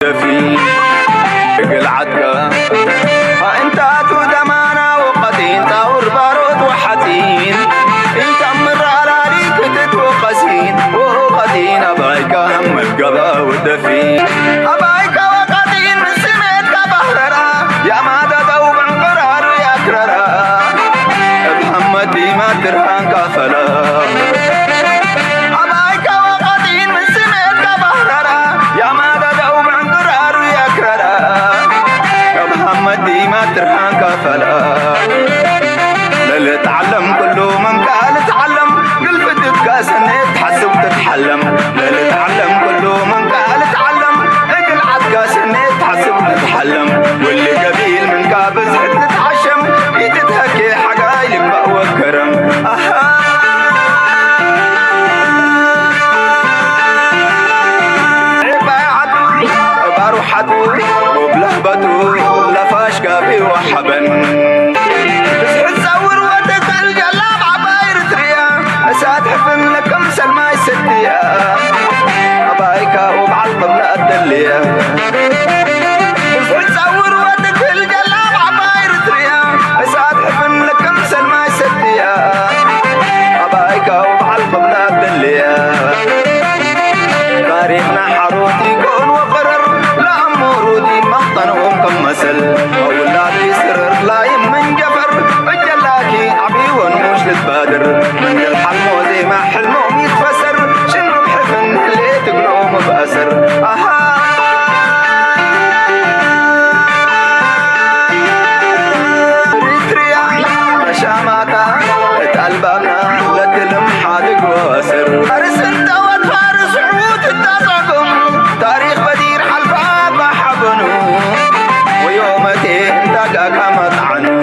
في قلعتك انت تدمانا وقتين تاور بارود وحتين انت مر على ريك وقسين وقتين ابايك هم القضاء والدفين ابايك وقتين من سميتك بهررا يا ما دوب انقرار يا كررا محمد ما ترهان كفلا ترهان كفلا للتعلم كله من قال تعلم قلبك كاسنة تحسب تتحلم للتعلم كله من قال تعلم اقلعت كاسنة تحسب تتحلم واللي قبيل من كابز حد تتعشم يتتهكي حقايل بقوى الكرم عباعته بروحته وبلهبته كافي وحبن تسحب تصور ودك الجلاب عباير تريا اسات حفن لكم سلماي ستيا ابايكا وبعلق بلا الدليا تسحب تصور ودك الجلاب عباير تريا اسات حفن لكم سلماي ستيا ابايكا وبعلق بلا الدليا تاريخنا حروتي كون وقرر لا امورودي مقطنهم كم مثل بادر من الحلم وزي ما حلمهم يتفسر شنو بحفن اللي تقلوم بأسر ريتريا مشاماتا اتقلبنا لتلم حادق واسر فارس انت وفارس عود التاسعكم تاريخ بدير حلفا بحبنو ويومتي انتقاك مطعنو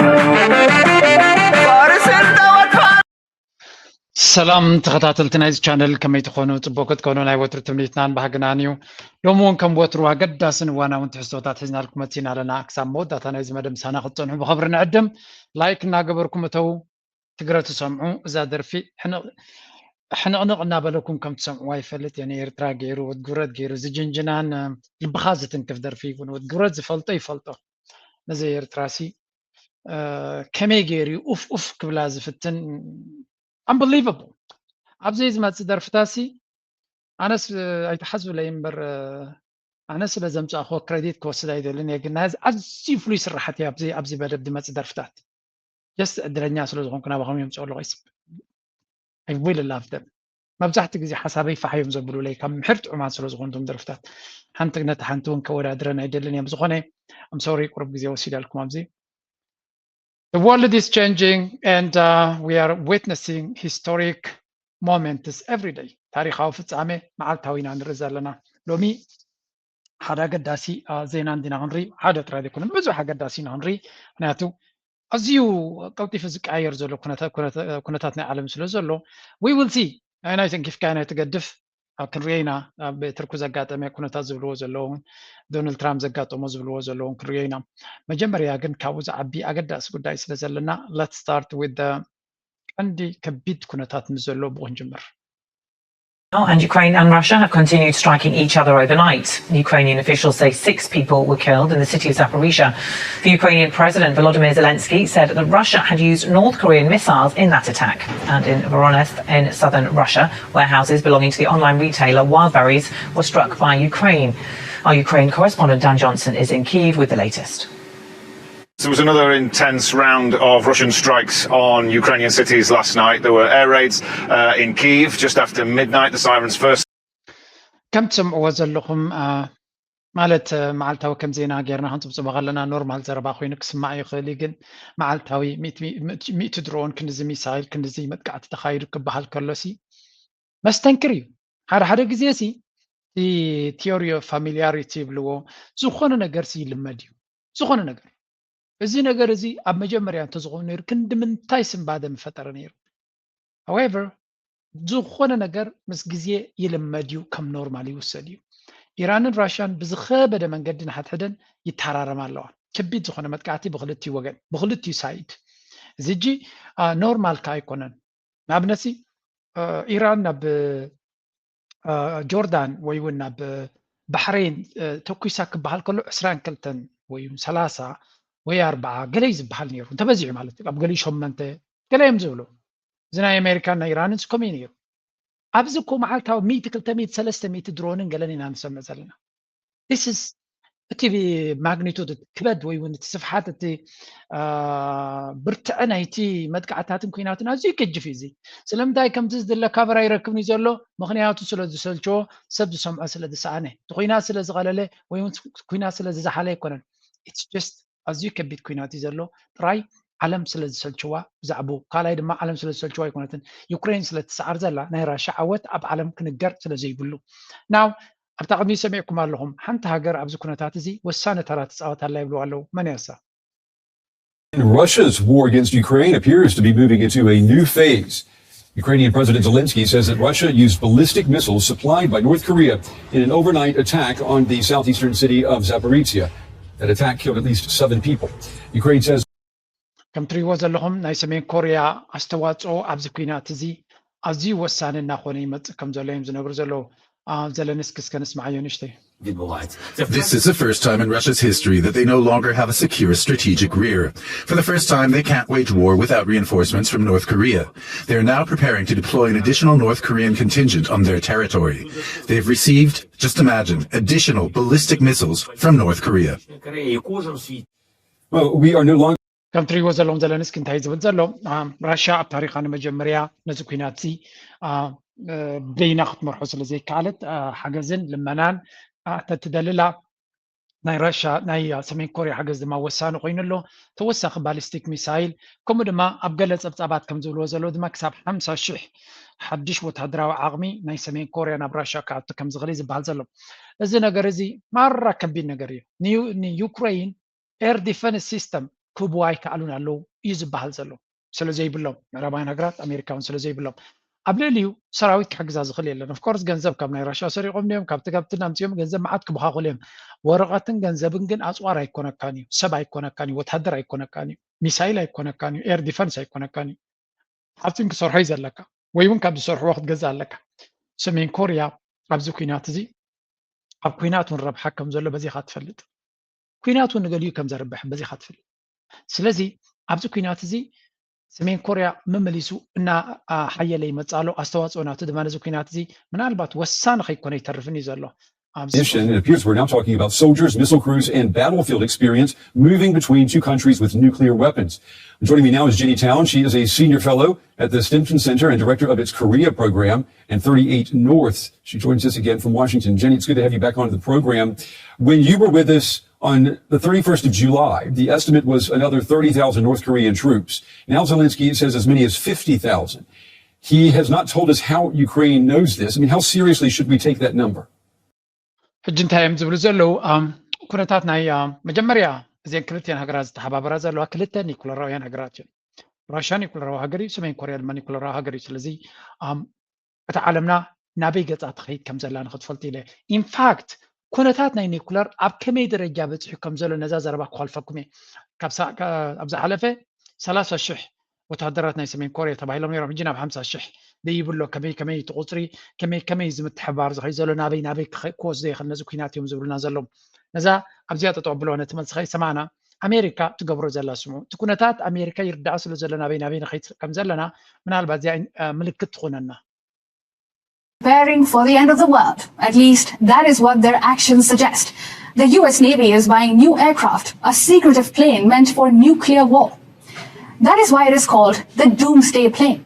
سلام تخطاتلتنا هذا القناة كما تكونوا تبوكت كونوا ناي وتر تمنيتنان بحقنانيو لومون كم وتروا قداسن وانا وانت حسوتات حزنا لكم متينا لنا اقسام مودات انا اذا مدام سانا خطنوا بخبر نعدم لايك ناقبركم تو تقرأ تسمعوا اذا درفي احنا نقنا بالكم كم تسمعوا يفلت يعني يرترا غيرو وتقرد غيرو زجنجنان بخازة كيف درفي وتقرد زفلطه يفلطه نزي يرتراسي كمي غيري اوف كبلا زفتن unbelievable أبزي إذا ما تصدر فتاسي أنا أيتحسب لي ينبر أنا لازم أخو كريديت كوست هذا لأن قلنا هذا أزي فلوس الراحة يا أبزي بدأ ما تصدر فتات جست الدنيا سلوز غون كنا بخميم تقول له اسم I really love them ما بزحت زي حسابي فحيم زبلوا لي كم حرت عمان سلوز غون تم درفتات حنتقنا تحنتون كورا درنا يدلني بزخوني I'm sorry قرب زي وسيلة لكم أبزي The world is changing and we are witnessing historic moments every day. تاريخ فصامه معلتاوينا نرزا لنا لومي حدا قداسي زينا عندنا هنري حدا ترى يكون بزح قداسي هنري ناتو ازيو قلتي فزق عاير زلو كنتاتنا عالم سلو زلو we will see and I think if كان تقدف كرينا بتركز قاطمه كنتات زبلو زلو دونالد ترامب زقاطمو زبلو زلو كرينا مجمريا ግን ካብዝ ዓቢ ኣገዳሲ ጉዳይ ስለ ዘለና let's start with the عندي كبيد كنتات مزلو بونجمر And Ukraine and Russia have continued striking each other overnight. Ukrainian officials say 6 people were killed in the city of Zaporizhia. The Ukrainian President Volodymyr Zelensky said that Russia had used North Korean missiles in that attack. And in Voronezh in southern Russia, warehouses belonging to the online retailer Wildberries were struck by Ukraine. Our Ukraine correspondent Dan Johnson is in Kyiv with the latest. There was another intense round of Russian strikes on Ukrainian cities last night. There were air raids in Kyiv just after midnight. The sirens first. كم تسمعوا زلكم مالت معلتاوي كم زينا غيرنا هانتم صبغ لنا نورمال زربا خوينك سمع يخلي جن معلتاوي 100 درون كنزي ميسايل كنزي متقعت تخايل كبحال كلسي مستنكري حدا غزيسي دي ثيوري اوف فاميلياريتي بلو زخونه ነገር ሲልመድዩ زخونه ነገር እዚ ነገር እዚ ኣብ መጀመርያ ተዝኾነ ነይሩ ክንዲ ምንታይ ስምባደ መፈጠረ ነይሩ however ዝኾነ ነገር ምስ ግዜ ይልመድዩ ከም ኖርማል ይውሰድ እዩ ኢራንን ራሽያን ብዝኸበደ መንገዲ ንሓትሕደን ይተራረማ ኣለዋ ከቢድ ዝኾነ መጥቃዕቲ ብክልቲኡ ወገን ብክልቲኡ ሳይድ እዚ ጂ ኖርማል ካይኮነን ንኣብነሲ ኢራን ናብ ጆርዳን ወይ እውን ናብ بحرين توكيسا كبحال كله 22 ወይ 30 ወይ 40 ገለ ይዝብሃል ነይሩ ተበዚዑ ማለት ኣብ ገሊ 8 ገለ እዮም ዝብሉ ዝናይ ኣሜሪካን ናይ ኢራንን ስኮሚ ነይሩ ኣብዚ እኮ መዓልታዊ 100 200 300 ድሮንን ገለን ኢና ንሰምዕ ዘለና this is እቲ ማግኒቱድ ክበድ ወይ እውን እቲ ስፍሓት እቲ ብርትዕ ናይቲ መጥቃዕታትን ኩናትን ኣዝዩ ይከጅፍ እዚ ስለምንታይ ከምዚ ዝድለ ካቨራ ይረክብኒ ዘሎ ምክንያቱ ስለ ዝሰልችዎ ሰብ ዝሰምዖ ስለ ዝሰኣነ እቲ ኩናት ስለ ዝቐለለ ወይ እውን ኩናት ስለ ዝዛሓለ ኣይኮነን it's just ኣዝዩ ከቢድ ኩናት እዩ ዘሎ ጥራይ ዓለም ስለ ዝሰልችዋ ብዛዕባ ካልኣይ ድማ ዓለም ስለ ዝሰልችዋ ኣይኮነትን ዩክሬን ስለ ትሰዓር ዘላ ናይ ራሽያ ዓወት ኣብ ዓለም ክንገር ስለ ዘይብሉ ናው ኣብ ተቐሚ ሰሚዕኩም ኣለኹም ሓንቲ ሃገር ኣብዚ ኩነታት እዚ ወሳነ ተራ ትፃወት ኣላ ይብሉ ኣለዉ መን ያሳ Russia's war against Ukraine appears to be moving into a new phase. Ukrainian President Zelensky says that Russia used ballistic missiles supplied by North Korea in an overnight attack on the southeastern city of Zaporizhia. That attack killed at least 7 people. Ukraine says ከም ትሪእዎ ዘለኹም ናይ ሰሜን ኮርያ ኣስተዋፅኦ ኣብዚ ኩናት እዚ ኣዝዩ ወሳኒ እናኾነ ይመፅእ ከም ዘሎ እዮም ዝነግሩ ዘለዉ ዘለንስኪስ ከንስማዓዮ ንእሽተይ This is the first time in Russia's history that they no longer have a secure strategic rear. For the first time, they can't wage war without reinforcements from North Korea. They are now preparing to deploy an additional North Korean contingent on their territory. They've received, just imagine, additional ballistic missiles from North Korea. well, we are no longer ከም ትሪእዎ ዘለዎም ዘለንስኪ እንታይ ዝብል ዘሎ ራሽያ ኣብ ታሪኻ ንመጀመርያ ነዚ ኩናት እዚ ብደይና ክትመርሖ ስለ ዘይከኣለት ሓገዝን ልመናን ተትደልላ ናይ ራሽያ ናይ ሰሜን ኮርያ ሓገዝ ድማ ወሳኒ ኮይኑ ኣሎ ተወሳኺ ባሊስቲክ ሚሳይል ከምኡ ድማ ኣብ ገለ ፀብፃባት ከም ዝብልዎ ዘሎ ድማ ክሳብ 50,000 ሓድሽ ወታደራዊ ዓቕሚ ናይ ሰሜን ኮርያ ናብ ራሽያ ክኣቱ ከም ዝኽእል እዩ ዝበሃል ዘሎ እዚ ነገር እዚ ማራ ከቢድ ነገር እዩ ንዩክሬን ኤር ዲፈንስ ሲስተም ክህብዋ ይከኣሉን ኣለዉ እዩ ዝበሃል ዘሎ ስለዘይብሎም ምዕራባውያን ሃገራት ኣሜሪካውን ስለዘይብሎም ኣብ ልዕሊኡ ሰራዊት ክሕግዛ ዝኽእል የለን ኦፍኮርስ ገንዘብ ካብ ናይ ራሽያ ሰሪቆም ድዮም ካብቲ ናምፅኦም ገንዘብ መዓት ክበኻኽሉ እዮም ወረቐትን ገንዘብን ግን ኣፅዋር ኣይኮነካን እዩ ሰብ ኣይኮነካን እዩ ወታደር ኣይኮነካን እዩ ሚሳይል ኣይኮነካን እዩ ኤር ዲፈንስ ኣይኮነካን እዩ ሓብትን ክሰርሖ እዩ ዘለካ ወይ እውን ካብ ዝሰርሕዎ ክትገዛእ ኣለካ ሰሜን ኮርያ ኣብዚ ኩናት እዚ ኣብ ኩናት እውን ረብሓ ከም ዘሎ በዚኻ ትፈልጥ ኩናት እውን ንገሊኡ ከም ዘርብሕ በዚኻ ትፈልጥ ስለዚ ኣብዚ ኩናት እዚ ሰሜን ኮርያ መመሊሱ እና ሓየለ ይመፅእ ኣሎ ኣስተዋፅኦ ናቱ ድማ ነዚ ኩናት እዚ ምናልባት ወሳኒ ከይኮነ ይተርፍን እዩ ዘሎ It appears we're now talking about soldiers, missile crews, and battlefield experience moving between two countries with nuclear weapons. Joining me now is Jenny Town. She is a senior fellow at the Stimson Center and director of its Korea program and 38 North. She joins us again from Washington. Jenny, it's good to have you back onto the program. When you were with us on the 31st of July, the estimate was another 30,000 North Korean troops. Now Zelensky says as many as 50,000. He has not told us how Ukraine knows this. I mean, how seriously should we take that number? ሕጂ እንታይ እዮም ዝብሉ ዘለዉ ኩነታት ናይ መጀመርያ እዚአን ክልተን ሃገራት ዝተሓባበራ ዘለዋ ክልተ ኒኩለራውያን ሃገራት እዮም ራሽያ ኒኩለራዊ ሃገር እዩ ሰሜን ኮርያ ድማ ኒኩለራዊ ሃገር እዩ ስለዚ እቲ ዓለምና ናበይ ገፃ ትኸይድ ከም ዘላ ንክትፈልጡ ኢለ ኢንፋክት ኩነታት ናይ ኒኩለር ኣብ ከመይ ደረጃ በፂሑ ከም ዘሎ ነዛ ዘረባ ክኸልፈኩም እየ ኣብ ዝሓለፈ 30,000 ወታደራት ናይ ሰሜን ኮርያ ተባሂሎም ነይሮም ሕጂ ናብ 50,000 ደይብሎ ከመይ ትቁፅሪ ከመይ ዝምትሕባር ዝኸይ ዘሎ ናበይ ክወስዶ ይኽእል ነዚ ኩናት እዮም ዝብሉና ዘሎም ነዛ ኣብዚኣ ተጠቕብሎ ነቲ መልሲ ሰማዕና ኣሜሪካ ትገብሮ ዘላ ስሙ እቲ ኩነታት ኣሜሪካ ይርዳእ ስለ ዘሎ ናበይ ንኸይድ ከም ዘለና ምናልባት እዚኣ ምልክት ትኾነና Preparing for the end of the world. At least that is what their actions suggest. The US Navy is buying new aircraft, a secretive plane meant for nuclear war. That is why it is called the Doomsday Plane.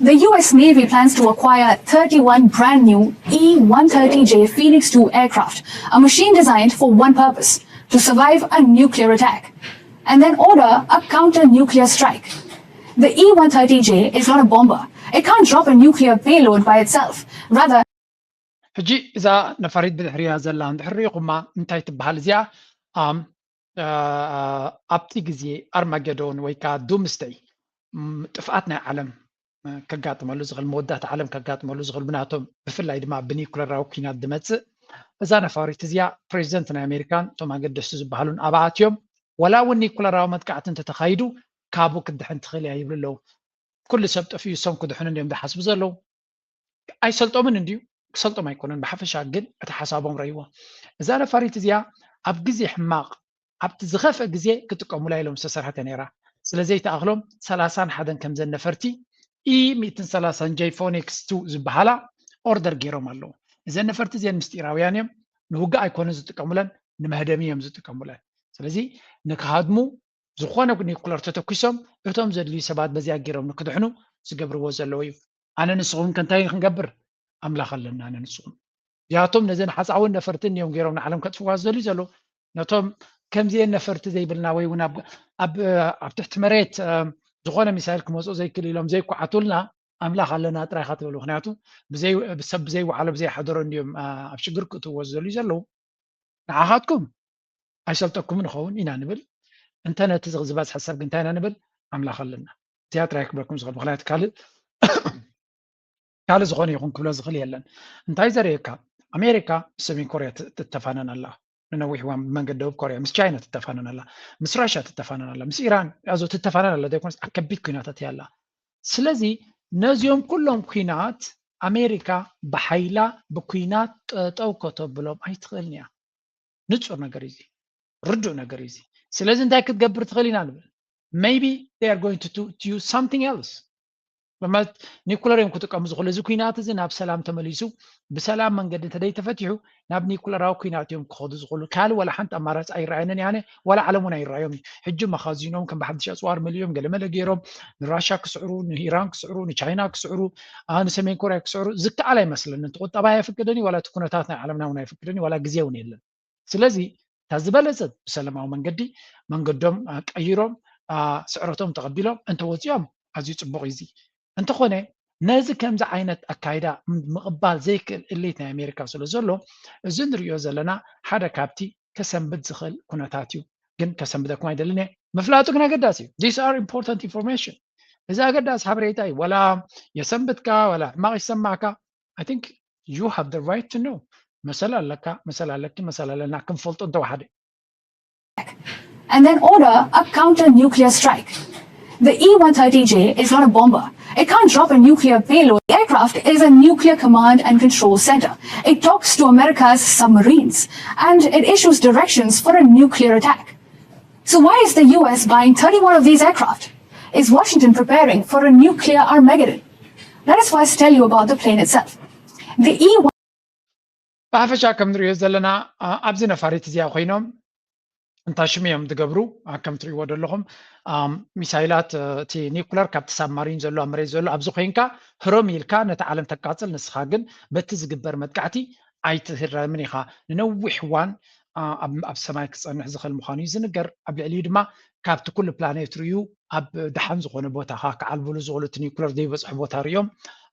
The US Navy plans to acquire 31 brand new E-130J Phoenix II aircraft, a machine designed for one purpose, to survive a nuclear attack, and then order a counter-nuclear strike. The E-130J is not a bomber. It can't drop a nuclear payload by itself. Rather, ሕጂ እዛ ነፋሪት ብድሕሪያ ዘላ እንድሕሪኹማ እንታይ ትበሃል እዚኣ ኣብቲ ግዜ ኣርማጌዶን ወይ ከዓ ዱምስደይ ጥፍኣት ናይ ዓለም ከጋጥመሉ ዝኽእል መወዳእታ ዓለም ከጋጥመሉ ዝኽእል ብናቶም ብፍላይ ድማ ብኒኩለራዊ ኩናት ድመፅእ እዛ ነፋሪት እዚኣ ፕሬዚደንት ናይ ኣሜሪካን እቶም ኣገደስቲ ዝበሃሉን ኣባዓት እዮም ወላ እውን ኒኩለራዊ መጥቃዕቲ እንተተኻይዱ ካብኡ ክድሕን ትኽእል እያ ይብሉ ኣለዉ ኩሉ ሰብ ጠፍዩ እሶም ክድሕኑ እዮም ዝሓስቡ ዘለዉ ኣይሰልጦምን እንድዩ كسلطة ما يكونن بحفش عقل أتحسابهم ريوة إذا أنا فريت زيا أبجزي حماق أبتزخف أجزي كتقوم لا يلوم سسرحة نيرة سلزي تأغلم 30 حدا كم زن نفرتي إي 230 جي فونيكس 2 زبحلا أوردر جيروم الله إذا نفرت زي المستيراويانيم نوقع يكون زتقوملن نمهدميهم زتقوملن سلزي نكهادمو زخوانه نيكولر تتكسم እቶም ዘድልዩ ሰባት በዚያ ገይሮም ንክድሕኑ ዝገብርዎ ዘለዉ እዩ ኣነ ንስኹም ከንታይ ክንገብር ኣምላኽ ኣለና ኣነ ንስኹም ያቶም ነዘን ሓፃውን ነፈርትን እዮም ገይሮም ንዓለም ከጥፍዋ ዝደልዩ ዘሎ ነቶም ከምዚአን ነፈርቲ ዘይብልና ወይ እውን ኣብ ትሕቲ መሬት ዝኾነ ሚሳይል ክመፅኡ ዘይክእል ኢሎም ዘይኳዓቱልና ኣምላኽ ኣለና ጥራይ ኢኻ ትብሉ ምክንያቱ ሰብ ብዘይወዓሎ ብዘይሓደሮ እንዲዮም ኣብ ሽግር ክእትዎ ዝደልዩ ዘለዉ ንዓኻትኩም ኣይሰልጠኩም ንኸውን ኢና ንብል እንተ ነቲ ዝበዝሐ ሰብ ግን እንታይ ኢና ንብል ኣምላኽ ኣለና ቲያትር ኣይክበልኩም ዝኽእል ምክንያቱ ካልእ ዝኾነ ይኹን ክብሎ ዝኽእል የለን እንታይ ዘርእየካ ኣሜሪካ ሰሜን ኮርያ ትተፋነን ኣላ ንነዊሕ እዋን ብመንገዲ ደቡብ ኮርያ ምስ ቻይና ትተፋነን ኣላ ምስ ራሽያ ትተፋነን ኣላ ምስ ኢራን ኣዞ ትተፋነን ኣላ ዘይኮነስ ኣብ ከቢድ ኩናታት እያ ኣላ ስለዚ ነዚኦም ኩሎም ኩናት ኣሜሪካ ብሓይላ ብኩናት ጠጠው ከተብሎም ኣይትኽእልን እያ ንፁር ነገር እዚ ርዱእ ነገር እዚ ስለዚ እንታይ ክትገብር ትኽእል ኢና ንብል maybe they are going to use something else በማለት ኒኩለር እዮም ክጥቀሙ ዝኽእሉ እዚ ኩናት እዚ ናብ ሰላም ተመሊሱ ብሰላም መንገዲ እንተደይ ተፈቲሑ ናብ ኒኩለራዊ ኩናት እዮም ክኸዱ ዝኽእሉ ካልእ ወላ ሓንቲ ኣማራፂ ኣይረኣየንን ያነ ወላ ዓለም እውን ኣይረኣዮም ሕጂ መኻዚኖም ከም ብሓድሽ ኣፅዋር መልዮም ገለመለ ገይሮም ንራሽያ ክስዕሩ ንኢራን ክስዕሩ ንቻይና ክስዕሩ ንሰሜን ኮርያ ክስዕሩ ዝከኣል ኣይመስለኒ እቲ ቁጠባ ኣይፍቅደኒ ወላ እቲ ኩነታት ናይ ዓለምና እውን ኣይፍቅደኒ ወላ ግዜ እውን የለን ስለዚ ተዝበለፀት ብሰላማዊ መንገዲ መንገዶም ቀይሮም ስዕረቶም ተቐቢሎም እንተወፂኦም ኣዝዩ ፅቡቕ እዚ እንተኾነ ነዚ ከምዚ ዓይነት ኣካይዳ ምቕባል ዘይክእል እሌት ናይ ኣሜሪካ ስለ ዘሎ እዚ ንሪኦ ዘለና ሓደ ካብቲ ከሰንብት ዝኽእል ኩነታት እዩ ግን ከሰንብተኩም ኣይደልን እየ ምፍላጡ ግን ኣገዳሲ እዩ ዲስ ኣር ኢምፖርታንት ኢንፎርሜሽን እዚ ኣገዳሲ ሓበሬታ እዩ ወላ የሰንብትካ ወላ ሕማቕ ይሰማዕካ ኣይ ቲንክ ዩ ሃቭ ደ ራይት ቱ ኖ መሰል ኣለካ መሰል ኣለኪ መሰል ኣለና ክንፈልጦ እንተወሓደ and then order a counter-nuclear strike. The E-130J is not a bomber. It can't drop a nuclear payload. The aircraft is a nuclear command and control center. It talks to America's submarines and it issues directions for a nuclear attack. So why is the US buying 31 of these aircraft? Is Washington preparing for a nuclear Armageddon? Let us first tell you about the plane itself. The E-130J ብሓፈሻ ከም ንሪኦ ዘለና ኣብዚ ነፋሪት እዚኣ ኮይኖም እንታይ ሽሚኦም ዝገብሩ ከም ትሪእዎ ዘለኹም ሚሳይላት እቲ ኒኩለር ካብቲ ሳብማሪን ዘሎ ኣብ መሬት ዘሎ ኣብዚ ኮይንካ ህሮም ኢልካ ነቲ ዓለም ተቃፅል ንስኻ ግን በቲ ዝግበር መጥቃዕቲ ኣይትህረምን ኢኻ ንነዊሕ እዋን ኣብ ሰማይ ክፀንሕ ዝኽእል ምዃኑ እዩ ዝንገር ኣብ ልዕሊኡ ድማ ካብቲ ኩሉ ፕላኔት ርዩ ኣብ ድሓን ዝኾነ ቦታ ክዓልብሉ ዝኽእሉ እቲ ኒኩለር ዘይበፅሑ ቦታ ርዮም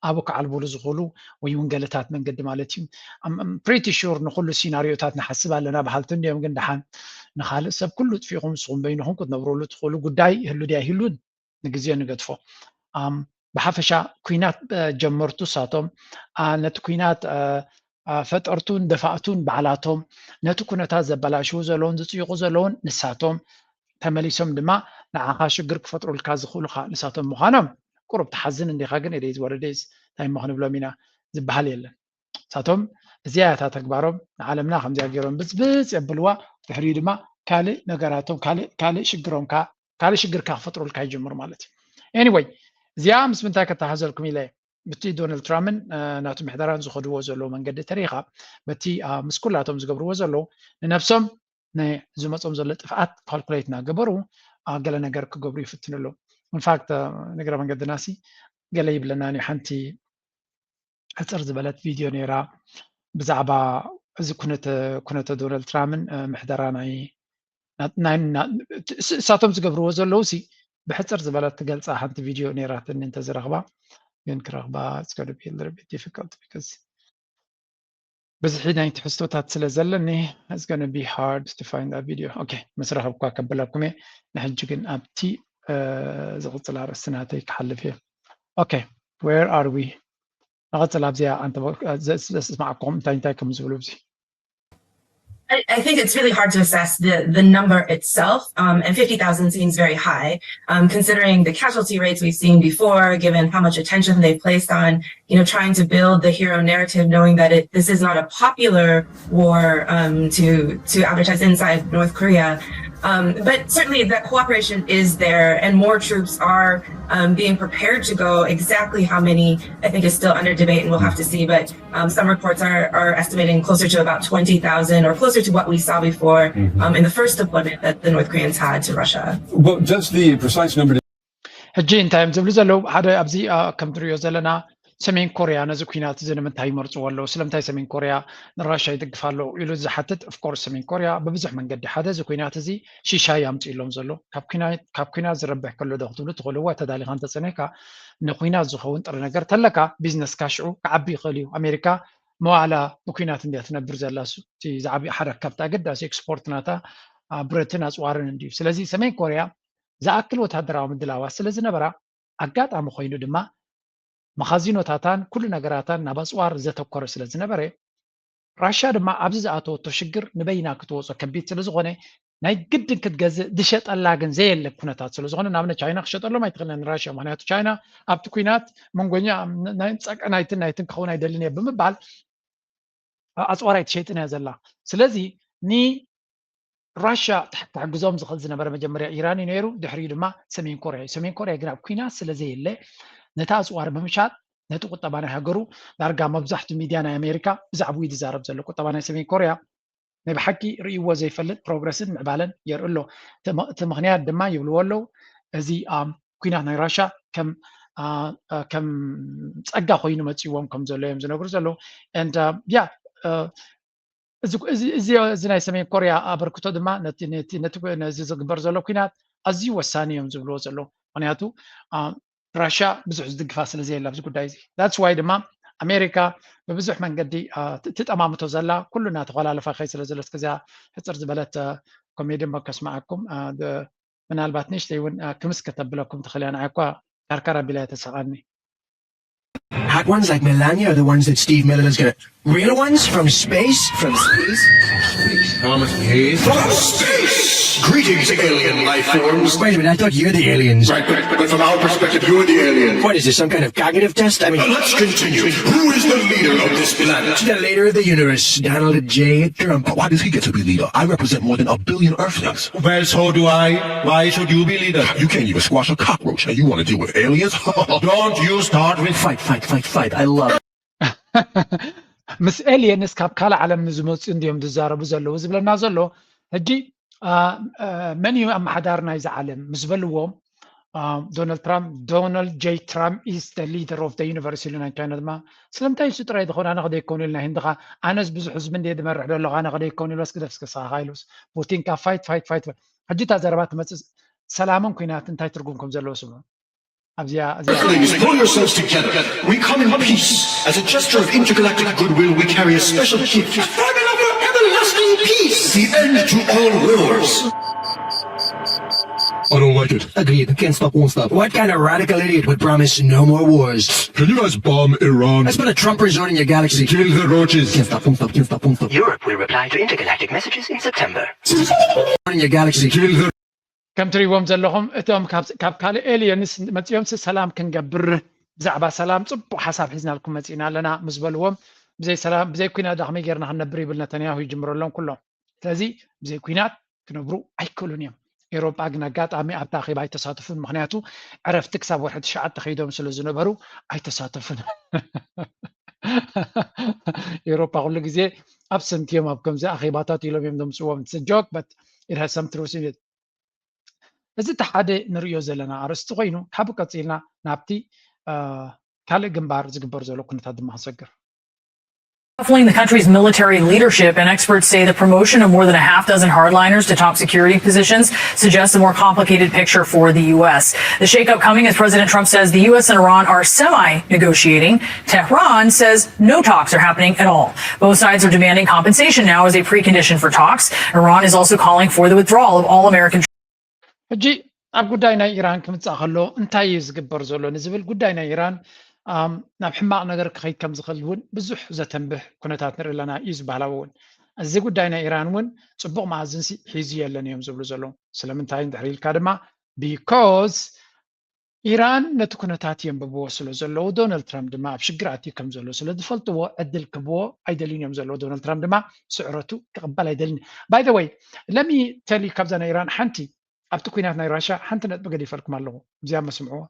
ኣብኡ ክዓልብሉ ዝኽእሉ ወይ እውን ገለታት መንገዲ ማለት እዩ ፕሪቲ ሹር ንኩሉ ሲናሪዮታት ንሓስብ ኣለና ባህልቲ እንዲኦም ግን ድሓን ንካልእ ሰብ ኩሉ ጥፊኹም ንስኹም በይንኹም ክትነብረሉ ትኽእሉ ጉዳይ ይህሉ ድያ ይህሉን ንግዜ ንገድፎ ብሓፈሻ ኩናት ጀመርቱ ሳቶም ነቲ ኩናት ፈጠርቱን ደፋእቱን በዓላቶም ነቲ ኩነታት ዘበላሽው ዘለውን ዝፅይቑ ዘለውን ንሳቶም ተመሊሶም ድማ ንዓኻ ሽግር ክፈጥሩልካ ዝኽእሉካ ንሳቶም ምዃኖም ቁሩብ ተሓዝን እንዲኻ ግን ኤደይዝ ወረደይዝ እንታይ ምኽንብሎም ኢና ዝበሃል የለን ንሳቶም እዚያታ ተግባሮም ንዓለምና ከምዚያ ገይሮም ብፅብፅ የብልዋ ድሕሪኡ ድማ ካልእ ነገራቶም ካልእ ሽግርካ ክፈጥሩልካ ይጅምሩ ማለት እዩ ኤኒዌይ እዚኣ ምስ ምንታይ ከተሓዘልኩም ኢለ በቲ ዶናልድ ትራምፕን ናቱ ምሕደራን ዝኸድዎ ዘለዎ መንገዲ ተሪኻ በቲ ምስ ኩላቶም ዝገብርዎ ዘለዉ ንነፍሶም ንዝመፆም ዘሎ ጥፍኣት ካልኩሌት እናገበሩ ገለ ነገር ክገብሩ ይፍትንሉ ኢንፋክት ንግረ መንገድናሲ ገለ ይብለና ሓንቲ ሕፅር ዝበለት ቪድዮ ነይራ ብዛዕባ እዚ ኩነተ ዶናልድ ትራምፕን ምሕደራ እሳቶም ዝገብርዎ ዘለዉ ሲ ብሕፅር ዝበለት ትገልፃ ሓንቲ ቪድዮ ነይራትኒ እንተዝረኽባ ግን ክረኽባ it's going to be a little bit difficult because بزحي نايت حستوتات سلازلني it's going to be hard to find that video okay مسرح بقى كبلكم نحجكن ابتي زغط على السناتي كحلفيه okay where are we نغط لابزيا انت اسمعكم تاينتاي كم زولوبزي I think it's really hard to assess the number itself, and 50,000 seems very high, considering the casualty rates we've seen before, given how much attention they've placed on, trying to build the hero narrative, knowing that this is not a popular war to advertise inside North Korea. But certainly that cooperation is there, and more troops are being prepared to go. Exactly how many, I think, is still under debate, and we'll have to see. But some reports are estimating closer to about 20,000, or closer to what we saw before in the first deployment that the North Koreans had to Russia. Well, just the precise number. ሕጂ እንታይ ዝብሉ ዘለዉ ሓደ ኣብዚ ከም ትሪኦ ዘለና ሰሜን ኮርያ ነዚ ኩናት እዚ ንምንታይ ይመርፅዎ ኣለዉ ስለምንታይ ሰሜን ኮርያ ንራሻ ይድግፍ ኣሎ ኢሉ ዝሓትት ኦፍኮርስ ሰሜን ኮርያ ብብዙሕ መንገዲ ሓደ እዚ ኩናት እዚ ሽሻይ ኣምፅኡ ኢሎም ዘሎ ካብ ኩናት ዝረብሕ ከሎ ዶ ክትብሉ ትኽእሉ እዋ ተዳሊኻ እንተፀኒሕካ ንኩናት ዝኸውን ጥረ ነገር ተለካ ቢዝነስካ ሽዑ ክዓቢ ይኽእል እዩ ኣሜሪካ መዋዕላ ብኩናት እንድያ ትነብር ዘላ እቲ ዝዓብዪ ሓደ ካብቲ ኣገዳሲ ኤክስፖርት ናታ ብረትን ኣፅዋርን እንድዩ ስለዚ ሰሜን ኮርያ ዝኣክል ወታደራዊ ምድላዋት ስለ ዝነበራ ኣጋጣሚ ኮይኑ ድማ መኻዚኖታታን ኩሉ ነገራታን ናብ ኣፅዋር ዘተኮረ ስለ ዝነበረ ራሽያ ድማ ኣብዚ ዝኣተወቶ ሽግር ንበይና ክትወፆ ከቢድ ስለ ዝኾነ ናይ ግድን ክትገዝእ ዝሸጠላ ግን ዘየለ ኩነታት ስለ ዝኾነ ናብነ ቻይና ክሸጠሎም ኣይትኽእልን ራሽያ ምክንያቱ ቻይና ኣብቲ ኩናት መንጎኛ ናይትን ክኸውን ኣይደልን እየ ብምባል ኣፅዋር ኣይትሸይጥን እያ ዘላ ስለዚ ራሽያ ተሕግዞም ዝኽእል ዝነበረ መጀመርያ ኢራን እዩ ነይሩ ድሕሪኡ ድማ ሰሜን ኮርያ እዩ ሰሜን ኮርያ ግን ኣብ ኩናት ስለዘየለ ነታ ኣፅዋር ብምሻጥ ነቲ ቁጠባ ናይ ሃገሩ ዳርጋ መብዛሕትኡ ሚድያ ናይ ኣሜሪካ ብዛዕባ ይዛረብ ዘሎ ቁጠባ ናይ ሰሜን ኮርያ ናይ ብሓቂ ርእይዎ ዘይፈልጥ ፕሮግረስን ምዕባለን የርኢ ኣሎ እቲ ምክንያት ድማ ይብልዎ ኣለዉ እዚ ኩናት ናይ ራሽያ ከም ፀጋ ኮይኑ መፅዎም ከም ዘሎ እዮም ዝነግሩ ዘለዉ እዚ ናይ ሰሜን ኮርያ ኣበርክቶ ድማ ነዚ ዝግበር ዘሎ ኩናት ኣዝዩ ወሳኒ እዮም ዝብልዎ ዘሎ ምክንያቱ ራሽያ ብዙሕ ዝድግፋ ስለ ዘየላ ኣብዚ ጉዳይ እዚ ዳትስ ዋይ ድማ ኣሜሪካ ብብዙሕ መንገዲ ትጠማምቶ ዘላ ኩሉ እናተኸላለፋ ኸይ ስለ ዘሎ እስከዚያ ሕፅር ዝበለት ኮሜዲ ከስማዓኩም ምናልባት ንእሽተይ እውን ክምስ ከተብለኩም ትኽእል እያ ንዓይ እኳ ካርካር ኣቢላ ተሰቓኒ Hot ones like Melania are the ones that Steve Miller is gonna... Real ones? From space? From space? Thomas Hayes. From space! Greetings, alien life forms. Wait a minute, I thought you're the aliens. Right, but from our perspective, you're the alien. What is this, some kind of cognitive test? I mean... Let's continue. Who is the leader of this planet? The leader of the universe, Donald J. Trump. Why does he get to be leader? I represent more than 1 billion Earthlings. Well, so do I. Why should you be leader? You can't even squash a cockroach, and you want to deal with aliens? Don't you start with fight. I love it. ምስ ኤልየንስ ካብ ካልእ ዓለም ንዝመፁ እንዲዮም ዝዛረቡ ዘለዉ ዝብለና ዘሎ ሕጂ መን እዩ ኣመሓዳር ናይዚ ዓለም ምስ በልዎም ዶናልድ ጄ ትራምፕ ኢዝ ደ ሊደር ኦፍ ደ ዩኒቨርስ ኢሉ ናይ ቻይና ድማ ስለምንታይ እሱ ጥራይ ዝኾነ ኣነ ከደይከውን ኢሉ ናይ ህንድኻ ኣነስ ብዙሕ ህዝቢ እንደ ዝመርሕ ዘለኹ ኣነ ከደይከውን ኢሉ ስክደፍስክሳኻ ኢሉስ ፑቲን ካብ ፋይት ሕጂ እታ ዘረባ ትመፅእ ሰላምን ኩናት እንታይ ትርጉም ከም ዘለዎ ስሙ Earthlings, pull yourselves together. We come in peace. As a gesture of intergalactic goodwill, we carry a special gift. A formula for everlasting peace. The end to all wars. I don't like it. Agreed. Can't stop, won't stop. What kind of radical idiot would promise no more wars? Can you guys bomb Iran? Let's put a Trump resort in your galaxy. Kill the roaches. Can't stop, won't stop. Europe will reply to intergalactic messages in September. In your galaxy. Kill the ከም ትሪእዎም ዘለኹም እቶም ካብ ካልእ ኤልየንስ መፂኦምስ ሰላም ክንገብር ብዛዕባ ሰላም ፅቡቅ ሓሳብ ሒዝናልኩም መፂና ኣለና ምስ በልዎም ብዘይ ኩናት ዳኸመይ ጌርና ክንነብር ይብል ነተንያሁ ይጅምረሎም ኩሎም ስለዚ ብዘይ ኩናት ክነብሩ ኣይክእሉን እዮም ኤሮጳ ግን ኣጋጣሚ ኣብታ ኣኼባ ኣይተሳተፉን ምክንያቱ ዕረፍቲ ክሳብ ወርሒ 9 ከይዶም ስለ ዝነበሩ ኣይተሳተፉን ኤሮጳ ኩሉ ግዜ ኣብሰንት እዮም ኣብ ከምዚ ኣኼባታት ኢሎም እዮም ደምፅዎም ጆክ በት ኢት ሃዝ ሰም ትሩዝ ኢን ኢት እዚ እቲ ሓደ ንሪኦ ዘለና ኣርእስቲ ኮይኑ ካብኡ ቀፂልና ናብቲ ካልእ ግንባር ዝግበር ዘሎ ኩነታት ድማ ክንሰግር Ruffling the country's military leadership, and experts say the promotion of more than a half dozen hardliners to top security positions suggests a more complicated picture for the U.S. The shakeup coming as President Trump says the U.S. and Iran are semi-negotiating. Tehran says no talks are happening at all. Both sides are demanding compensation now as a precondition for talks. Iran is also calling for the withdrawal of all American ሕጂ ኣብ ጉዳይ ናይ ኢራን ክምፃእ ከሎ እንታይ እዩ ዝግበር ዘሎ ንዝብል ጉዳይ ናይ ኢራን ናብ ሕማቕ ነገር ክኸይድ ከም ዝኽእል እውን ብዙሕ ዘተንብህ ኩነታት ንርኢ ኣለና እዩ ዝበሃላ እውን እዚ ጉዳይ ናይ ኢራን እውን ጽቡቕ ማዕዝን ሒዙ የለን እዮም ዝብሉ ዘለዉ ስለምንታይ እንድሕር ኢልካ ድማ ቢኮዝ ኢራን ነቲ ኩነታት የንብብዎ ስለ ዘለዉ ዶናልድ ትራምፕ ድማ ኣብ ሽግር ኣትዩ ከም ዘሎ ስለ ዝፈልጥዎ ዕድል ክብዎ ኣይደልዩን እዮም ዘለዉ ዶናልድ ትራምፕ ድማ ስዕረቱ ክቕበል ኣይደልን ባይ ዘ ወይ ለሚ ተሊ ካብዛ ናይ ኢራን ሓንቲ ኣብቲ ኩናት ናይ ራሽያ ሓንቲ ነጥቢ ገዲፈልኩም ኣለኹ እዚኣ መስምዕዎ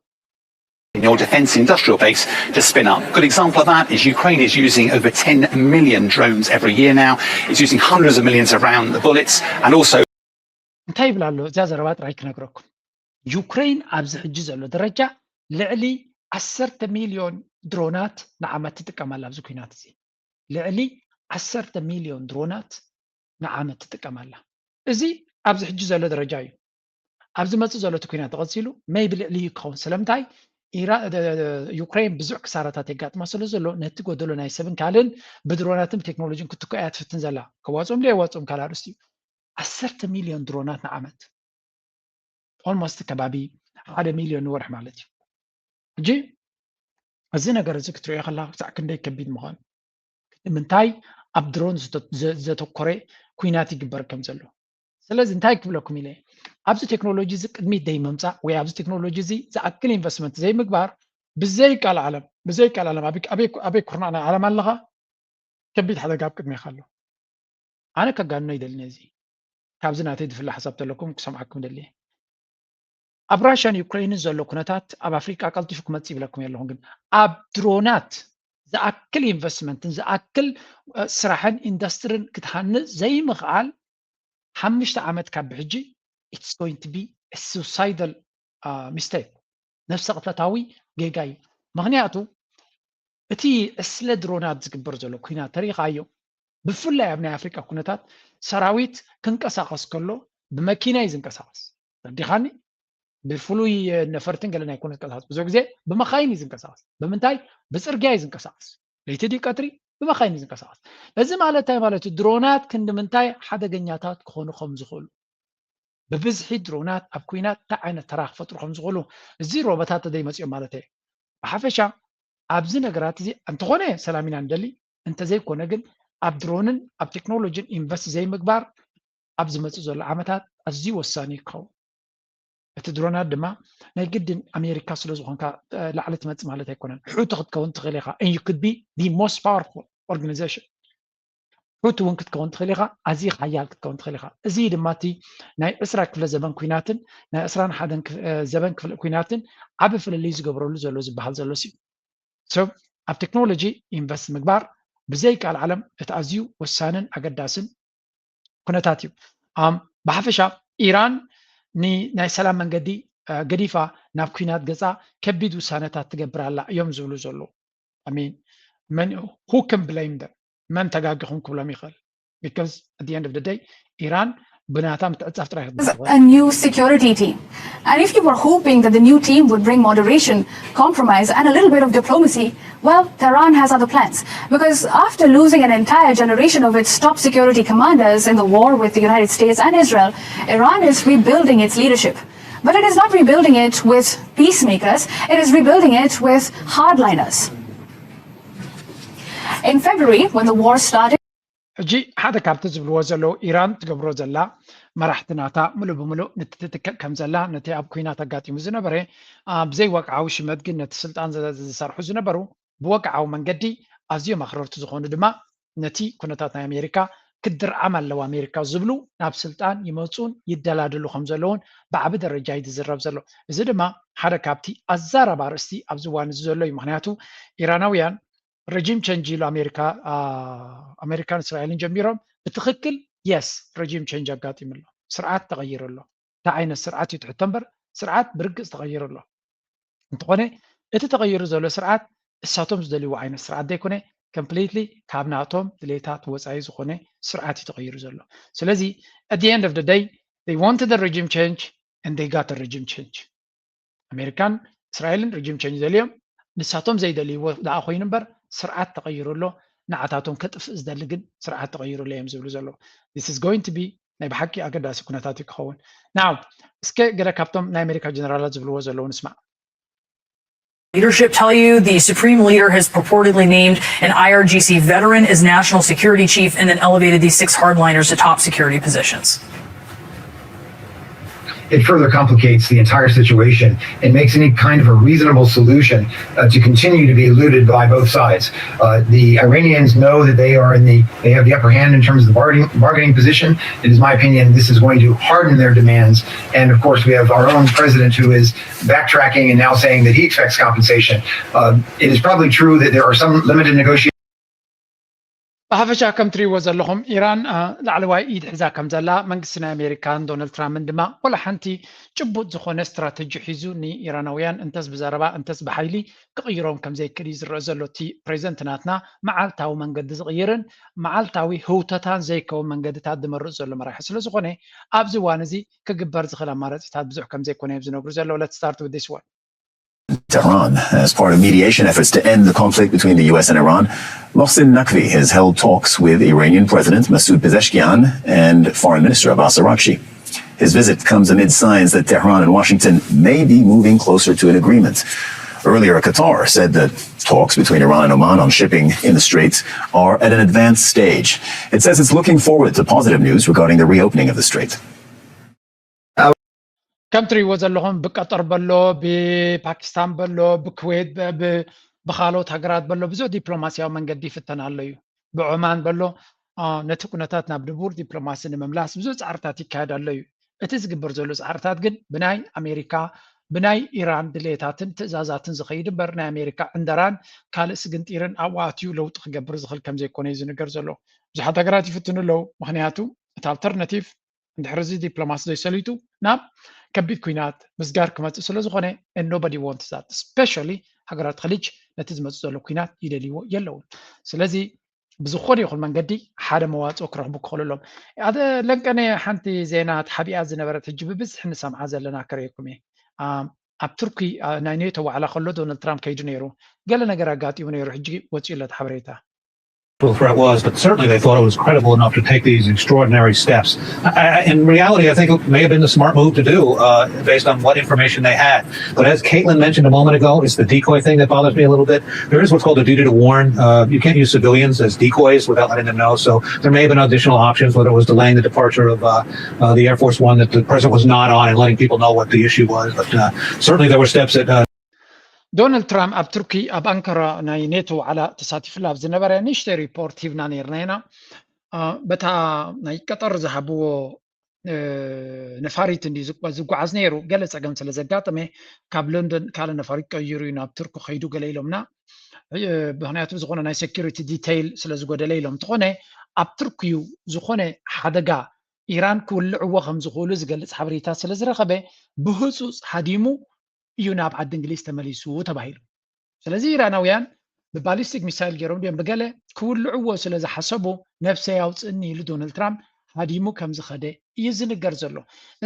your defence industrial base to spin up. A good example of that is Ukraine is using over 10 million drones every year now. It's using hundreds of millions around the bullets and also እንታይ ይብላ ኣሎ እዚኣ ዘረባ ጥራይ ክነግረኩም ዩክሬን ኣብዚ ሕጂ ዘሎ ደረጃ ልዕሊ 10 ሚልዮን ድሮናት ንዓመት ትጥቀማላ ኣብዚ ኩናት እዚ ልዕሊ 10 ሚልዮን ድሮናት ንዓመት ትጥቀማላ እዚ ኣብዚ ሕጂ ዘሎ ደረጃ እዩ ኣብዚ መጽእ ዘሎ ኩናት ተቐፂሉ ሜይቢ ልዕሊ ይክኸውን ስለምንታይ ዩክሬን ብዙሕ ክሳራታት የጋጥማ ስለ ዘሎ ነቲ ጎደሎ ናይ ሰብን ካልእን ብድሮናትን ቴክኖሎጂን ክትከያ ትፍትን ዘላ ከዋፅኦም ለይዋፅኦም ካልኣርስቲ 10 ሚልዮን ድሮናት ንዓመት ኦልሞስት ከባቢ 1 ሚልዮን ወርሕ ማለት እዩ እጂ እዚ ነገር እዚ ክትሪኦ ከላ ክሳዕ ክንደይ ከቢድ ምዃኑ ምንታይ ኣብ ድሮን ዘተኮረ ኩናት ይግበር ከም ዘሎ ስለዚ እንታይ ክብለኩም ኢለ ኣብዚ ቴክኖሎጂ እዚ ቅድሚት ደይ መምፃእ ወይ ኣብዚ ቴክኖሎጂ እዚ ዝኣክል ኢንቨስትመንት ዘይምግባር ብዘይ ቃል ዓለም ኣበይ ኩርናዕ ናይ ዓለም ኣለኻ ከቢድ ሓደጋ ኣብ ቅድሚኻ ኣሎ ኣነ ከጋንኖ ይደልኒ እዚ ካብዚ ናተይ ዝፍለ ሓሳብ ተለኩም ክሰምዓኩም ደልየ ኣብ ራሽያን ዩክሬንን ዘሎ ኩነታት ኣብ ኣፍሪቃ ቀልጢፉ ክመፅእ ይብለኩም ኣለኹም ግን ኣብ ድሮናት ዝኣክል ኢንቨስትመንትን ዝኣክል ስራሕን ኢንዱስትሪን ክትሃንፅ ዘይምኽኣል 5 ዓመት ካብ ብሕጂ it's going to be a suicidal mistake ነፍሰ ቅተታዊ ጌጋ እዩ ምክንያቱ እቲ እስለ ድሮናት ዝግበር ዘሎ ኩናት ተሪኻዮ ብፍላይ ኣብ ናይ ኣፍሪቃ ኩነታት ሰራዊት ክንቀሳቀስ ከሎ ብመኪና እዩ ዝንቀሳቀስ ተዲኻኒ ብፍሉይ ነፈርትን ገለ ናይ ኩነት ቀሳቀስ ብዙ ግዜ ብመኻይን እዩ ዝንቀሳቀስ ብምንታይ ብፅርግያ እዩ ዝንቀሳቀስ ለይቲ ዲ ቀትሪ ብመኻይን እዩ ዝንቀሳቀስ እዚ ማለት ድሮናት ክንድምንታይ ሓደገኛታት ክኾኑ ከም ዝኽእሉ ብብዝሒ ድሮናት ኣብ ኩናት እንታይ ዓይነት ተራ ክፈጥሩ ከም ዝኽእሉ እዚ ሮቦታት ደይመፅኦም ማለት እዩ ብሓፈሻ ኣብዚ ነገራት እዚ እንተኾነ ሰላም ኢና ንደሊ እንተዘይኮነ ግን ኣብ ድሮንን ኣብ ቴክኖሎጂን ኢንቨስት ዘይምግባር ኣብ ዝመፅእ ዘሎ ዓመታት ኣዝዩ ወሳኒ ይኸውን እቲ ድሮናት ድማ ናይ ግድን ኣሜሪካ ስለ ዝኾንካ ላዕሊ ትመፅእ ማለት ኣይኮነን ሕቱ ክትከውን ትኽእል ኢኻ and you could be the most powerful organization ሕቱ እውን ክትከውን ትኽእል ኢኻ ኣዝዩ ሓያል ክትከውን ትኽእል ኢኻ እዚ ድማ እቲ ናይ 20 ክፍለ ዘበን ኩናትን ናይ 21 ዘበን ክፍለ ኩናትን ዓብ ፍልልይ ዝገብረሉ ዘሎ ዝበሃል ዘሎ እዩ so ኣብ ቴክኖሎጂ ኢንቨስት ምግባር ብዘይ ቃል ዓለም እቲ ኣዝዩ ወሳንን ኣገዳስን ኩነታት እዩ ብሓፈሻ ኢራን ናይ ሰላም መንገዲ ገዲፋ ናብ ኩናት ገፃ ከቢድ ውሳነታት ትገብር ኣላ እዮም ዝብሉ ዘሎ who can blame them መን ተጋጊኹም ክብሎም ይኽእል because at the end of the day ኢራን ብናታ ምትዕፃፍ ጥራይ a new security team and if you were hoping that the new team would bring moderation, compromise and a little bit of diplomacy, well, Tehran has other plans because after losing an entire generation of its top security commanders in the war with the United States and Israel, Iran is rebuilding its leadership. But it is not rebuilding it with peacemakers, it is rebuilding it with hardliners. In February, when the war started, እጂ ሓደ ካብቲ ዝብልዎ ዘለዉ ኢራን ትገብሮ ዘላ መራሕትናታ ሙሉእ ብምሉእ ንትትክእ ከም ዘላ ነቲ ኣብ ኩናት ኣጋጢሙ ዝነበረ ብዘይ ወቅዓዊ ሽመት ግን ነቲ ስልጣን ዝሰርሑ ዝነበሩ ብወቅዓዊ መንገዲ ኣዝዮም ኣኽረርቲ ዝኾኑ ድማ ነቲ ኩነታት ናይ ኣሜሪካ ክድርዓም ኣለዋ ኣሜሪካ ዝብሉ ናብ ስልጣን ይመፁን ይደላድሉ ከም ዘለውን ብዓቢ ደረጃ ይዝረብ ዘሎ እዚ ድማ ሓደ ካብቲ ኣዛረባ ርእስቲ ኣብዚ እዋን እዚ ዘሎ እዩ ምክንያቱ ኢራናውያን regime change ኢሉ ኣሜሪካን እስራኤልን ጀሚሮም ብትክክል የስ regime change ኣጋጢሙ ኣሎ ስርዓት ተቐይሩ ኣሎ እንታይ ዓይነት ስርዓት እዩ ትሕቶ እምበር ስርዓት ብርግፅ ተቐይሩ ኣሎ እንትኾነ እቲ ተቐይሩ ዘሎ ስርዓት እሳቶም ዝደልይዎ ዓይነት ስርዓት ዘይኮነ completely ካብ ናቶም ድሌታት ወፃኢ ዝኾነ ስርዓት እዩ ተቐይሩ ዘሎ ስለዚ at the end of the day they wanted a regime change and they got a regime change ኣሜሪካን እስራኤልን regime change ደልዮም ንሳቶም ዘይደልይዎ ደኣ ኮይኑ እምበር ስርዓት ተቐይሩሎ ንዓታቶም ከጥፍእ ዝደሊ ግን ስርዓት ተቐይሩሎ እዮም ዝብሉ ዘሎ this is going to be ናይ ብሓቂ ኣገዳሲ ኩነታት እዩ ክኸውን ናው እስከ ገለ ካብቶም ናይ ኣሜሪካ ጀነራላት ዝብልዎ ዘለዉ ንስማዕ leadership tell you the Supreme Leader has purportedly named an IRGC veteran as National Security Chief and then elevated these 6 hardliners to top security positions? It further complicates the entire situation and makes any kind of a reasonable solution to continue to be eluded by both sides. The Iranians know that they have the upper hand in terms of the bargaining position. It is my opinion this is going to harden their demands. And of course, we have our own president who is backtracking and now saying that he expects compensation. It is probably true that there are some limited negotiations. ብሓፈሻ ከም ትሪእዎ ዘለኹም ኢራን ላዕለዋይ ኢድ ሒዛ ከም ዘላ መንግስቲ ናይ ኣሜሪካን ዶናልድ ትራምፕን ድማ ወላ ሓንቲ ጭቡጥ ዝኾነ ስትራቴጂ ሒዙ ንኢራናውያን እንተስ ብዘረባ እንተስ ብሓይሊ ክቕይሮም ከም ዘይክእል እዩ ዝረአ ዘሎ እቲ ፕሬዚደንት ናትና መዓልታዊ መንገዲ ዝቕይርን መዓልታዊ ህውተታን ዘይከውን መንገድታት ዝመርፅ ዘሎ መራሒ ስለ ዝኾነ ኣብዚ እዋን እዚ ክግበር ዝኽእል ኣማራፂታት ብዙሕ ከም ዘይኮነ እዮም ዝነግሩ ዘለዉ ለት ስታርት ዊዝ ዲስ ዋን Tehran as part of mediation efforts to end the conflict between the US and Iran. Mohsen Naqvi has held talks with Iranian President Masoud Pezeshkian and Foreign Minister Abbas Araghchi. His visit comes amid signs that Tehran and Washington may be moving closer to an agreement. Earlier, Qatar said that talks between Iran and Oman on shipping in the Straits are at an advanced stage. It says it's looking forward to positive news regarding the reopening of the Strait. ከም ትሪእዎ ዘለኹም ብቀጠር በሎ ብፓኪስታን በሎ ብኩዌት ብካልኦት ሃገራት በሎ ብዙሕ ዲፕሎማስያዊ መንገዲ ይፍተን ኣሎ እዩ ብዑማን በሎ ነቲ ኩነታት ናብ ድቡር ዲፕሎማሲ ንምምላስ ብዙሕ ፃዕርታት ይካየድ ኣሎ እዩ እቲ ዝግበር ዘሎ ፃዕርታት ግን ብናይ ኣሜሪካ ብናይ ኢራን ድሌታትን ትእዛዛትን ዝኸይድ እምበር ናይ ኣሜሪካ ዕንደራን ካልእ ስግንጢርን ኣብኡ ኣትዩ ለውጢ ክገብር ዝኽእል ከም ዘይኮነ እዩ ዝንገር ዘሎ ብዙሓት ሃገራት ይፍትኑ ኣለዉ ምክንያቱ እቲ ኣልተርናቲቭ እንድሕር እዚ ዲፕሎማሲ ዘይሰሊጡ ናብ ከቢድ ኩናት ምስጋር ክመፅእ ስለ ዝኾነ and nobody wants that especially ሃገራት ኸሊጅ ነቲ ዝመፅእ ዘሎ ኩናት ይደልይዎ የለውን ስለዚ ብዝኾነ ይኹን መንገዲ ሓደ መዋፅኦ ክረኽቡ ክኽእልሎም ኣደ ለንቀነ ሓንቲ ዜና ተሓቢኣ ዝነበረት ሕጂ ብብዝሒ ንሰምዓ ዘለና ክርእየኩም እየ ኣብ ቱርኪ ናይ ኔቶ ዋዕላ ከሎ ዶናልድ ትራምፕ ከይዱ ነይሩ ገለ ነገር ኣጋጢሙ ነይሩ ሕጂ ወፂኡለት ሓበሬታ threat was, but certainly they thought it was credible enough to take these extraordinary steps. In reality, I think it may have been the smart move to do based on what information they had. But as Caitlin mentioned a moment ago, it's the decoy thing that bothers me a little bit. There is what's called a duty to warn. You can't use civilians as decoys without letting them know. So there may have been additional options, whether it was delaying the departure of the Air Force One that the president was not on and letting people know what the issue was. But certainly there were steps that ዶናልድ ትራምፕ ኣብ ቱርኪ ኣብ ኣንካራ ናይ ኔቶ ዋዕላ ተሳቲፉላ ኣብ ዝነበረ ንእሽተይ ሪፖርት ሂብና ነርና ኢና በታ ናይ ቀጠር ዝሃብዎ ነፋሪት እንዲ ዝጓዓዝ ነይሩ ገለ ፀገም ስለ ዘጋጠመ ካብ ሎንዶን ካለ ነፋሪት ቀይሩ እዩ ናብ ቱርኪ ከይዱ ገለ ኢሎምና ምክንያቱ ዝኾነ ናይ ሴኪሪቲ ዲቴይል ስለ ዝጎደለ ኢሎም እንትኾነ ኣብ ቱርኪ ዝኾነ ሓደጋ ኢራን ክውልዕዎ ከም ዝኽእሉ ዝገልፅ ሓበሬታ ስለ ዝረኸበ ብህፁፅ ሃዲሙ እዩ ናብ ዓዲ እንግሊዝ ተመሊሱ ተባሂሉ ስለዚ ኢራናውያን ብባሊስቲክ ሚሳይል ገይሮም ድዮም ብገለ ክውልዕዎ ስለ ዝሓሰቡ ነፍሰይ ኣውፅእኒ ኢሉ ዶናልድ ትራምፕ ሃዲሙ ከም ዝኸደ እዩ ዝንገር ዘሎ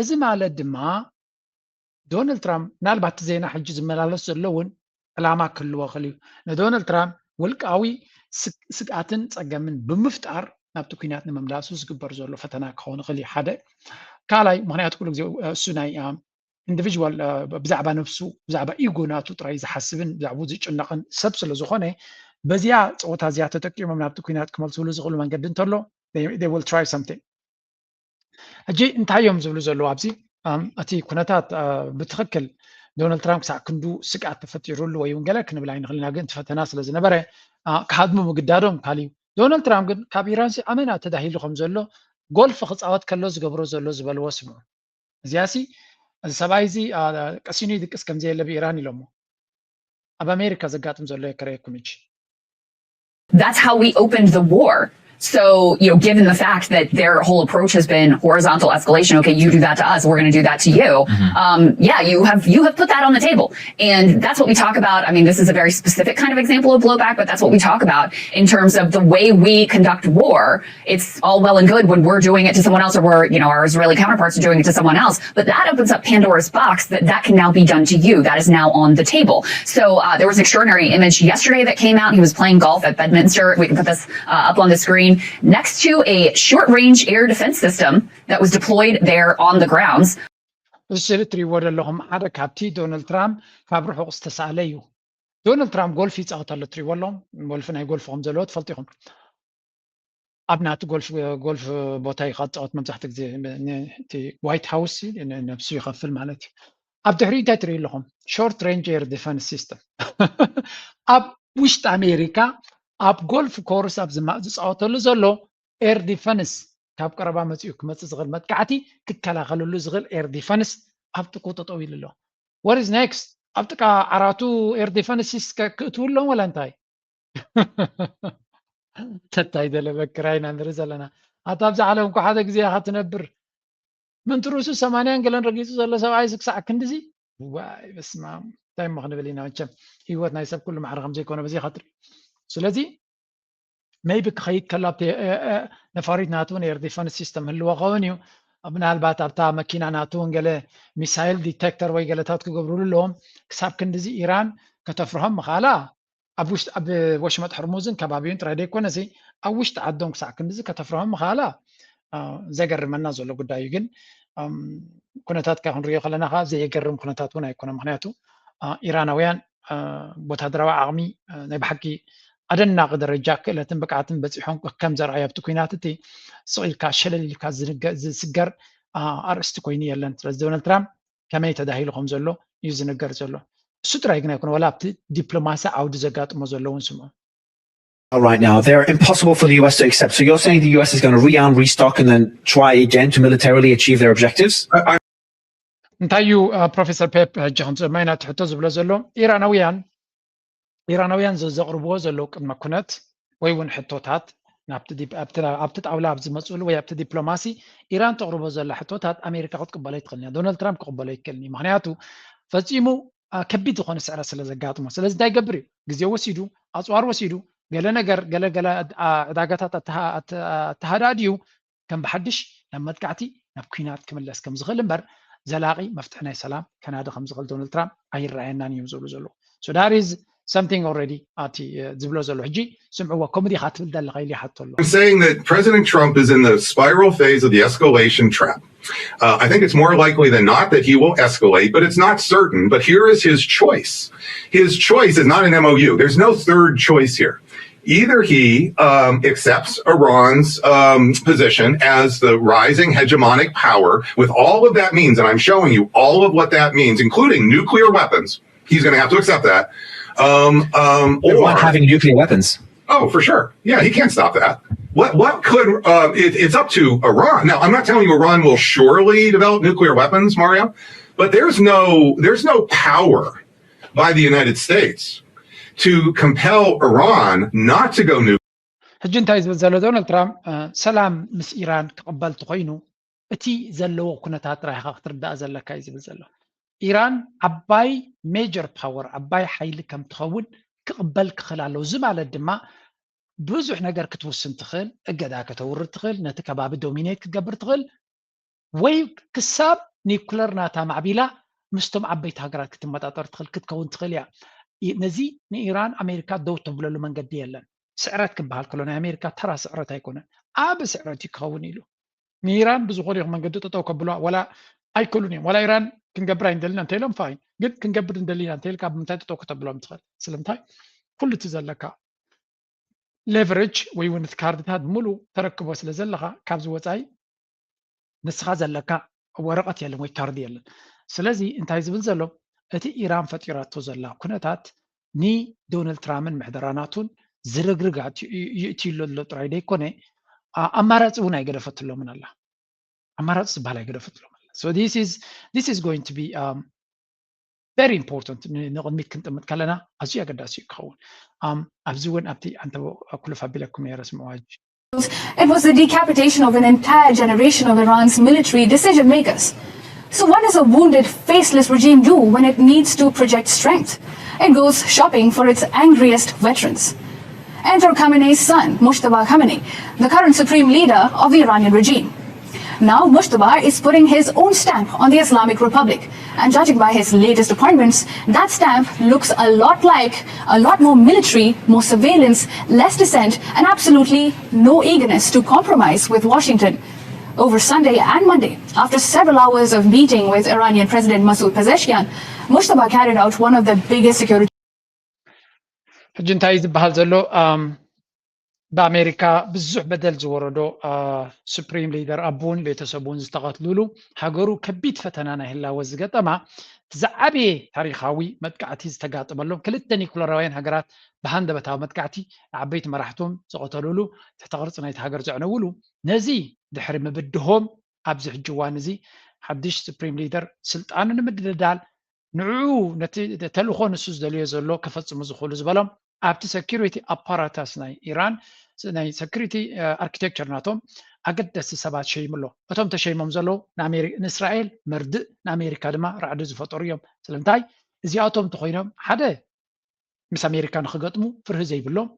እዚ ማለት ድማ ዶናልድ ትራምፕ ናልባት ዜና ሕጂ ዝመላለስ ዘሎ እውን ዕላማ ክህልዎ ክእል እዩ ንዶናልድ ትራምፕ ውልቃዊ ስግኣትን ፀገምን ብምፍጣር ናብቲ ኩናት ንምምላሱ ዝግበር ዘሎ ፈተና ክኸውን ይኽእል እዩ ሓደ ካልኣይ ምክንያቱ ኩሉ ግዜ እሱ ናይ individual ብዛዕባ ነፍሱ ብዛዕባ ኢጎ ናቱ ጥራይ ዝሓስብን ብዛዕባ ዝጭነቕን ሰብ ስለ ዝኾነ በዚያ ፀወታ እዚያ ተጠቂሞም ናብቲ ኩናት ክመልስሉ ዝኽእሉ መንገዲ እንተሎ they will try something ሕጂ እንታይ እዮም ዝብሉ ዘለዉ ኣብዚ እቲ ኩነታት ብትኽክል ዶናልድ ትራምፕ ክሳዕ ክንዱ ስግኣት ተፈጢሩሉ ወይ እውን ገለ ክንብል ኣይንኽእልና ግን እቲ ፈተና ስለ ዝነበረ ክሃድሙ ምግዳዶም ካልዩ ዶናልድ ትራምፕ ግን ካብ ኢራን ኣመና ተዳሂሉ ከም ዘሎ ጎልፍ ክፃወት ከሎ ዝገብሮ ዘሎ ዝበልዎ ስምዑ እዚያሲ እዚ ሰብኣይ እዚ ቀሲኑ ይድቅስ ከም ዘየለ ብኢራን ኢሎሞ ኣብ ኣሜሪካ ዘጋጥም ዘሎ የከረየኩም እጂ That's how we opened the war. So, given the fact that their whole approach has been horizontal escalation, okay, you do that to us, we're going to do that to you. You have put that on the table. And that's what we talk about. I mean, this is a very specific kind of example of blowback, but that's what we talk about in terms of the way we conduct war. It's all well and good when we're doing it to someone else or our Israeli counterparts are doing it to someone else. But that opens up Pandora's box that can now be done to you. That is now on the table. So there was an extraordinary image yesterday that came out. He was playing golf at Bedminster. We can put this up on the screen. Next to a short-range air defense system that was deployed there on the grounds. እዚ ትሪእዎ ዘለኹም ሓደ ካብቲ ዶናልድ ትራምፕ ካብ ርሑቕ ዝተሳእለ እዩ دونالد ترامب ጎልፍ ይፃወት ኣሎ ትሪእዎ ኣለኹም ጎልፍ ናይ ጎልፍ ከም ዘለዎ ትፈልጢኹም ኣብ ናቱ ጎልፍ ቦታ ይኸፃወት መብዛሕትኡ ግዜ እቲ ዋይት ሃውስ ነብሱ ይኸፍል ማለት እዩ ኣብ ድሕሪኡ እንታይ ትሪኡ ኣለኹም ሾርት ሬንጅ ኤር ዲፈንስ ሲስተም ኣብ ውሽጢ ኣሜሪካ ኣብ ጎልፍ ኮርስ ኣብ ዝፃወተሉ ዘሎ ኤር ዲፈንስ ካብ ቀረባ መፅኡ ክመፅእ ዝኽእል መጥቃዕቲ ክከላኸለሉ ዝኽእል ኤር ዲፈንስ ኣብ ጥቁ ጠጠው ኢሉ ኣሎ what is next ኣብ ጥቃ ዓራቱ ኤር ዲፈንስ ክእትውሎም ወላ እንታይ ተታይ ደለበክር ኢና ንርኢ ዘለና ኣታ ኣብዚ ዓለም እኳ ሓደ ግዜ ኢኻ ትነብር ምንቲ ርእሱ 80 ገለን ረጊፁ ዘሎ ሰብኣይ ክሳዕ ክንዲዚ ዋይ በስመ ኣብ እንታይ እሞ ክንብል ኢና መቸም ሂወት ናይ ሰብ ኩሉ ማዕረ ከም ዘይኮነ በዚ ኢኻ ትርኢ ስለዚ maybe ክኸይድ ከሎ ኣብቲ ነፋሪት ናቱ ኤር ዲፈንስ ሲስተም ህልዎ ኸውን እዩ ምናልባት ኣብታ መኪና ናቱ ገለ ሚሳይል ዲቴክተር ወይ ገለታት ክገብርሉ ኣለዎም ክሳብ ክንዲዚ ኢራን ከተፍርሆም ምኻላ ኣብ ወሽመጥ ሕርሙዝን ከባቢውን ጥራይ ደይኮነሲ ኣብ ውሽጢ ዓዶም ክሳዕ ክንዲዚ ከተፍርሆም ምኻላ ዘገርመና ዘሎ ጉዳይ እዩ ግን ኩነታት ካ ክንሪኦ ከለና ካ ዘየገርም ኩነታት እውን ኣይኮነ ምክንያቱ ኢራናውያን ወታደራዊ ዓቕሚ ናይ ብሓቂ ኣደናቂ ደረጃ ክእለትን ብቅዓትን በፂሖም ከም ዘርኣዩ ኣብቲ ኩናት እቲ ስቂልካ ሸለሊልካ ዝስገር ኣርእስቲ ኮይኑ የለን ስለዚ ዶናልድ ትራምፕ ከመይ ተዳሂሉ ከም ዘሎ እዩ ዝነገር ዘሎ እሱ ጥራይ ግን ኣይኮነ ወላ ኣብቲ ዲፕሎማሲ ዓውዲ ዘጋጥሞ ዘሎ እውን ስምዖ Right now, they're impossible for the US to accept. So you're saying the US is going to rearm, restock, and then try again to militarily achieve their objectives? እንታይ እዩ ፕሮፌሰር ፔፕ ሕጂ ከምሰማይና ትሕቶ ዝብሎ ዘሎ ኢራናውያን ዘቕርብዎ ዘለዉ ቅድመ ኩነት ወይ እውን ሕቶታት ኣብቲ ጣውላ ኣብ ዝመፅሉ ወይ ኣብቲ ዲፕሎማሲ ኢራን ተቕርቦ ዘላ ሕቶታት ኣሜሪካ ክትቅበሎ ይትኽእልኒ ዶናልድ ትራምፕ ክቕበሎ ይክእልኒ ምክንያቱ ፈፂሙ ከቢድ ዝኾነ ስዕረት ስለ ዘጋጥሞ ስለዚ እንታይ ይገብር እዩ ግዜ ወሲዱ ኣፅዋር ወሲዱ ገለ ነገር ገለገለ ዕዳጋታት ኣተሃዳድዩ ከም ብሓድሽ ናብ መጥቃዕቲ ናብ ኩናት ክምለስ ከም ዝኽእል እምበር ዘላቂ መፍትሒ ናይ ሰላም ከናዲ ከም ዝኽእል ዶናልድ ትራምፕ ኣይረኣየናን እዮም ዝብሉ ዘለዉ so that is something already ati ziblo zalo hiji sum'wa comedy khatbil dal khayli hatollo I'm saying that President Trump is in the spiral phase of the escalation trap. I think it's more likely than not that he will escalate, but it's not certain. But here is his choice. His choice is not an MOU. There's no third choice here. Either he accepts Iran's position as the rising hegemonic power with all of that means, and I'm showing you all of what that means, including nuclear weapons. He's going to have to accept that. Or not having nuclear weapons. Oh, for sure. Yeah, he can't stop that. What could it's up to Iran. Now, I'm not telling you Iran will surely develop nuclear weapons, Mario, but there's no power by the United States to compel Iran not to go nuclear. ሕጂ እንታይ ዝብል ዘሎ ዶናልድ ትራምፕ ሰላም ምስ ኢራን ክቕበል ተኮይኑ እቲ ዘለዎ ኩነታት ጥራይካ ክትርዳእ ዘለካ እዩ ዝብል ዘሎ ኢራን ዓባይ ሜጀር ፓወር ዓባይ ሓይሊ ከም ትኸውን ክቕበል ክኽእል ኣለዎ እዚ ማለት ድማ ብዙሕ ነገር ክትውስን ትኽእል እገዳ ከተውርድ ትኽእል ነቲ ከባቢ ዶሚኔት ክትገብር ትኽእል ወይ ክሳብ ኒኩለር ናታ ማዕቢላ ምስቶም ዓበይቲ ሃገራት ክትመጣጠር ትኽእል ክትከውን ትኽእል እያ ነዚ ንኢራን ኣሜሪካ ደው ተብለሉ መንገዲ የለን ስዕረት ክበሃል ከሎ ናይ ኣሜሪካ ተራ ስዕረት ኣይኮነን ዓብ ስዕረት ይክኸውን ኢሉ ንኢራን ብዝኾነ ይኹን መንገዲ ጠጠው ከብሎ ወላ ኣይክእሉን እዮም ወላ ኢራን ክንገብር ኣይንደሊና እንተኢሎም ፋይን ግን ክንገብር እንደሊና እንተኢልካ ብምንታይ ጠጠው ከተብሎም ትኽእል ስለምንታይ ኩሉ እቲ ዘለካ ሌቨሬጅ ወይ እውን እቲ ካርድታት ሙሉእ ተረክቦ ስለ ዘለካ ካብዚ ወፃኢ ንስኻ ዘለካ ወረቐት የለን ወይ ካርድ የለን ስለዚ እንታይ ዝብል ዘሎ እቲ ኢራን ፈጢራቶ ዘላ ኩነታት ንዶናልድ ትራምፕን ምሕደራናቱን ዝርግርግ ይእትዩሎ ዘሎ ጥራይ ደይኮነ ኣማራፂ እውን ኣይገደፈትሎምን ኣላ ኣማራፂ ዝበሃል ኣይገደፈትሎም ኣላ so this is going to be very important ንቕድሚት ክንጥምት ከለና ኣዝዩ ኣገዳሲ እዩ ክኸውን ኣብዚ እውን ኣብቲ ኣንተ ኩሉ ፋቢለኩም ነይረ ስምዕዋጅ It was the decapitation of an entire generation of Iran's military decision makers. So what does a wounded, faceless regime do when it needs to project strength? It goes shopping for its angriest veterans. Enter Khamenei's son, Mujtaba Khamenei, the current supreme leader of the Iranian regime. Now Mujtaba is putting his own stamp on the Islamic Republic. And judging by his latest appointments, that stamp looks a lot more military, more surveillance, less dissent, and absolutely no eagerness to compromise with Washington. Over Sunday and Monday, after several hours of meeting with Iranian President Masoud Pezeshkian, Mujtaba carried out one of the biggest security ሕጂ እንታይ ዝበሃል ዘሎ በአሜሪካ ብዙሕ በደል ዝወረዶ ሱፕሪም ሊደር አቡን ቤተሰቡን ዝተቐትልሉ ሃገሩ ከቢድ ፈተና ናይ ህላወ ዝገጠማ ዝዓበየ ታሪኻዊ መጥቃዕቲ ዝተጋጠመሎም ክልተ ኒኩለራውያን ሃገራት ብሃንደበታዊ መጥቃዕቲ ዓበይቲ መራሕቶም ዝቐተልሉ ትሕቲ ቅርፂ ናይቲ ሃገር ዘዕነውሉ ነዚ ድሕሪ ምብድሆም ኣብዚ ሕጂ እዋን እዚ ሓድሽ ሱፕሪም ሊደር ስልጣኑ ንምድልዳል ንዕኡ ነቲ ተልእኮ ንሱ ዝደልዮ ዘሎ ከፈፅሙ ዝኽእሉ ዝበሎም ኣብቲ ሴኪሪቲ ኣፓራታስ ናይ ኢራን ናይ ሴኪሪቲ ኣርኪቴክቸር ናቶም ኣገደስቲ ሰባት ሸይሙሎ እቶም ተሸይሞም ዘለዉ ንእስራኤል መርድእ ንኣሜሪካ ድማ ራዕዲ ዝፈጠሩ እዮም ስለምንታይ እዚኣቶም እንተኮይኖም ሓደ ምስ ኣሜሪካ ንክገጥሙ ፍርሒ ዘይብሎም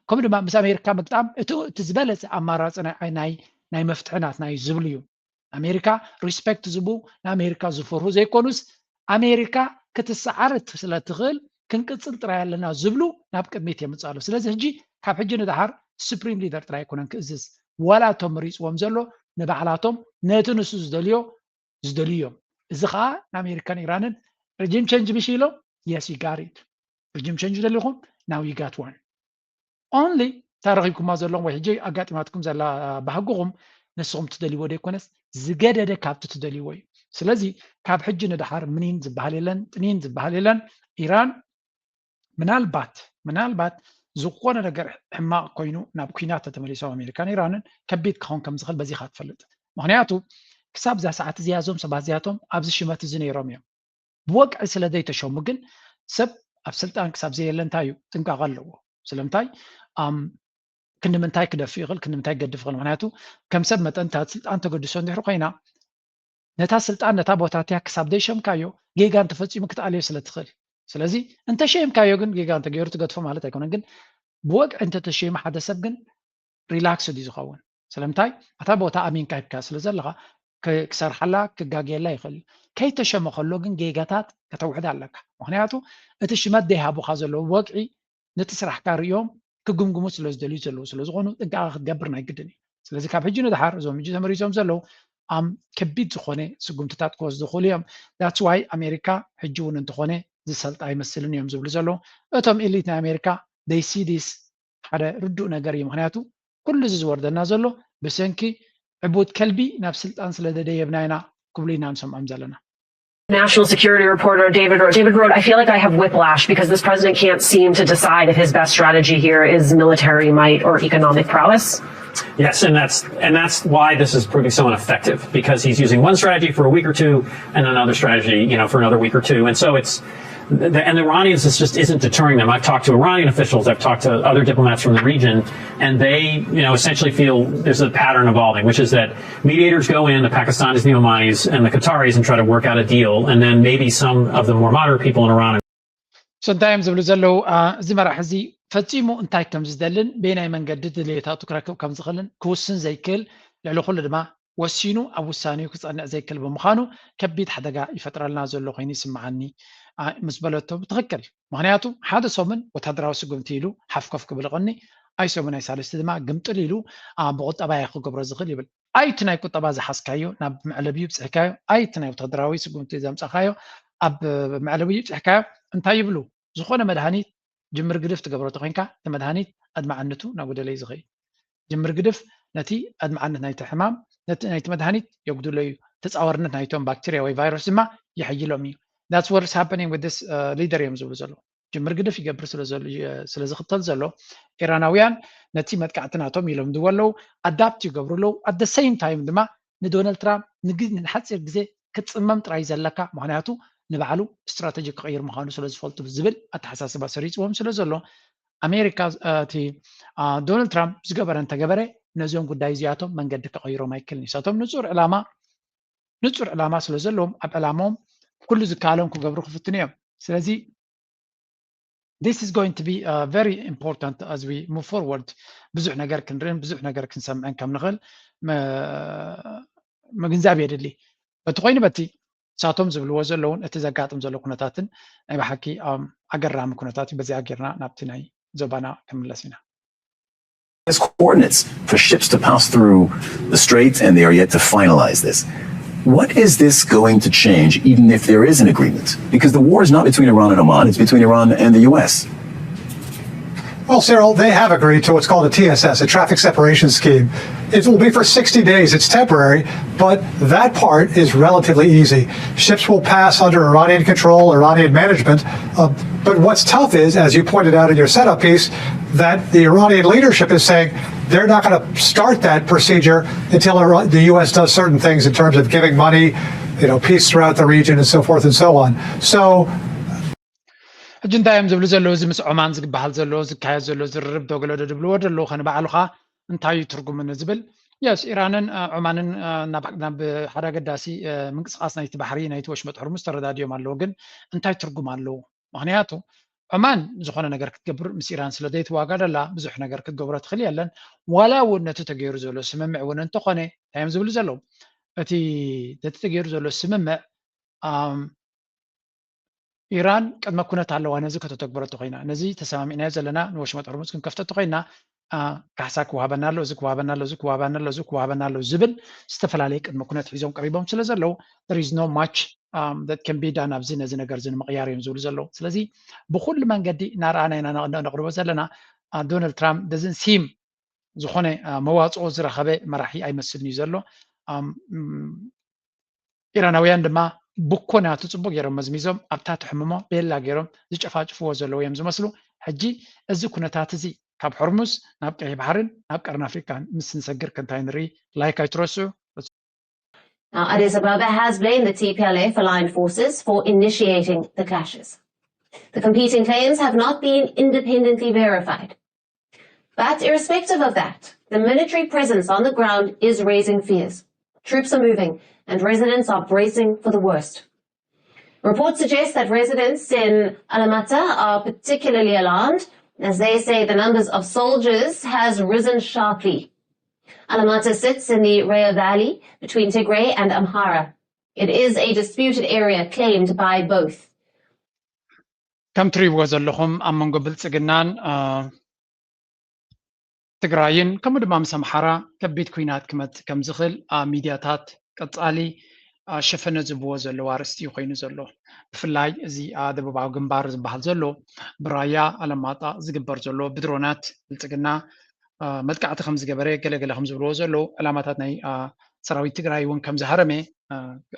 ከምኡ ድማ ምስ ኣሜሪካ ምግጣም እቲ ዝበለፀ ኣማራፂ ናይ መፍትሕናት ናይ ዝብል እዩ ኣሜሪካ ሪስፔክት ዝቡ ንኣሜሪካ ዝፈርሁ ዘይኮኑስ ኣሜሪካ ክትሰዓርት ስለትኽእል ክንቅፅል ጥራይ ኣለና ዝብሉ ናብ ቅድሚት የምፃሉ ስለዚ ሕጂ ካብ ሕጂ ንድሓር ሱፕሪም ሊደር ጥራይ ኣይኮነን ክእዝዝ ዋላቶም መሪፅዎም ዘሎ ንባዕላቶም ነቲ ንሱ ዝደልዮ እዮም እዚ ከዓ ንኣሜሪካን ኢራንን ሬጂም ቼንጅ ምሽ ኢሎም የስ ይጋሪድ ሬጂም ቼንጅ ደሊኹም ናው ይጋት ዋን ኦንሊ ታረኺብኩማ ዘለኹም ወይ ሕጂ ኣጋጢማትኩም ዘላ ባህጉኹም ንስኹም ትደልይዎ ደይኮነስ ዝገደደ ካብቲ ትደልይዎ እዩ ስለዚ ካብ ሕጂ ንድሓር ምኒን ዝበሃል የለን ጥኒን ዝበሃል የለን ኢራን ምናልባት ዝኾነ ነገር ሕማቕ ኮይኑ ናብ ኩናት ተተመሊሶም ኣሜሪካን ኢራንን ከቢድ ክኸውን ከም ዝኽእል በዚኻ ትፈልጥ ምክንያቱ ክሳብ ዛ ሰዓት እዚኣ እዞም ሰባት እዚኣቶም ኣብዚ ሽመት እዚ ነይሮም እዮም ብወቅዒ ስለ ዘይተሸሙ ግን ሰብ ኣብ ስልጣን ክሳብ ዘየለ እንታይ እዩ ጥንቃቐ ኣለዎ ስለምንታይ ክንምንታይ ክደፍእ ይኽእል ክንምንታይ ክገድፍ ይኽእል ምክንያቱ ከም ሰብ መጠን ስልጣን ተገዲሶ እንድሕር ኮይና ነታ ስልጣን ነታ ቦታትያ ክሳብ ዘይሸምካዮ ጌጋን ተፈፂሙ ክትኣልዮ ስለትኽእል ስለዚ እንተሸይምካዮ ግን ጌጋ እንተገይሩ ትገድፎ ማለት ኣይኮነን ግን ብወቅዒ እንተተሸይሙ ሓደ ሰብ ግን ሪላክስ እዩ ዝኸውን ስለምንታይ እታ ቦታ ኣሚንካ ይብካ ስለ ዘለካ ክሰርሓላ ክጋግየላ ይኽእል ከይተሸመ ከሎ ግን ጌጋታት ከተውሕድ ኣለካ ምክንያቱ እቲ ሽመት ዘይሃቡካ ዘለዎ ወቅዒ ነቲ ስራሕካ ርዮም ክግምግሙ ስለ ዝደልዩ ዘለዉ ስለ ዝኾኑ ጥንቃቐ ክትገብር ናይ ግድን እዩ ስለዚ ካብ ሕጂ ንድሓር እዞም ሕጂ ተመሪፆም ዘለዉ ከቢድ ዝኾነ ስጉምትታት ክወስዱ ይኽእሉ እዮም ዳትስ ዋይ ኣሜሪካ ሕጂ እውን እንተኾነ ዝሰልጣ ኣይመስልን እዮም ዝብሉ ዘለዉ እቶም ኤሊት ናይ ኣሜሪካ they see this ሓደ ርዱእ ነገር እዩ ምክንያቱ ኩሉ እዚ ዝወርደና ዘሎ ብሰንኪ ዕቡት ከልቢ ናብ ስልጣን ስለ ደደየብና ኢና ክብሉ ኢና ንሰምዖም ዘለና National security reporter David Rohde, I feel like I have whiplash because this president can't seem to decide if his best strategy here is military might or economic prowess. Yes, and that's why this is proving so ineffective because he's using one strategy for a week or two and another strategy, for another week or two. And so and the Iranians, this just isn't deterring them. I've talked to Iranian officials, I've talked to other diplomats from the region, and they, essentially feel there's a pattern evolving, which is that mediators go in, the Pakistanis, the Omanis, and the Qataris, and try to work out a deal, and then maybe some of the more moderate people in Iran. sometimes ዝብሉ ዘለው እዚ መራሒ እዚ ፈፂሙ እንታይ ከም ዝደልን በናይ መንገዲ ድሌታቱ ክረክብ ከም ዝኽእልን ክውስን ዘይክእል ልዕሊ ኩሉ ድማ ወሲኑ ኣብ ውሳኔኡ ክፀንዕ ዘይክእል ብምዃኑ ከቢድ ሓደጋ ይፈጥረልና ዘሎ ኮይኑ ይስምዓኒ ምስ በለቶም ትኽክል ምክንያቱ ሓደ ሰሙን ወታደራዊ ስጉምቲ ኢሉ ሓፍኮፍ ክብል ቀኒ ኣይ ሰሙን ኣይ ሳለስቲ ድማ ግምጥል ኢሉ ብቁጠባ ክገብሮ ዝኽእል ይብል ኣይቲ ናይ ቁጠባ ዝሓስካዮ ናብ መዕለብዩ ብፅሕካዮ ኣይቲ ናይ ወታደራዊ ስጉምቲ ዘምፀኻዮ ኣብ መዕለብዩ ብፅሕካዮ እንታይ ይብሉ ዝኾነ መድሃኒት ጅምር ግድፍ ትገብሮ ተኮይንካ እቲ መድሃኒት ኣድማዓነቱ ናጉደለይ ዝኽእል ጅምር ግድፍ ነቲ ኣድማዓነት ናይቲ ሕማም ነቲ ናይቲ መድሃኒት የጉድሎ እዩ ተፃወርነት ናይቶም ባክቴርያ ወይ ቫይረስ ድማ ይሕይሎም እዩ that's what's happening with this leader እዮም ዝብሉ ዘሎ ጅምር ግድፍ ይገብር ስለ ዝኽተል ዘሎ ኢራናውያን ነቲ መጥቃዕትናቶም ኢሎም ድወለው ኣዳፕት ይገብሩለው at the same time ድማ ንዶናልድ ትራምፕ ንሓፂር ግዜ ክትፅመም ጥራይ ዘለካ ምክንያቱ ንባዕሉ ስትራቴጂ ክቀይር ምዃኑ ስለ ዝፈልጡ ዝብል ኣተሓሳስባ ሰሪፅዎም ስለ ዘሎ ኣሜሪካ እቲ ዶናልድ ትራምፕ ዝገበረ እንተገበረ ነዞም ጉዳይ እዚኣቶም መንገዲ ክቀይሮም ኣይክእልን ንሳቶም ንፁር ዕላማ ስለ ዘለዎም ኣብ ዕላማኦም ኩሉ ዝከኣሎም ክገብሩ ክፍትኑ እዮም ስለዚ this is going to be very important as we move forward ብዙሕ ነገር ክንሪእን ብዙሕ ነገር ክንሰምዕን ከም ንኽእል ምግንዛብ የድሊ በቲ ኮይኑ በቲ ሳቶም ዝብልዎ ዘለውን እቲ ዘጋጥም ዘሎ ኩነታትን ናይ ባሓቂ ኣገራሚ ኩነታት በዚኣ ጌርና ናብቲ ናይ ዞባና ክምለስ ኢና There's coordinates for ships to pass through the straits, and they are yet to finalize this. What is this going to change, even if there is an agreement? Because the war is not between Iran and Oman, it's between Iran and the U.S. Well, Cyril, they have agreed to what's called a TSS, a traffic separation scheme. It will be for 60 days. It's temporary, but that part is relatively easy. Ships will pass under Iranian control, Iranian management. But what's tough is, as you pointed out in your setup piece, that the Iranian leadership is saying they're not going to start that procedure until the U.S. does certain things in terms of giving money, peace throughout the region and so forth and so on. So أجندايم زبل زلو زمس عمان زق بحال زلو زق كاي زلو زرب دوغلو دبلو دلو خن بعلخا انتاي ترجم من زبل ياس إيرانن عمانن ناب حدا قداسي منقصقاس نايت بحري نايت وش متحر مسترداديو مالوجن انتاي ترجم مالو مغنياتو عمان زخونه نجار كتجبر مس إيران سلديت واقع لا بزح نجار كتجبر تخلي لن ولا ونتو تغير زلو سممع وننتو خنه تايم زبل زلو أتي تتغير زلو سممع إيران قد ما كنت على وانزك تتكبرت قينا نزي تسامعنا زلنا نوش متعرمس كن كفتت قينا كحساك وهبنا له زك وهبنا له زك وهبنا له زك وهبنا له زبل استفل عليك قد ما كنت حيزون قريبهم سلازلو there is no much that can be done أبزين أزين جرزين مقيار يمزول زلو سلازي بكل من قدي نرانا إننا نقرب زلنا دونالد ترامب doesn't seem زخونه مواضع وزر خبء مرحي أي مسل نيزلو إيرانويان دما بكونا تصبغ يرم مزميزم أبتات حمما بيلا جرم زيج أفاج فوزلو يمز مسلو حجي أزو كنا تاتزي كاب حرمز نابك أي بحرن نابك أرنا أفريقيا مسن سجر كنتاينري لايك أيتروسو. Now, Addis Ababa has blamed the TPLF-aligned forces for initiating the clashes. The competing claims have not been independently verified. But irrespective of that, the military presence on the ground is raising fears. Troops are moving, and residents are bracing for the worst. Reports suggest that residents in Alamata are particularly alarmed, as they say the numbers of soldiers has risen sharply. Alamata sits in the Raya Valley between Tigray and Amhara. It is a disputed area claimed by both. كم تريبوا زلهم أمم قبل سجنان تجراين كم دم أمحرة كبيت كوينات كم زخل ميدياتات قطالي شفنا زبوا زلو وارستي وخينو زلو بفلاي زي دبابا جنبار زبحال زلو برايا على ماطا زجبر زلو بدرونات التقنا مدقعت خمس جبري قال خمس بلو زلو علامات ناي سراوي تجراي ون كم زهرمي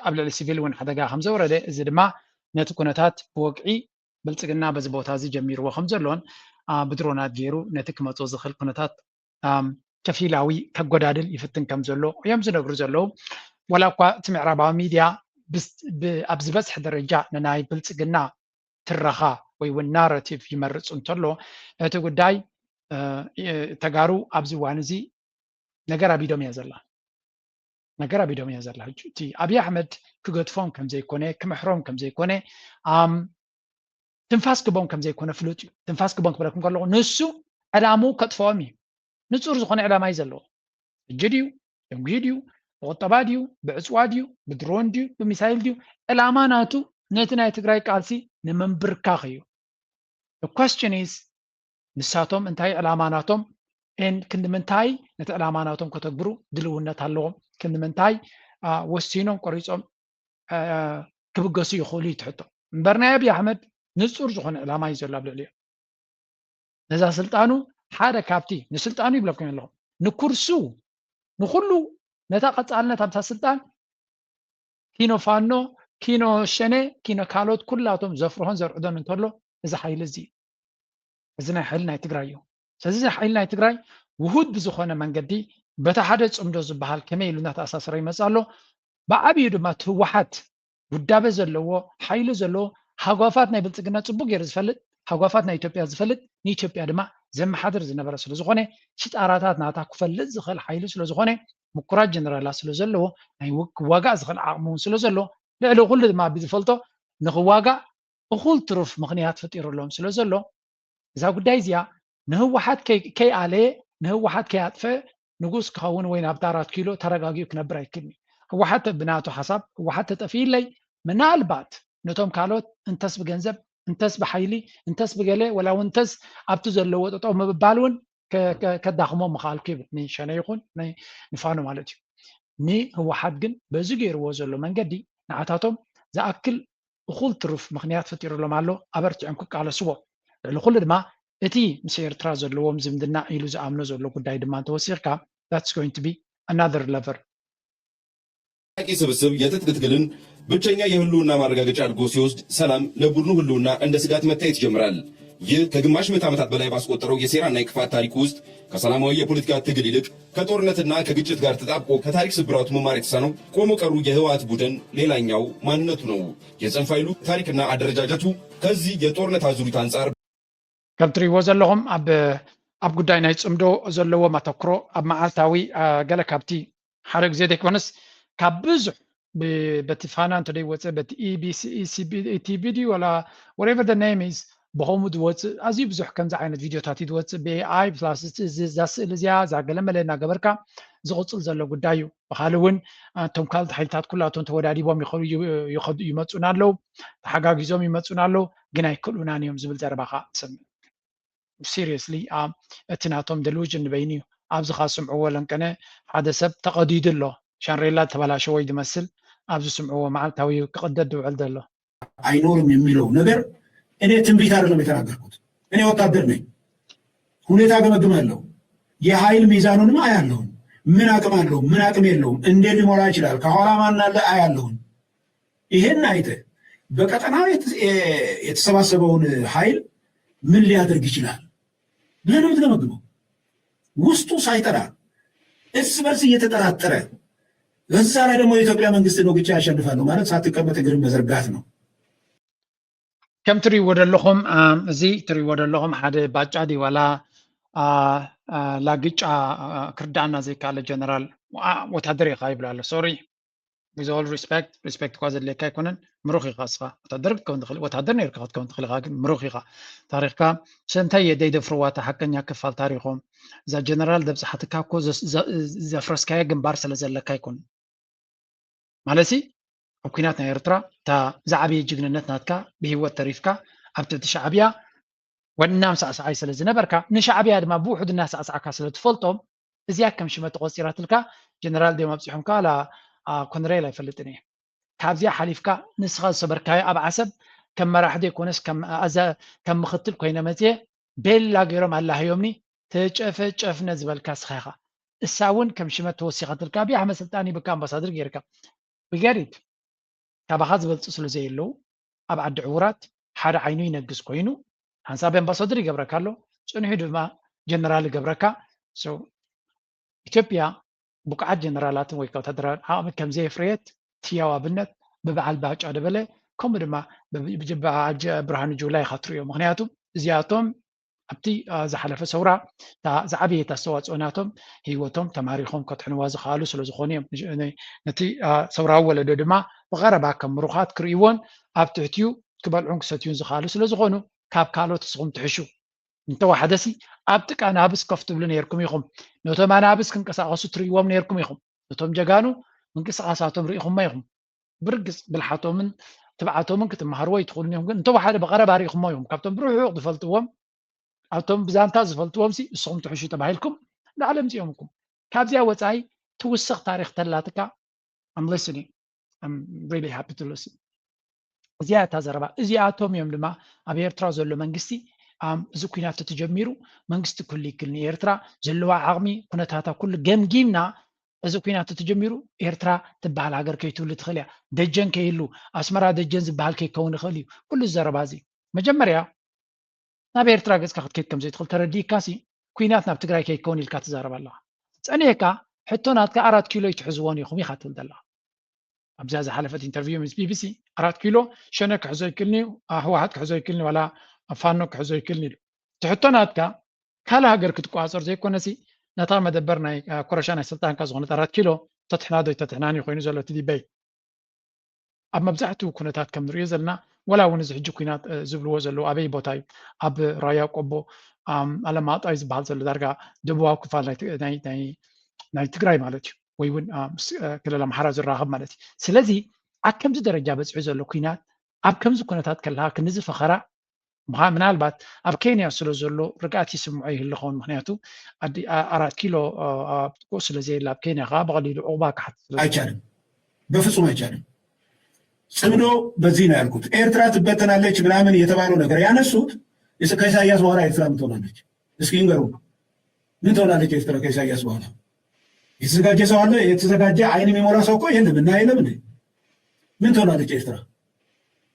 قبل السيفيل ون حدا جا خمسة ورده زي ما نتكونتات بوقعي بلتقنا بزبوتازي جمير وخمس زلون بدرونات جيرو نتك ما توزخل كونتات كفيلاوي كجودادل يفتن كم زلو يمزن أقول زلو ولا قا تمعربا ميديا بس أبزبس حد الرجال ناي بلتقنا ترخا والناراتيف يمرس انتلو تقول داي تجارو أبزوانزي نجار أبيدوم يزلا نجار أبيدوم يزلا تي أبي أحمد كقطفون كم زي كونه كمحروم كم زي كونه تنفاس كبون كم زي كونه فلوتي تنفاس كبون كبركم قالوا نسو علامو كطفامي نسو رزقنا علامة يزلو الجديو يوم جديو وطباديو بعصواديو بدرونديو بمسائل الأماناتو نتنا يتقرأي قالسي نمنبر كاخيو. The question is نساتهم انتهي الأماناتهم إن كند منتهي نت الأماناتهم كتكبروا دلونا تهلوهم كند منتهي وسينهم قريصهم كبقصي يخولي تحطه. برنامج أحمد نصور زخون الأمانة يزول بلليه. نزا سلطانو حدا كابتي نسلطانو يبلغون لهم نكرسو نخلو نتاقت على تامسا سلطان كينو فانو كينو شنه كينو كالوت كلاتهم زفرهن زرعدون انتولو إذا حيل الزي إذا حيلنا يتقرايو سأزي حيلنا يتقراي وهود بزخونة من قدي بتحدث أمدوز بحال كميلو نات أساس رأي مسألو بعبيد ما توحد ودابة زلو حيل زلو حقوفاتنا يبلتقنا تبوغ يرز فلت حقوفاتنا يتوبيا زفلت نيتوبيا دما زم حدر زنبرا سلو زخونة شت أراتات ناتا كفلت زخل حيل سلو زخونة مقرات جنرال سلو زلو أي واقع زخل عقمون سلو زلو لعلو كل ما بيدفلتو نخواقع أخول تروف مغنيات فتيرو لهم سلو زلو إذا قد دايزيا نهو واحد كي عليه نهو واحد كي أطفى نقص كهون وين أبدارات كيلو ترى كنبرة كلمي هو حتى بناته حسب هو حتى تفيل لي من البات نتوم كالوت انتس بجنزب انتس بحيلي انتس بجلي ولا انتس أبتزل لو تطعم ببالون كدخمو مخالف كيف نشان يكون نفانو مالتي ني هو حد جن بزجير وزلو من جدي نعتاتهم زأكل أخول ترف مخنيات فتير لهم على أبرتع عنكوك على سوا لكل ما إتي مسير ترازر لو مزمدنا يلوز أمنوز لو كده دمان توسيركا that's going to be another level. سبسب يتتك تقلن ብቸኛ የህልውና ማረጋገጫ አድርጎ ሲወስድ ሰላም ለቡድኑ ህልውና እንደ ስጋት መታየት ይጀምራል። ይህ ከግማሽ ምዕተ ዓመታት በላይ ባስቆጠረው የሴራና የክፋት ታሪክ ውስጥ ከሰላማዊ የፖለቲካ ትግል ይልቅ ከጦርነትና ከግጭት ጋር ተጣብቆ ከታሪክ ስብራቱ መማር የተሳነው ቆሞ ቀሩ የህወሓት ቡድን ሌላኛው ማንነቱ ነው። የጽንፍ ኃይሉ ታሪክና አደረጃጀቱ ከዚህ የጦርነት አዙሪት አንጻር ከም ትሪእዎ ዘለኹም ኣብ ጉዳይ ናይ ጽምዶ ዘለዎም ኣተኩሮ ኣብ መዓልታዊ ገለ ካብቲ ሓደ ግዜ ዘይኮነስ ካብ ብዙሕ በቲ ፋና እንተደይ ወፅእ በቲ ኢቢሲ ኢቲቪዲ ወላ whatever the name is ብኸምኡ ዝወፅእ ኣዝዩ ብዙሕ ከምዚ ዓይነት ቪድዮታት ዝወፅእ ብኤኣይ ፕላስ እዛ ስእሊ እዚኣ ዛገለመለ እናገበርካ ዝቕፅል ዘሎ ጉዳይ እዩ። ብኻልእ እውን እቶም ካልኦት ሓይልታት ኩላቶም ተወዳዲቦም ይመፁና ኣለዉ፣ ተሓጋጊዞም ይመፁና ኣለዉ፣ ግን ኣይክእሉናን እዮም ዝብል ዘረባ ኸ ትሰምዕ። ሲሪየስሊ እቲ ናቶም ደሉዥን ንበይኒ እዩ። ኣብዚ ኻ ስምዕዎ ለንቀነ ሓደ ሰብ ተቐዲዱ ኣሎ ሻንሬላ ተበላሸ ወይ ዝመስል ኣብዚ ስምዕዎ መዓልታዊ ክቕደድ ዝውዕል ዘሎ አይኖርም የሚለው ነገር እኔ ትንቢት አይደለም የተናገርኩት። እኔ ወታደር ነኝ፣ ሁኔታ ገመግማለሁ፣ የኃይል ሚዛኑንም አያለሁ። ምን አቅም አለው፣ ምን አቅም የለውም፣ እንዴት ሊሞላ ይችላል፣ ከኋላ ማን አለ አያለሁ። ይሄን አይተ በቀጠናው የተሰባሰበውን ኃይል ምን ሊያደርግ ይችላል ብለህ ነው የምትገመግመው። ውስጡ ሳይጠራ እርስ በርስ እየተጠራጠረ በዛ ላይ ደግሞ የኢትዮጵያ መንግስት ነው ብቻ ያሸንፋሉ ማለት ሳትቀመጥ እግርን መዘርጋት ነው። ከም ትሪእዎ ዘለኹም እዚ ትሪእዎ ዘለኹም ሓደ ባጫ ዲ ዋላ ላግጫ ክርዳእና ዘይካለ ጀነራል ወታደር ኢኻ ይብሉ ኣሎ። ሶሪ with all respect እኳ ዘድልየካ ኣይኮነን ምሩኽ ኢኻ እስኻ ወታደር ነርካ ክትከውን ትኽእል ኢኻ ግን ምሩኽ ኢኻ ታሪኽካ ስንታይ የደይደፍርዋ እታ ሓቀኛ ክፋል ታሪኾም እዛ ጀነራል ደብፅሓትካ እኮ ዘፍረስካየ ግንባር ስለ ዘለካ ኣይኮን ማለት ኣብ ኩናት ናይ ኤርትራ እታ ዝዓበየ ጅግንነት ናትካ ብሂወት ተሪፍካ ኣብ ትሕቲ ሻዕብያ ወና ምሳዕሳዓይ ስለ ዝነበርካ ንሻዕብያ ድማ ብውሑድ እናሳዕሳዕካ ስለ ትፈልጦም እዚኣ ከም ሽመ ተቆፂራትልካ ጀነራል ደም ኣብፅሖምካ ላ ኮንሬል ኣይፈልጥን እየ ካብዚኣ ሓሊፍካ ንስኻ ዝሰበርካዮ ኣብ ዓሰብ ከም መራሕቲ ይኮነስ ከም ምክትል ኮይነ መፅየ ቤላ ገይሮም ኣላህዮምኒ ተጨፈጨፍነ ዝበልካ ስኻ ኢኻ እሳ እውን ከም ሽመት ተወሲኻትልካ ብያ መሰልጣኒ ብካ ኣምባሳደር ጌርካ ብገሪድ ካባኻ ዝበልፁ ስለ ዘየለዉ ኣብ ዓዲ ዕውራት ሓደ ዓይኑ ይነግስ ኮይኑ ሓንሳብ ኣምባሳደር ይገብረካ ኣሎ ፅንሑ ድማ ጀነራል ይገብረካ ኢትዮጵያ ቡቅዓት ጀነራላትን ወይ ወታደራት ዓቕሚ ከም ዘየፍረየት ትያው ኣብነት ብበዓል ባጫ ደበለ ከምኡ ድማ ብርሃኑ ጁላ ኢኻ ትሪኦ። ምክንያቱ እዚኣቶም ኣብቲ ዝሓለፈ ሰውራ ዝዓበየት ኣስተዋፅኦ ናቶም ሂወቶም ተማሪኾም ከትሕንዋ ዝኽኣሉ ስለዝኾኑ እዮም ነቲ ሰውራዊ ወለዶ ድማ ብቐረባ ከም ምሩኻት ክርእይዎን ኣብ ትሕትኡ ክበልዑን ክሰትዩን ዝኽኣሉ ስለዝኾኑ ካብ ካልኦት ንስኹም ትሕሹ እንተዋሓደሲ ኣብ ጥቃ ናብስ ከፍ ትብሉ ነርኩም ኢኹም ነቶም ኣናብስ ክንቀሳቐሱ ትርእይዎም ነርኩም ኢኹም ነቶም ጀጋኑ ምንቅስቓሳቶም ርኢኹማ ኢኹም ብርግፅ ብልሓቶምን ትብዓቶምን ክትመሃርዎ ይትኽእሉን እዮም ግን እንተዋሓደ ብቐረባ ርኢኹሞ ኢኹም ካብቶም ብርሑቕ ዝፈልጥዎም ኣብቶም ብዛንታ ዝፈልጥዎም ንስኹም ትሕሹ ተባሂልኩም ንዓለም ፅኦምኩም ካብዚያ ወፃኢ ትውስኽ ታሪክ ተላትካ I'm listening. I'm really happy to listen. እዚኣ እታ ዘረባ እዚኣቶም እዮም ድማ ኣብ ኤርትራ ዘሎ መንግስቲ እዚ ኩናት ተጀሚሩ መንግስቲ ኩሉ ይክልኒ ኤርትራ ዘለዋ ዓቕሚ ኩነታታ ኩሉ ገምጊምና እዚ ኩናት ተጀሚሩ ኤርትራ ትበሃል ሃገር ከይትውሉ ትኽእል እያ ደጀን ከይሉ ኣስመራ ደጀን ዝበሃል ከይከውን ይኽእል እዩ ኩሉ ዘረባ እዚ መጀመርያ ናብ ኤርትራ ገፅካ ክትከይድ ከም ዘይትኽእል ተረዲእካሲ ኩናት ናብ ትግራይ ከይከውን ኢልካ ትዛረብ ኣለኻ ፀኒዕካ ሕቶናትካ 4 ኪሎ ይትሕዝዎን ኢኹም ኢኻ ትብል ዘለኻ ኣብዛ ዝሓለፈት ኢንተርቪው ምስ ቢቢሲ 4 ኪሎ ሸነ ክሕዞ ይክልኒ ህወሓት ክሕዞ ይክልኒ ዋላ ፋኖ ክሕዞ ይክልኒ ኢሉ ትሕቶናትካ ካልእ ሃገር ክትቋፀር ዘይኮነሲ ነታ መደበር ናይ ኮረሻ ናይ ስልጣንካ ዝኾነት 4 ኪሎ ተትሕናዶ ተትሕናኒ ኮይኑ ዘሎ እቲ ዲበይ ኣብ መብዛሕትኡ ኩነታት ከም ንሪኦ ዘለና ወላ እውን እዚ ሕጂ ኩናት ዝብልዎ ዘለዉ ኣበይ ቦታ እዩ ኣብ ራያ ቆቦ ኣለማጣይ ዝበሃል ዘሎ ዳርጋ ደቡባዊ ክፋል ናይ ትግራይ ማለት እዩ ወይ እውን ክልል ኣምሓራ ዝራኸብ ማለት እዩ ስለዚ ኣብ ከምዚ ደረጃ በፂሑ ዘሎ ኩናት ኣብ ከምዚ ኩነታት ከለካ ክንዚ ፈኸራ ምናልባት ኣብ ኬንያ ስለ ዘሎ ርግኣት ይስምዖ ይህልኸውን ምክንያቱ 4 ኪሎ ስለ ዘየላ ኣብ ኬንያ ከዓ ብቀሊሉ ዕቁባ ክሓት አይቻልም፣ በፍጹም አይቻልም። ጽምዶ በዚህ ነው ያልኩት። ኤርትራ ትበተናለች ምናምን የተባለው ነገር ያነሱት ከኢሳያስ በኋላ ኤርትራ ምን ትሆናለች? እስኪ ንገሩ። ምን ትሆናለች ኤርትራ ከኢሳያስ በኋላ? የተዘጋጀ ሰው አለ? የተዘጋጀ አይን የሚሞላ ሰው እኮ የለም እና የለም እንዴ? ምን ትሆናለች ኤርትራ?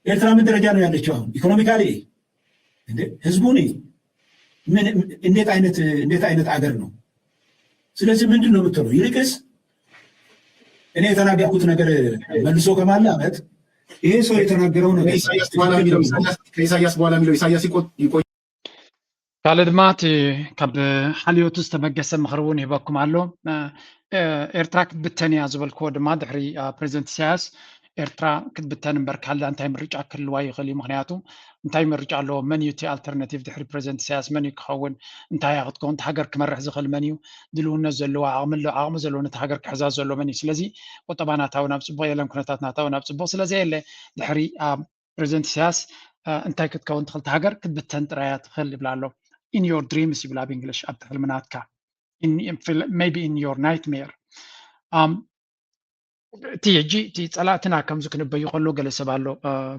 ኤርትራ ምን ደረጃ ነው ያለችው አሁን ኢኮኖሚካሊ? እንዴ ህዝቡን ምን እንዴት አይነት አገር ነው? ስለዚህ ምንድን ነው የምትለው? ይልቅስ እኔ የተናገርኩት ነገር መልሶ ከማላመጥ ይሄ ሰው የተናገረው ነገር ከኢሳያስ በኋላ የሚለው ኢሳያስ ይቆይ ካልእ ድማ እቲ ካብ ሓልዮቱ ዝተመገሰ ምክሪ እውን ይህበኩም ኣሎ ኤርትራ ክትብተን እያ ዝበልክዎ ድማ ድሕሪ ፕሬዚደንት ኢሳያስ ኤርትራ ክትብተን እምበር ካላ እንታይ ምርጫ ክህልዋ ይኽእል እዩ ምክንያቱ እንታይ ምርጫ ኣለዎ መን እዩ እቲ ኣልተርናቲቭ ድሕሪ ፕሬዚደንት ኢሳያስ መን እዩ ክኸውን እንታይ እያ ክትከውን እቲ ሃገር ክመርሕ ዝኽእል መን እዩ ድልውነት ዘለዎ ዓቕሚ ዘለዎ ነቲ ሃገር ክሕዛዝ ዘሎ መን እዩ ስለዚ ቁጠባ ናታዊ ናብ ፅቡቅ የለን ኩነታት ናታዊ ናብ ፅቡቅ ስለዘየለ ድሕሪ ፕሬዚደንት ኢሳያስ እንታይ ክትከውን ትኽእል እቲ ሃገር ክትብተን ጥራያ ትኽእል ይብላ ኣሎ in your dreams ይብላ ብእንግሊሽ ኣብ ትሕልምናትካ maybe in your nightmare እቲ ሕጂ እቲ ፀላእትና ከምዚ ክንበዩ ከሎ ገለ ሰብ ኣሎ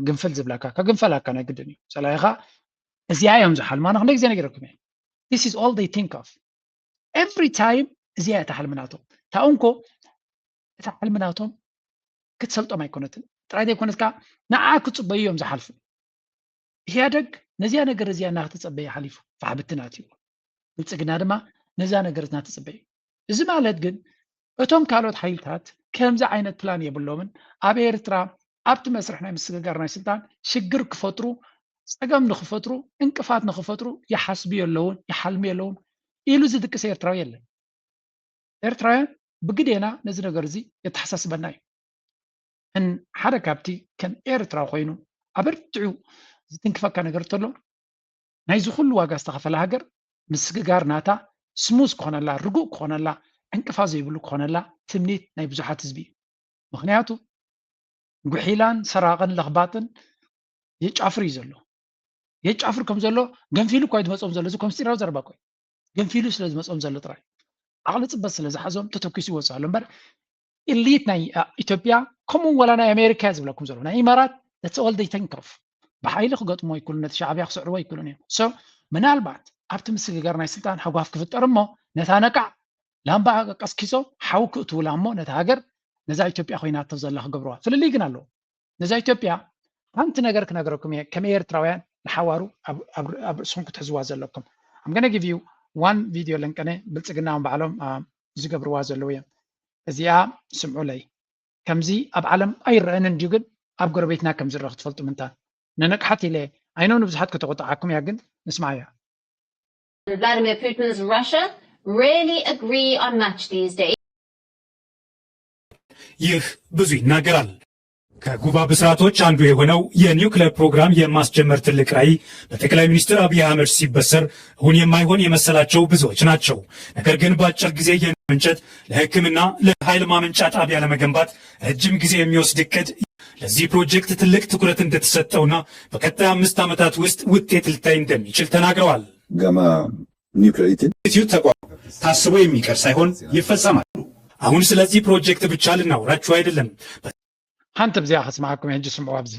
ግንፍል ዝብለካ ከግንፈላካ ናይ ግድን እዩ ፀላኢኻ እዚኣ እዮም ዝሓልማና ክንደይ ግዜ ነገረኩም እየ this is all they think of every time እዚኣ እታ ሓልምናቶም ታኡንኮ እታ ሓልምናቶም ክትሰልጦም ኣይኮነትን ጥራይ ዘይኮነትካ ንዓ ክፅበዩ እዮም ዝሓልፉ ኢህአደግ ነዚያ ነገር እዚኣ እናክትፀበየ ሓሊፉ ፋሕብትናት እዩ ብልፅግና ድማ ነዛ ነገር እናትፅበዩ እዚ ማለት ግን እቶም ካልኦት ሓይልታት ከምዚ ዓይነት ፕላን የብሎምን ኣብ ኤርትራ ኣብቲ መስርሕ ናይ ምስግጋር ናይ ስልጣን ሽግር ክፈጥሩ ፀገም ንክፈጥሩ እንቅፋት ንክፈጥሩ ይሓስቡ የለውን ይሓልሙ የለውን ኢሉ ዝድቅስ ኤርትራዊ የለን ኤርትራውያን ብግዴና ነዚ ነገር እዚ የተሓሳስበና እዩ ሓደ ካብቲ ከም ኤርትራ ኮይኑ ኣበርትዑ ዝትንክፈካ ነገር ተሎ ናይዚ ኩሉ ዋጋ ዝተኸፈለ ሃገር ምስግጋር ናታ ስሙዝ ክኾነላ ርጉእ ክኾነላ እንቅፋት ዘይብሉ ክኾነላ ትምኒት ናይ ብዙሓት ህዝቢ እዩ ምክንያቱ ጉሒላን ሰራቅን ለኽባጥን የጫፍር እዩ ዘሎ የጫፍር ከም ዘሎ ገንፊሉ እኳ ዝመፆም ዘሎ እዚ ከምስጢራዊ ዘረባ ኮይ ገንፊሉ ስለ ዝመፆም ዘሎ ጥራይ ዓቕሊ ፅበት ስለ ዝሓዞም ተተኪሱ ይወፁ ኣሎ እምበር ኢሊት ናይ ኢትዮጵያ ከምኡውን ወላ ናይ ኣሜሪካ ዝብለኩም ዘሎ ናይ ኢማራት that's all they think of ብሓይሊ ክገጥሞ ይክእሉ ነቲ ሻዕብያ ክስዕርዎ ይክእሉን እዮም ሶ ምናልባት ኣብቲ ምስግጋር ናይ ስልጣን ሓጓፍ ክፍጠር እሞ ነታ ነቃዕ ላምባ ቀስኪሶም ሓው ክእትውላ እሞ ነታ ሃገር ነዛ ኢትዮጵያ ኮይናቶ ዘላ ክገብርዋ ፍልልይ ግን ኣለዎ ነዛ ኢትዮጵያ ሓንቲ ነገር ክነገረኩም እየ ከመይ ኤርትራውያን ንሓዋሩ ኣብ ርእስኩም ክትሕዝዋ ዘለኩም I'm gonna give you one video ለንቀነ ብልፅግና ባዕሎም ዝገብርዋ ዘለዉ እዮም እዚኣ ስምዑለይ ከምዚ ኣብ ዓለም ኣይረአንን ድዩ ግን ኣብ ጎረቤትና ከም ዝረአ ክትፈልጡ ምንታ ንነቅሓት ኢለ አይነው ንብዙሓት ከተቆጣዓኩም እያ ግን ንስማዕ እያ Vladimir Putin's Russia really agree on much these days. ይህ ብዙ ይናገራል። ከጉባ ብስራቶች አንዱ የሆነው የኒውክሌር ፕሮግራም የማስጀመር ትልቅ ራዕይ በጠቅላይ ሚኒስትር አብይ አህመድ ሲበሰር እውን የማይሆን የመሰላቸው ብዙዎች ናቸው። ነገር ግን በአጭር ጊዜ የመንጨት ለሕክምና ለኃይል ማመንጫ ጣቢያ ለመገንባት ረጅም ጊዜ የሚወስድ እቅድ ለዚህ ፕሮጀክት ትልቅ ትኩረት እንደተሰጠውና በቀጣይ 5 ዓመታት ውስጥ ውጤት ሊታይ እንደሚችል ተናግረዋል። ገማ ኒውክሌር ተቋም ታስቦ የሚቀር ሳይሆን ይፈጸማል። አሁን ስለዚህ ፕሮጀክት ብቻ ልናወራችሁ አይደለም። ሓንቲ ብዚኣ ክስማዓኩም ሕጂ ስምዑ ኣብዚ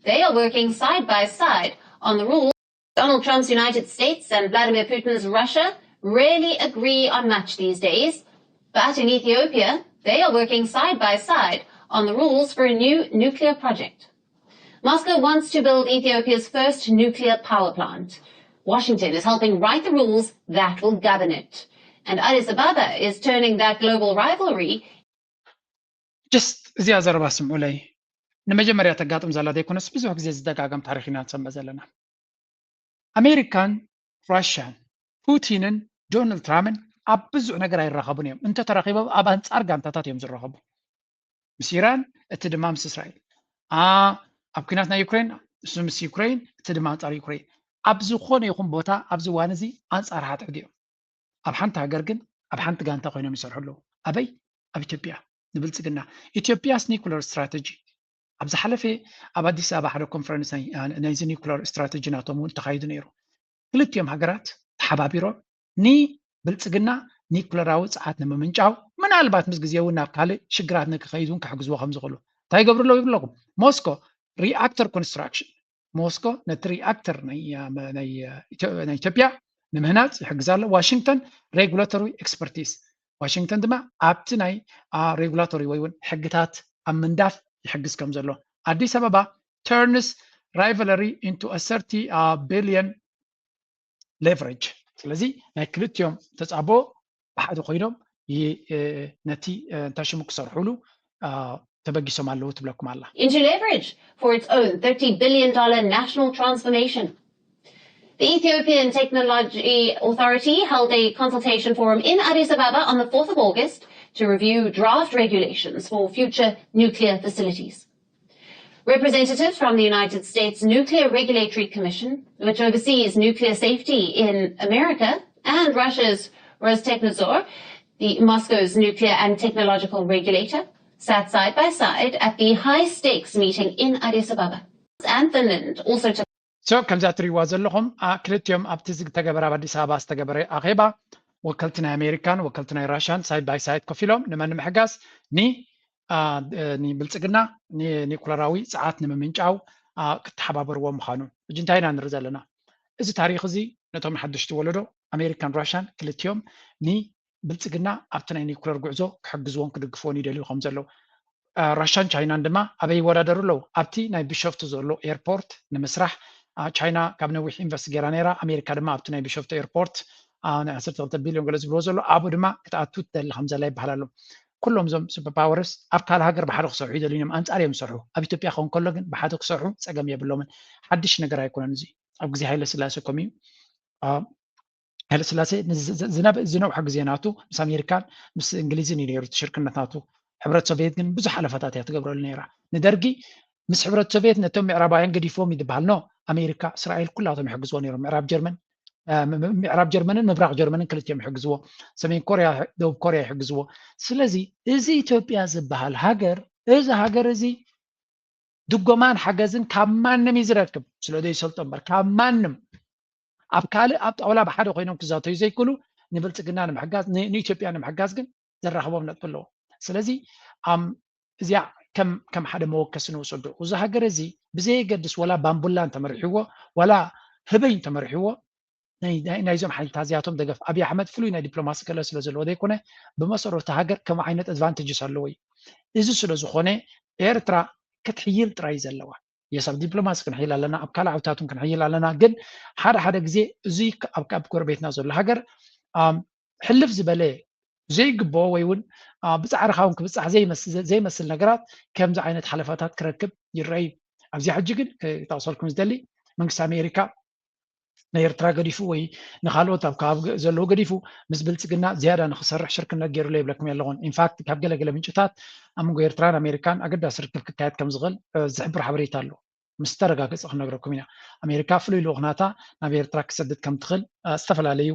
They are working side by side on the rules. Donald Trump's United States and Vladimir Putin's Russia really agree on much these days. But in Ethiopia, they are working side by side on the rules for a new nuclear project. Moscow wants to build Ethiopia's first nuclear power plant. Washington is helping write the rules that will govern it. And Addis Ababa is turning that global rivalry. Just እዚኣ ዘረባ ስምዑ ለይ ንመጀመርያ ተጋጥም ዘላ ዘይኮነስ ብዙሕ ግዜ ዝደጋገም ታሪክ ኢና ንሰምዕ ዘለና ኣሜሪካን ራሽያን ፑቲንን ዶናልድ ትራምፕን ኣብ ብዙሕ ነገር ኣይራኸቡን እዮም እንተተራኺቦም ኣብ ኣንጻር ጋንታታት እዮም ዝራኸቡ ምስ ኢራን እቲ ድማ ምስ እስራኤል ኣብ ኩናት ናይ ዩክሬን እሱ ምስ ዩክሬን እቲ ድማ ኣንጻር ዩክሬን ኣብ ዝኾነ ይኹን ቦታ ኣብዚ እዋን እዚ ኣንጻር ሓጥዕድ እዮም ኣብ ሓንቲ ሃገር ግን ኣብ ሓንቲ ጋንታ ኮይኖም ይሰርሑ ኣለዉ ኣበይ ኣብ ኢትዮጵያ ንብልፅግና ኢትዮጵያስ ኒኩለር ስትራቴጂ أبز حلفة أبدي سابع حدا كونفرنس نايز نيوكلير استراتيجي ناتومون تخايد نيرو كلت يوم هجرات حبابيرو ني بلتسجنا نيوكليراوي ساعات نما منجاو من البات مسجزيو نابكالي شجرات نكخايدون كحجزوا خمس غلو تاي قبر له يبلغم موسكو رياكتور كونستراكشن موسكو نت رياكتور ناي إثيوبيا نمهنات يحجزال واشنطن ريجولاتوري اكسبرتيز واشنطن دما أبت ناي ريجولاتوري ويون حجتات أمنداف يحجز كم زلو أديس أبابا turns rivalry into a 30 billion leverage ስለዚህ ናይ ክልቲኦም ተጻቦ ብሓደ ኮይኖም ነቲ እንታሽሙ ክሰርሑሉ ተበጊሶም ኣለዉ ትብለኩም ኣላ into leverage for its own $30 billion national transformation. The Ethiopian Technology Authority held a consultation forum in Addis Ababa on the 4th of August to review draft regulations for future nuclear facilities. Representatives from the United States Nuclear Regulatory Commission, which oversees nuclear safety in America, and Russia's Rostechnadzor, the Moscow's nuclear and technological regulator, sat side by side at the high-stakes meeting in Addis Ababa. And Finland also took... So, ከምዛ ትሪእዋ ዘለኹም ክልቲኦም ኣብቲ ዝተገበረ ኣብ ኣዲስ ኣበባ ዝተገበረ ኣኼባ ወከልቲ ናይ ኣሜሪካን ወከልቲ ናይ ራሽያን ሳይድ ባይ ሳይድ ኮፍ ኢሎም ንመን ንምሕጋዝ ብልጽግና ኒኩለራዊ ፀዓት ንምምንጫው ክትሓባበርዎም ምዃኑ እጂ እንታይ ኢና ንርኢ ዘለና እዚ ታሪክ እዚ ነቶም ሓድሽቲ ወለዶ ኣሜሪካን ራሽያን ክልቲኦም ብልጽግና ኣብቲ ናይ ኒኩለር ጉዕዞ ክሕግዝዎን ክድግፍዎን ይደልዩ ከም ዘለዉ ራሽያን ቻይናን ድማ ኣበይ ይወዳደሩ ኣለዉ ኣብቲ ናይ ቢሾፍቱ ዘሎ ኤርፖርት ንምስራሕ ቻይና ካብ ነዊሕ ኢንቨስት ገይራ ነይራ ኣሜሪካ ድማ ኣብቲ ናይ ቢሾፍቱ ኤርፖርት ናይ 12 ቢልዮን ገለ ዝብሎ ዘሎ ኣብኡ ድማ ክትኣቱ ትደሊ ከም ዘላ ይበሃል ኣሎ ኩሎም ዞም ሱፐር ፓወርስ ኣብ ካል ሃገር ብሓደ ክሰርሑ ይደልዩ እዮም ኣንጻር እዮም ዝሰርሑ ኣብ ኢትዮጵያ ክኸውን ከሎ ግን ብሓደ ክሰርሑ ፀገም የብሎምን ሓድሽ ነገር ኣይኮነን እዚ ኣብ ግዜ ሃይለ ስላሴ ከምኡ ሃይለ ስላሴ ዝነውሐ ግዜ ናቱ ምስ ኣሜሪካን ምስ እንግሊዝን እዩ ነይሩ ሽርክነት ናቱ ሕብረት ሶቪየት ግን ብዙሕ ሓለፈታት እያ ትገብረሉ ነይራ ንደርጊ ምስ ሕብረት ሶቪየት ነቶም ምዕራባውያን ገዲፎም ይድበሃል ኖ ኣሜሪካ እስራኤል ኩላቶም ይሕግዝዎ ነይሮም ምዕራብ ጀርመንን ምብራቅ ጀርመንን ክልቲኦም ይሕግዝዎ ሰሜን ኮርያ ደቡብ ኮርያ ይሕግዝዎ ስለዚ እዚ ኢትዮጵያ ዝበሃል ሃገር እዚ ሃገር እዚ ድጎማን ሓገዝን ካብ ማንም ይዝረክብ ስለዘይሰልጦ እምበር ካብ ማንም ኣብ ካልእ ኣብ ጣውላ ብሓደ ኮይኖም ክዛተዩ ዘይክእሉ ንብልጽግና ንምሕጋዝ ንኢትዮጵያ ንምሕጋዝ ግን ዘራኽቦም ነጥቢ ኣለዎ ስለዚ እዚኣ ከም ሓደ መወከሲ ንውሰዶ እዚ ሃገር እዚ ብዘየገድስ ወላ ባምቡላን ተመሪሕዎ ወላ ህበይን ተመሪሕዎ ናይዞም ሓይልታት እዚኣቶም ደገፍ ኣብይ ኣሕመድ ፍሉይ ናይ ዲፕሎማሲ ክእለት ስለ ዘለዎ ዘይኮነ ብመሰረቱ ሃገር ከም ዓይነት ኣድቫንቴጅስ ኣለዎ እዩ እዚ ስለ ዝኾነ ኤርትራ ክትሕይል ጥራይ ዘለዋ የሳብ ዲፕሎማሲ ክንሕይል ኣለና ኣብ ካልእ ዓውታቱን ክንሕይል ኣለና ግን ሓደ ግዜ እዚ ኣብ ጎረቤትና ዘሎ ሃገር ሕልፍ ዝበለ ዘይግብኦ ወይ እውን ብፃዕርካ እውን ክብፃሕ ዘይመስል ነገራት ከምዚ ዓይነት ሓለፋታት ክረክብ ይረአዩ ኣብዚ ሕጂ ግን ክጠቕሰልኩም ዝደሊ መንግስቲ ኣሜሪካ ናይ ኤርትራ ገዲፉ ወይ ንካልኦት ኣብ ከባቢ ዘለዎ ገዲፉ ምስ ብልጽግና ዝያዳ ንክሰርሕ ሽርክነት ገይሩሎ ይብለኩም ኣለኹን ኢንፋክት ካብ ገለገለ ምንጭታት ኣብ መንጎ ኤርትራን ኣሜሪካን ኣገዳሲ ርክብ ክካየድ ከም ዝኽእል ዝሕብር ሓበሬታ ኣሎ ምስ ተረጋገፀ ክነግረኩም ኢና ኣሜሪካ ፍሉይ ልኡኽናታ ናብ ኤርትራ ክሰድድ ከም ትኽእል ዝተፈላለዩ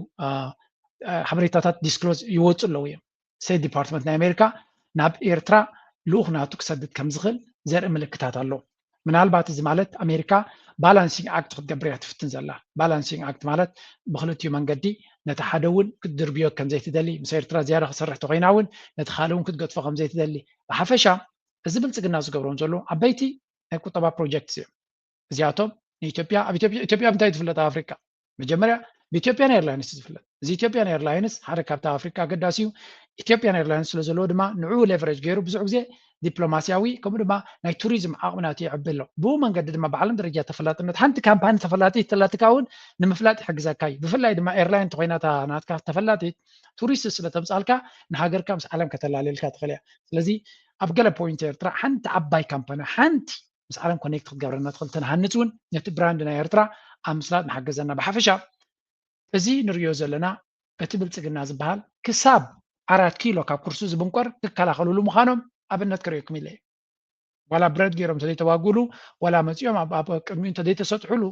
ሓበሬታታት ዲስክሎዝ ይወፁ ኣለዉ እዮም ስቴት ዲፓርትመንት ናይ ኣሜሪካ ናብ ኤርትራ ልኡኽናቱ ክሰድድ ከም ዝኽእል ዘርኢ ምልክታት ኣሎ ምናልባት እዚ ማለት ኣሜሪካ ባላንሲንግ ኣክት ክትገብር እያ ትፍትን ዘላ ባላንሲንግ ኣክት ማለት ብክልቲኡ መንገዲ ነቲ ሓደ እውን ክትድርብዮ ከም ዘይትደሊ ምስ ኤርትራ ዝያዳ ክሰርሕ ተኮይና እውን ነቲ ካልእ እውን ክትገጥፎ ከም ዘይትደሊ ብሓፈሻ እዚ ብልጽግና ዝገብሮም ዘሎ ዓበይቲ ናይ ቁጠባ ፕሮጀክትስ እዮም እዚኣቶም ንኢትዮጵያ ኣብ ኢትዮጵያ እንታይ ትፍለጥ ኣብ ኣፍሪካ መጀመርያ ብኢትዮጵያን ኤርላይንስ ዝፍለጥ እዚ ኢትዮጵያን ኤርላይንስ ሓደ ካብቲ ኣፍሪካ ኣገዳሲ እዩ ኢትዮጵያን ኤርላይንስ ስለ ዘለዎ ድማ ንዕኡ ሌቨሬጅ ገይሩ ብዙሕ ግዜ ዲፕሎማስያዊ ከምኡ ድማ ናይ ቱሪዝም ዓቕምናት ይዕቢ ኣሎ ብኡ መንገዲ ድማ ብዓለም ደረጃ ተፈላጥነት ሓንቲ ካምፓኒ ተፈላጢት ተላትካ እውን ንምፍላጥ ይሕግዘካ እዩ ብፍላይ ድማ ኤርላይን ተኮይናታ ናትካ ተፈላጢት ቱሪስት ስለተምፃልካ ንሃገርካ ምስ ዓለም ከተላለልካ ትኽእል እያ ስለዚ ኣብ ገለ ፖይንት ኤርትራ ሓንቲ ዓባይ ካምፓኒ ሓንቲ ምስ ዓለም ኮኔክት ክትገብረና ትኽእል ተንሃንፅ እውን ነቲ ብራንድ ናይ ኤርትራ ኣብ ምስላጥ ንሓገዘና ብሓፈሻ እዚ ንሪኦ ዘለና እቲ ብልጽግና ዝበሃል ክሳብ 4 ኪሎ ካብ ኩርሱ ዝብንቆር ክከላኸልሉ ምዃኖም ኣብነት ክሪኦኩም ኢለ ዋላ ብረት ገይሮም ተዘይተዋግሉ ዋላ መፂኦም ኣብ ቅድሚኡ ተዘይተሰጥሑሉ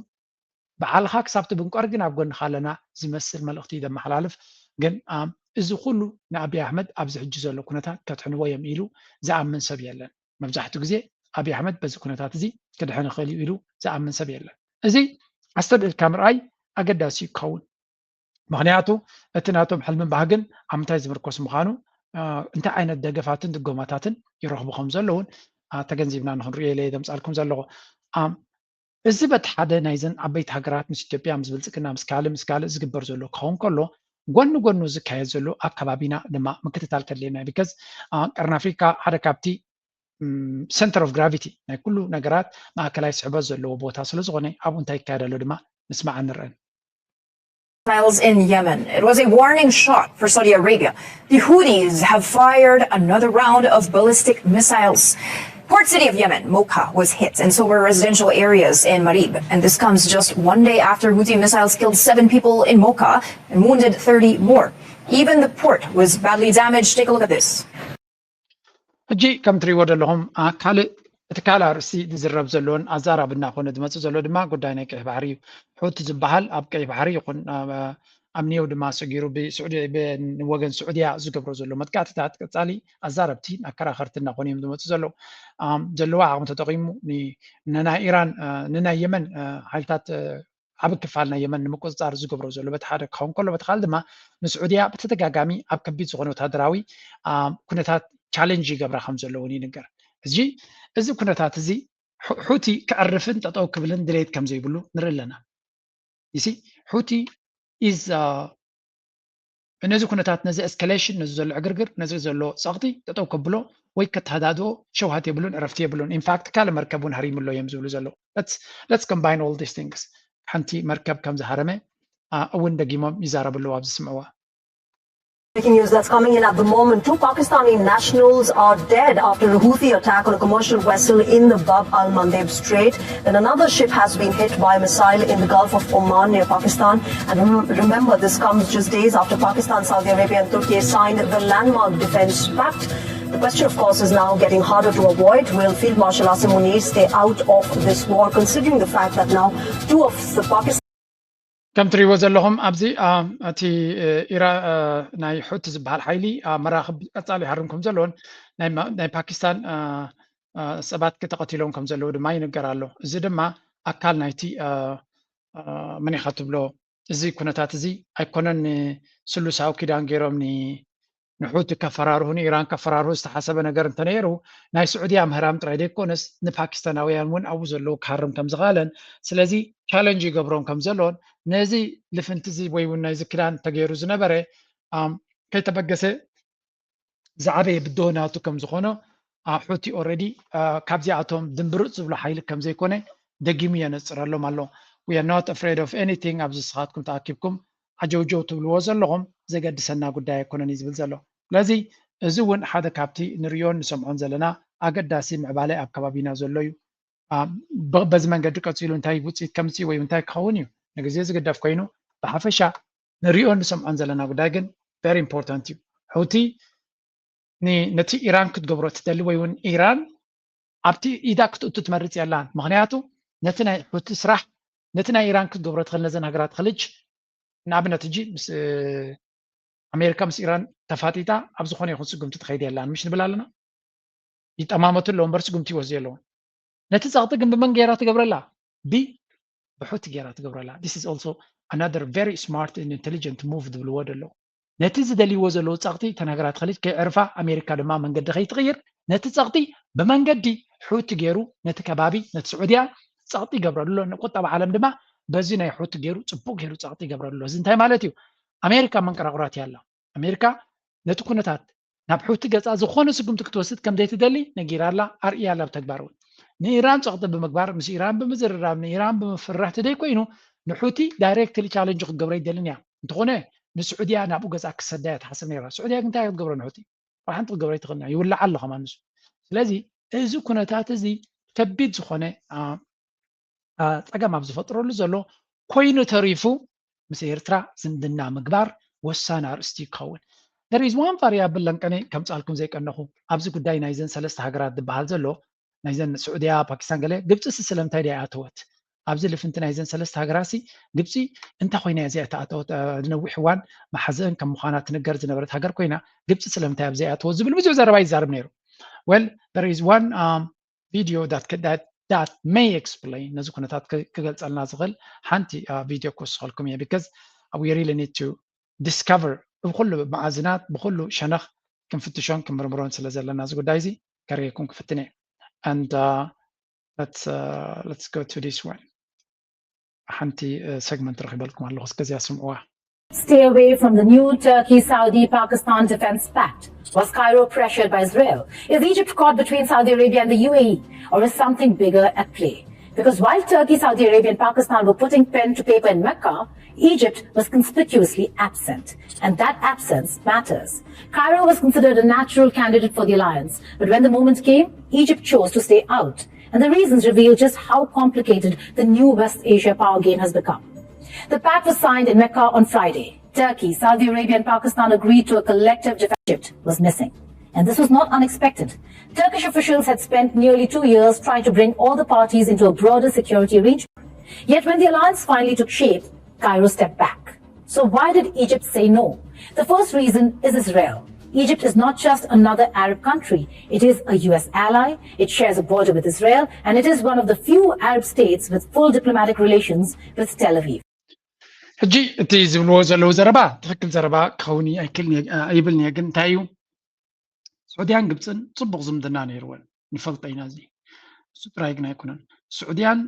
በዓልካ ክሳብ ትብንቆር ግን ኣብ ጎንካ ኣለና ዝመስል መልእኽቲ ዘመሓላልፍ ግን እዚ ኩሉ ንኣብይ ኣሕመድ ኣብዚ ሕጂ ዘሎ ኩነታት ከትሕንዎ እዮም ኢሉ ዝኣምን ሰብ የለን መብዛሕትኡ ግዜ أبي أحمد بس كنتات زي كده حنا خلي يلو زعمن سبيلا زي أستد الكاميرا أقدر أسي كون مغنياتو أتناتهم حلم بعجن عم تايز مركوس مخانو أنت عين الدقفاتن دقوماتاتن يروحوا خمسة لون تجنزبنا نحن ريالي دم سألكم زلوا إذا بتحدى نايزن عبيت هجرات مش إثيوبيا مسبلتكنا مسكال زجبر زلوا كون كله قنو زكاية زلوا أكبابينا لما مكتتال كلينا because أرنا أفريقيا هذا كابتي center of gravity كله نجارات ما كلاي صعبة زلوا بوتها سلزغني أبون تاي كذا لما نسمع عن الرن. Missiles in Yemen. It was a warning shot for Saudi Arabia. The Houthis have fired another round of ballistic missiles. Port city of Yemen, Mocha, was hit, and so were residential areas in Marib. And this comes just one day after Houthi missiles killed 7 people in Mocha and wounded 30 more. Even the port was badly damaged. Take a look at this. أجي كم تريود لهم كالي تكالا رسي دزرب زلون أزارا بنا كون دمس زلون دما قدانا كيف بحري حوت زبحل أب كيف بحري يكون أمنيو دما سجيرو بسعودية بوجن سعودية زقبر زلون متكات تالي أزارا بتي أكرا خرتنا كونيم دمس زلون زلوا عم تتقيمو ننا إيران ننا يمن حالتات عب كفالنا يمن مكوزار زقبر زلون بتحرك كون كله بتخال دما السعودية بتتجاجامي أب كبيت زغنو تهدراوي كنتات challenge قبل خمسة لوني نقر زي إذا كنا تعتزي حوتي كعرفن تطاو كبلن دريت كم زي بلو نرلنا يسي حوتي is إذا كنا تعتنزي escalation نزل عقرقر نزل له ساقطي تطاو كبلو ويكت هدادو شو هاتي بلون عرفتي بلون in fact كلا مركبون هريم اللو يمزولو زلو let's combine all these things حنتي مركب كم زهرمه أول دقيمة يزارة بلو عبد السمعوه. Breaking news that's coming in at the moment. 2 Pakistani nationals are dead after a Houthi attack on a commercial vessel in the Bab al-Mandeb Strait. Then another ship has been hit by a missile in the Gulf of Oman near Pakistan. And remember, this comes just days after Pakistan, Saudi Arabia and Turkey signed the landmark defense pact. The question, of course, is now getting harder to avoid. Will Field Marshal Asim Munir stay out of this war, considering the fact that now 2 of the Pakistan كم تري وزلهم أبزي أتي إيرا ناي حوت زبال حيلي مراقب أطالي حرمكم زلون ناي باكستان سبات كتقتلون كم زلون ما ينقرالو زي ما أكل نايتي من يخاطب له زي كنتات زي أيقونن سلوساو كيدان غيرهم نحوت كفراره إيران كفراره استحسب نجار تنيرو ناي سعودية مهرام تريدي كونس نباكستاناويان ون أوزلو كحرم كم زغالن سلازي challenge قبرهم كم زلون نازي لفنتزي ويون نايز كلان تغيرو زنبره كي تبقسه زعبي بدوناتو كم زخونه حوتي اوريدي كابزياتهم دنبرو زبل حيل كم زي كونه دقيم ينصرالو مالو we are not afraid of anything ابز سخاتكم تاكيبكم اجوجو تبلو زلهم زي قد سنا غداي كونن يزبل زلو لذي ازون حدا كابتي نريون نسمعون زلنا اقداسي معبالي اكبابينا زلوي بزمن قد قصيلو انتاي وصيت كمسي وي انتاي كونيو نغزي زغداف كوينو بحفشا نريون نسمعون زلنا غداي جن very important حوتي نتي إيران كتقبرو تدلي ويون إيران أبتي إذا كنت تتمرت يالان مغنياتو نتنا بتسرح نتنا إيران كتقبرو تخلنا زن هجرات خليج نابنا تجي بس أمريكا مس إيران تفاتيتا أبز خوني خنص قمت تخيل يالان مش نبلالنا يتأمامة اللون برس قمتي وزي اللون نتزاغط قم بمن جيرات قبر الله بحوت جيرات قبر الله this is also another very smart and intelligent move بالواد اللون نتيجة دليل وزلو تساقطي تناقرات خليج كعرفة أمريكا لما من قد خي تغير نتساقطي بمن قدي حوت جيرو نتكبابي نتسعودية تساقطي قبر له نقطة بعالم دما بزينا يحوت جيرو تبوك جيرو تساقطي قبر له زين مالتيو أمريكا من قرارات يلا أمريكا نتكونتات نبحوت جزء زخون سقم تكتوسد كم ديت دلي نجير الله أريا الله بتكبرون نيران تساقط بمقبار مش إيران بمزر رام إيران بمفرح تدي كوينو نحوتي دايركت اللي تشالنج قبر يدلنيا تقونه السعودية أنا أبو جزاك السدات حسن نيرة السعودية كنت هاي قبر نحوتي راح أنت قبر يتغنى يولع الله كمان لذي إذا كنا تاتزي تبيت زخنة أجمع بزفترة لزلو كوينو تعرفوا مسير ترى زندنا مقبار والسنار استيقاون there is one variable لنكني كم سألكم زي كأنه أبز قداي نايزن سلست هجرات دبحال زلو نايزن السعودية باكستان قال جبت السلام تايدي أتوت أبز اللي فنت نايزن سلست هجراسي جبتي أنت خوينا زي أتوت نوي حوان محزن كم مخانات نجار زنبرت هجر كوينا جبت السلام تايب زي أتوت زبل مزوج زرباي زارب نيرو well there is one video that may explain ነዚ ኩነታት ክገልጸልና ዝኽእል ሓንቲ ቪድዮ ክወስኸልኩም እየ because we really need to discover ብኩሉ መዓዝናት ብኩሉ ሸነኽ ክንፍትሾን ክንምርምሮን ስለ ዘለና እዚ ጉዳይ እዚ ከርእየኩም ክፍትነ and let's go to this one ሓንቲ segment ረኺበልኩም ኣለኹ እስከዚያ ስምዑዋ Stay away from the new Turkey-Saudi-Pakistan defense pact. Was Cairo pressured by Israel? Is Egypt caught between Saudi Arabia and the UAE? Or is something bigger at play? Because while Turkey, Saudi Arabia and Pakistan were putting pen to paper in Mecca, Egypt was conspicuously absent. And that absence matters. Cairo was considered a natural candidate for the alliance. But when the moment came, Egypt chose to stay out. And the reasons reveal just how complicated the new West Asia power game has become. The pact was signed in Mecca on Friday. Turkey, Saudi Arabia and Pakistan agreed to a collective defense. Egypt was missing. And this was not unexpected. Turkish officials had spent nearly 2 years trying to bring all the parties into a broader security arrangement. Yet when the alliance finally took shape, Cairo stepped back. So why did Egypt say no? The first reason is Israel. Egypt is not just another Arab country. It is a US ally, it shares a border with Israel, and it is one of the few Arab states with full diplomatic relations with Tel Aviv. ሕጂ እቲ ዝብልዎ ዘለዉ ዘረባ ትክክል ዘረባ ክኸውን ኣይብልኒ ግን እንታይ እዩ ስዑድያን ግብፅን ፅቡቅ ዝምድና ነይርወን ንፈልጦ ኢና እዚ እሱ ጥራይ ግን ኣይኮነን ስዑድያን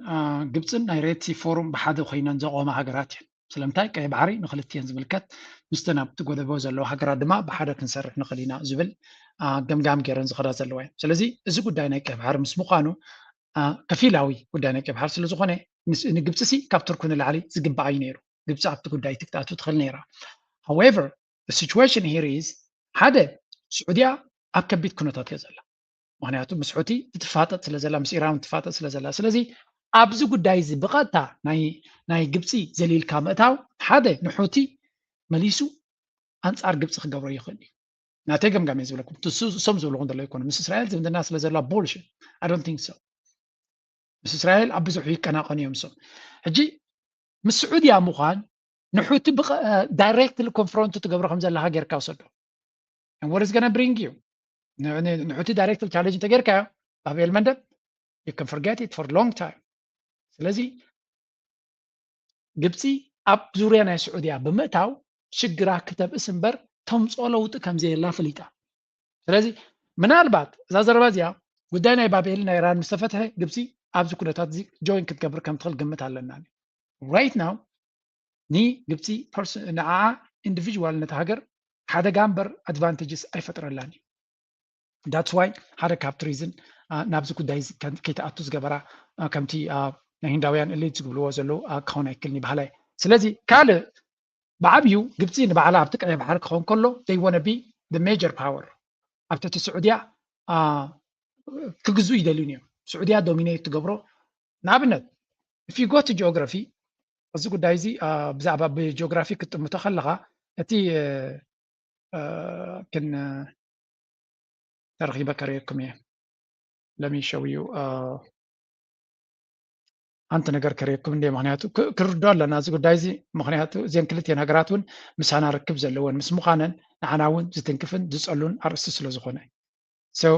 ግብፅን ናይ ሬድሲ ፎሩም ብሓደ ኮይነን ዘቆማ ሃገራት እየን ስለምንታይ ቀይ ባሕሪ ንክልትየን ዝምልከት ምስተን ኣብቲ ጎደቦ ዘለዋ ሃገራት ድማ ብሓደ ክንሰርሕ ንኽእል ኢና ዝብል ገምጋም ገይረን ዝኸዳ ዘለዋ እየን ስለዚ እዚ ጉዳይ ናይ ቀይ ባሕሪ ምስ ምዃኑ ከፊላዊ ጉዳይ ናይ ቀይ ባሕሪ ስለ ዝኾነ ንግብፂ ሲ ካብ ቱርክ ንላዕሊ ዝግባእ እዩ ነይሩ ግብፂ ኣብቲ ጉዳይ ትክታቱ ትኽእል ነይራ however the situation here is ሓደ ስዑድያ ኣብ ከቢድ ኩነታት እያ ዘላ ምክንያቱ ምስ ሑቲ ትፋጠጥ ስለ ዘላ ምስ ኢራን ትፋጠጥ ስለ ዘላ ስለዚ ኣብዚ ጉዳይ እዚ ብቐጥታ ናይ ግብፂ ዘሊልካ ምእታው ሓደ ንሑቲ መሊሱ ኣንጻር ግብፂ ክገብሮ ይኽእል እዩ ናተይ ገምጋም እየ ዝብለኩም እሶም ዝብልኹም ዘሎ ይኮኑ ምስ እስራኤል ዝምድና ስለ ዘላ bullshit I don't think so ምስ እስራኤል ኣብ ብዙሕ ይቀናቐኑ እዮም እሶም ሕጂ ምስ ስዑድያ ምዃን ንሑቲ ዳይሬክትሊ ኮንፍሮንት ትገብሮ ከም ዘለካ ጌርካ ውሰዶ and what is going to bring you ንሑቲ ዳይሬክትሊ ቻሌንጅ እንተጌርካዮ ባብኤል መንደብ you can forget it for a long time ስለዚ ግብፂ ኣብ ዙርያ ናይ ስዑድያ ብምእታው ሽግራ ክተብእስ እምበር ተምፅኦ ለውጢ ከምዘየላ ፈሊጣ ስለዚ ምናልባት እዛ ዘረባ እዚኣ ጉዳይ ናይ ባብኤል ናይ ኢራን ምስ ተፈትሐ ግብፂ ኣብዚ ኩነታት እዚ ጆይን ክትገብር ከም ትኽእል ግምት ኣለና right now ni ግብፂ ንዓ ኢንዲቪጁዋል ነታ ሃገር ሓደጋ እምበር ኣድቫንቴጅስ ኣይፈጥረላኒ that's why ሓደ ካብቲ ሪዝን ናብዚ ጉዳይ ከይተኣቱ ዝገበራ ከምቲ ናይ ህንዳውያን ኤሊት ዝብልዎ ዘለዉ ክኸውን ኣይክልኒ ባህላ ስለዚ ካልእ ብዓብዩ ግብፂ ንባዕላ ኣብቲ ቀይ ባሕሪ ክኸውን ከሎ they want to be the major power ኣብ ትሕቲ ስዑድያ ክግዝኡ ይደልዩን እዮም ስዑድያ ዶሚኔት ትገብሮ ንኣብነት if you go to geography እዚ ጉዳይ እዚ ብዛዕባ ብጂኦግራፊ ክትጥምቶ ከለካ እቲ ክን ተረኺበ ከርእየኩም እየ let me show you አንተ ነገር ከርእየኩም እንደ ምክንያቱ ክርዶ ኣለና እዚ ጉዳይ እዚ ምክንያቱ እዚን ክልቲአን ሃገራት እውን ምሳና ርክብ ዘለወን ምስ ምዃነን ንዓና እውን ዝትንክፍን ዝፀሉን ኣርእስቲ ስለ ዝኾነ so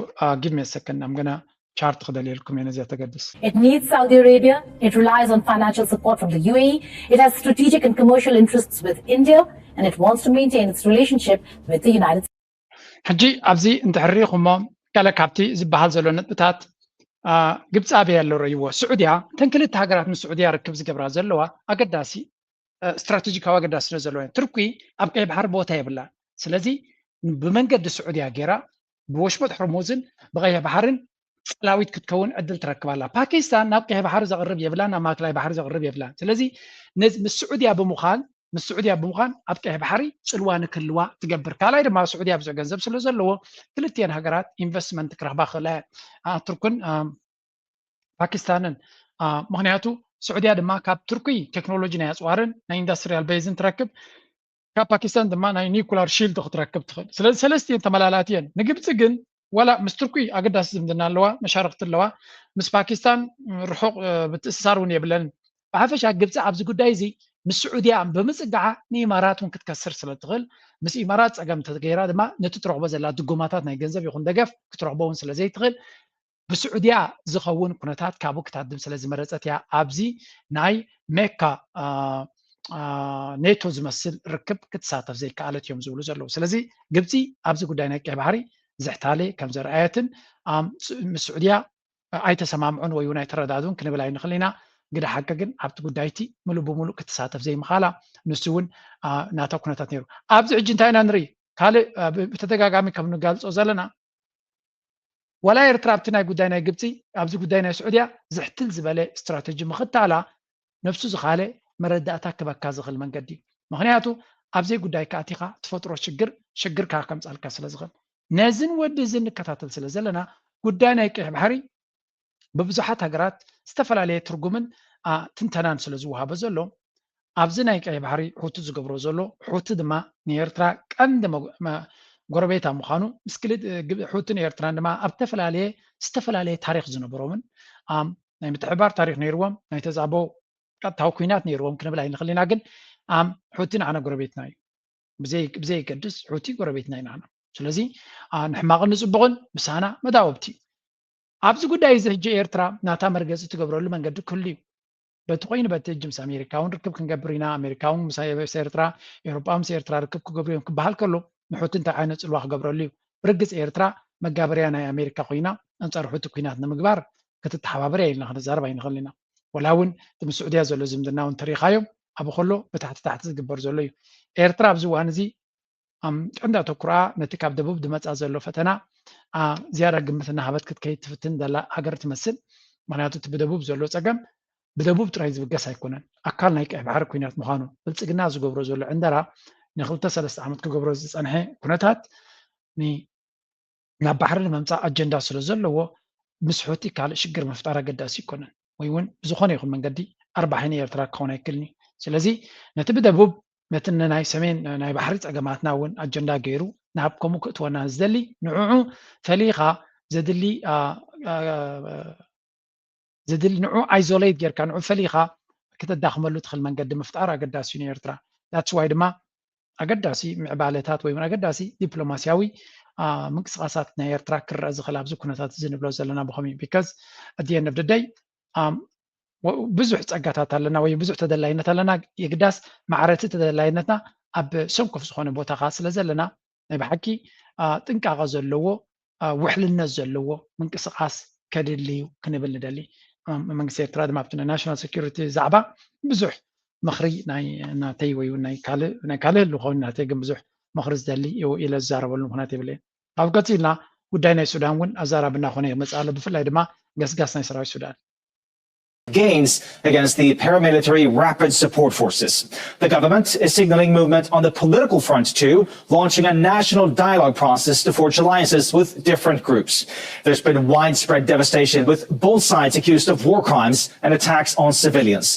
give me a second I'm gonna chart خداليلكم يعني زي تقدس. It needs Saudi Arabia. It relies on financial support from the UAE. It has strategic and commercial interests with India, and it wants to maintain its relationship with the United States. حجي أبزي أنت حريقهم قال كابتي زبحال زلونت بتاعت جبت أبي اللي ريوه السعودية تنكلت هاجرات من السعودية ركب زجبرا زلوا أقداسي استراتيجيك هوا أقداس نزلوين تركي أبقى بحرب وتاي بالله سلزي بمن قد السعودية جرا بوشبط حرموزن بغيها بحرن لاويت كتكون عدل تركبالا باكستان نابقى بحر زغرب يبلان ماكلاي بحر زغرب يبلان سلازي نز من السعوديه بمخان ابقى بحري صلوان كلوا تقبر كالاي دما السعوديه بزع غنزب سلازلو ثلاثين هاجرات انفستمنت كره باخلا تركن باكستانن مخنياتو السعوديه دما كاب تركي تكنولوجي ناس وارن نا اندستريال بيزن تركب كاب باكستان دما نا نيوكلير شيلد تركب تخل سلازتين تملالاتين نجبت جن ولا مستركي أقداس زمدنا اللوا مشاركة اللوا مس باكستان رحوق بتأثرون يبلن بعرفش عجبت عبز قدايزي مس السعودية عم بمسقعة نيمارات ممكن تكسر سلطغل مس إمارات أقام تغييرات ما نتترعب زي لا دقوماتات نيجنزب يكون دقف كترعبون سلا زي تغل ብስዑድያ ዝኸውን ኩነታት ካብኡ ክታድም ስለ ዝመረፀት እያ ኣብዚ ናይ ሜካ ኔቶ ዝመስል ርክብ ክትሳተፍ ዘይከኣለት እዮም ዝብሉ ዘለዉ ስለዚ ግብፂ ኣብዚ ጉዳይ ናይ ቀይ ባሕሪ ዝሕታለ ከም ዘረኣየትን ምስ ስዑድያ ኣይተሰማምዑን ወይ እውን ኣይተረዳድኡን ክንብል ኣይንኽእል ኢና ግደ ሓቂ ግን ኣብቲ ጉዳይቲ ሙሉእ ብሙሉእ ክትሳተፍ ዘይምኻላ ንሱ እውን ናታ ኩነታት ነይሩ ኣብዚ ሕጂ እንታይ ኢና ንርኢ ካልእ ብተደጋጋሚ ከም ንጋልፆ ዘለና ወላ ኤርትራ ኣብቲ ናይ ጉዳይ ናይ ግብፂ ኣብዚ ጉዳይ ናይ ስዑድያ ዝሕትል ዝበለ ስትራቴጂ ምኽታላ ነፍሱ ዝኻለ መረዳእታ ክበካ ዝኽእል መንገዲ ምክንያቱ ኣብዘይ ጉዳይ ከኣቲኻ ትፈጥሮ ሽግርካ ከምፃልካ ስለ ዝኽእል ነዝን ወዲ እዚ ንከታተል ስለ ዘለና ጉዳይ ናይ ቀይሕ ባሕሪ ብብዙሓት ሃገራት ዝተፈላለየ ትርጉምን ትንተናን ስለ ዝወሃበ ዘሎ ኣብዚ ናይ ቀይሕ ባሕሪ ሑቲ ዝገብሮ ዘሎ ሑቲ ድማ ንኤርትራ ቀንዲ ጎረቤታ ምዃኑ ምስክልት ሑቲን ኤርትራን ድማ ኣብ ዝተፈላለየ ታሪክ ዝነበሮምን ናይ ምትሕብባር ታሪክ ነይርዎም ናይ ተዛቦ ቀጥታዊ ኩናት ነይርዎም ክንብል ኣይንኽእል ኢና ግን ሑቲ ንዓና ጎረቤትና እዩ ብዘይ ይገድስ ሑቲ ጎረቤትና ኢና ስለዚ ንሕማቕን ንፅቡቕን ምሳና መዳወብቲ ኣብዚ ጉዳይ እዚ ሕጂ ኤርትራ ናታ መርገፂ ትገብረሉ መንገዲ ኩሉ እዩ በቲ ኮይኑ በቲ ሕጂ ምስ ኣሜሪካ እውን ርክብ ክንገብር ኢና ኣሜሪካ እውን ምስ ኤርትራ ኤውሮጳ ምስ ኤርትራ ርክብ ክገብሩ እዮም ክበሃል ከሎ ንሑቲ እንታይ ዓይነት ፅልዋ ክገብረሉ እዩ ብርግፅ ኤርትራ መጋበርያ ናይ ኣሜሪካ ኮይና ኣንፃር ሑቲ ኩናት ንምግባር ክትተሓባበር ኢልና ክንዛረብ ኣይንኽእል ኢና ወላ እውን እቲ ምስ ስዑድያ ዘሎ ዝምድና እውን ተሪኻዮም ኣብ ከሎ ብታሕቲ ዝግበር ዘሎ እዩ ኤርትራ ኣብዚ እዋን እዚ ቀንዲ ኣተኩርኣ ነቲ ካብ ደቡብ ድመፃ ዘሎ ፈተና ዝያዳ ግምት እናሃበት ክትከይድ ትፍትን ዘላ ሃገር ትመስል ምክንያቱ እቲ ብደቡብ ዘሎ ፀገም ብደቡብ ጥራይ ዝብገስ ኣይኮነን ኣካል ናይ ቀይሕ ባሕሪ ኩናት ምዃኑ ብልፅግና ዝገብሮ ዘሎ ዕንደራ ን2-3 ዓመት ክገብሮ ዝፀንሐ ኩነታት ናብ ባሕሪ ንምምፃእ ኣጀንዳ ስለ ዘለዎ ምስ ሑቲ ካልእ ሽግር ምፍጣር ኣገዳሲ ይኮነን ወይ እውን ብዝኾነ ይኹን መንገዲ ኣርባሕኒ ኤርትራ ክኸውን ኣይክእልኒ ስለዚ ነቲ ብደቡብ ነቲ ናይ ሰሜን ናይ ባሕሪ ፀገማትና እውን ኣጀንዳ ገይሩ ናብ ከምኡ ክእትወና ዝደሊ ንዕዑ ፈሊኻ ዘድሊ ንዑ ኣይዞሌት ጌርካ ንዑ ፈሊኻ ክትዳኽመሉ ትኽእል መንገዲ ምፍጣር ኣገዳሲ እዩ ንኤርትራ ዳትስ ዋይ ድማ ኣገዳሲ ምዕባለታት ወይ ኣገዳሲ ዲፕሎማስያዊ ምንቅስቃሳት ናይ ኤርትራ ክረአ ዝኽእል ኣብዚ ኩነታት እዚ ንብሎ ዘለና ብኸመይ ቢካዝ ኣት ኤንድ ኦፍ ዘ ዴይ ብዙሕ ፀጋታት ኣለና ወይ ብዙሕ ተደላይነት ኣለና የግዳስ ማዕረቲ ተደላይነትና ኣብ ሰንኮፍ ዝኾነ ቦታኻ ስለ ዘለና ናይ ብሓቂ ጥንቃቐ ዘለዎ ውሕልነት ዘለዎ ምንቅስቃስ ከድልዩ ክንብል ንደሊ መንግስቲ ኤርትራ ድማ ኣብቲ ናሽናል ሴኩሪቲ ዛዕባ ብዙሕ ምኽሪ ናተይ ወይ ናይ ካልእ ዝኸውን ናተይ ግን ብዙሕ ምኽሪ ዝደሊ ኢለ ዝዛረበሉ ምክንያት የብለየን ኣብ ቀፂልና ጉዳይ ናይ ሱዳን እውን ኣዛራብና ኮነ ይመፅእ ኣሎ ብፍላይ ድማ ገስጋስ ናይ ሰራዊት ሱዳን gains against the paramilitary Rapid Support Forces. The government is signaling movement on the political front too, launching a national dialogue process to forge alliances with different groups. There's been widespread devastation with both sides accused of war crimes and attacks on civilians.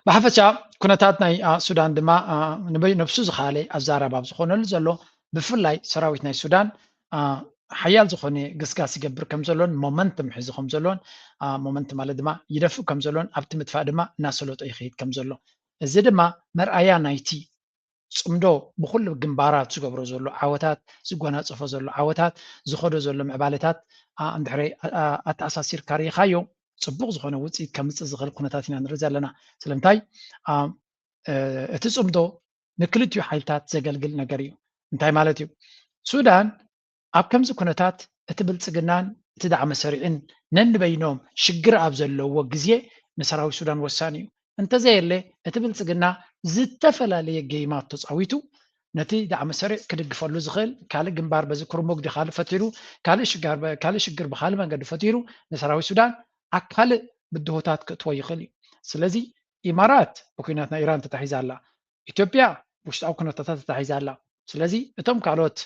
ብሓፈሻ ኩነታት ናይ ሱዳን ድማ ነብሱ ዝኻለ ኣዛረባ ዝኾነሉ ዘሎ ብፍላይ ሰራዊት ናይ ሱዳን ሓያል ዝኾነ ግስጋስ ይገብር ከም ዘሎን ሞመንተም ሒዙ ከም ዘሎን ሞመንተም ማለት ድማ ይደፍእ ከም ዘሎን ኣብቲ ምጥፋእ ድማ እናሰለጦ ይኸይድ ከም ዘሎ እዚ ድማ መርኣያ ናይቲ ፅምዶ ብኩሉ ግንባራት ዝገብሮ ዘሎ ዓወታት ዝጎናፀፎ ዘሎ ዓወታት ዝኸዶ ዘሎ ምዕባለታት እንድሕሪ ኣተኣሳሲርካ ሪኢኻዮ ፅቡቕ ዝኾነ ውፅኢት ከምፅእ ዝኽእል ኩነታት ኢና ንርኢ ዘለና ስለምንታይ እቲ ፅምዶ ንክልቲኡ ሓይልታት ዘገልግል ነገር እዩ እንታይ ማለት እዩ ሱዳን ኣብ ከምዚ ኩነታት እቲ ብልፅግናን እቲ ዳዕመ ሰሪዕን ነንበይኖም ሽግር ኣብ ዘለዎ ግዜ ንሰራዊት ሱዳን ወሳኒ እዩ እንተዘየለ እቲ ብልፅግና ዝተፈላለየ ጌማት ተፃዊቱ ነቲ ዳዕመ ሰሪዕ ክድግፈሉ ዝኽእል ካልእ ግንባር በዚ ኩርሙግዲ ካልእ ፈቲሩ ካልእ ሽግር ብካልእ መንገዲ ፈቲሩ ንሰራዊት ሱዳን ኣካልእ ብድሆታት ክእትዎ ይኽእል እዩ ስለዚ ኢማራት ብኩናት ናይ ኢራን ተታሒዛ ኣላ ኢትዮጵያ ውሽጣዊ ኩነታታት ተታሒዛ ኣላ ስለዚ እቶም ካልኦት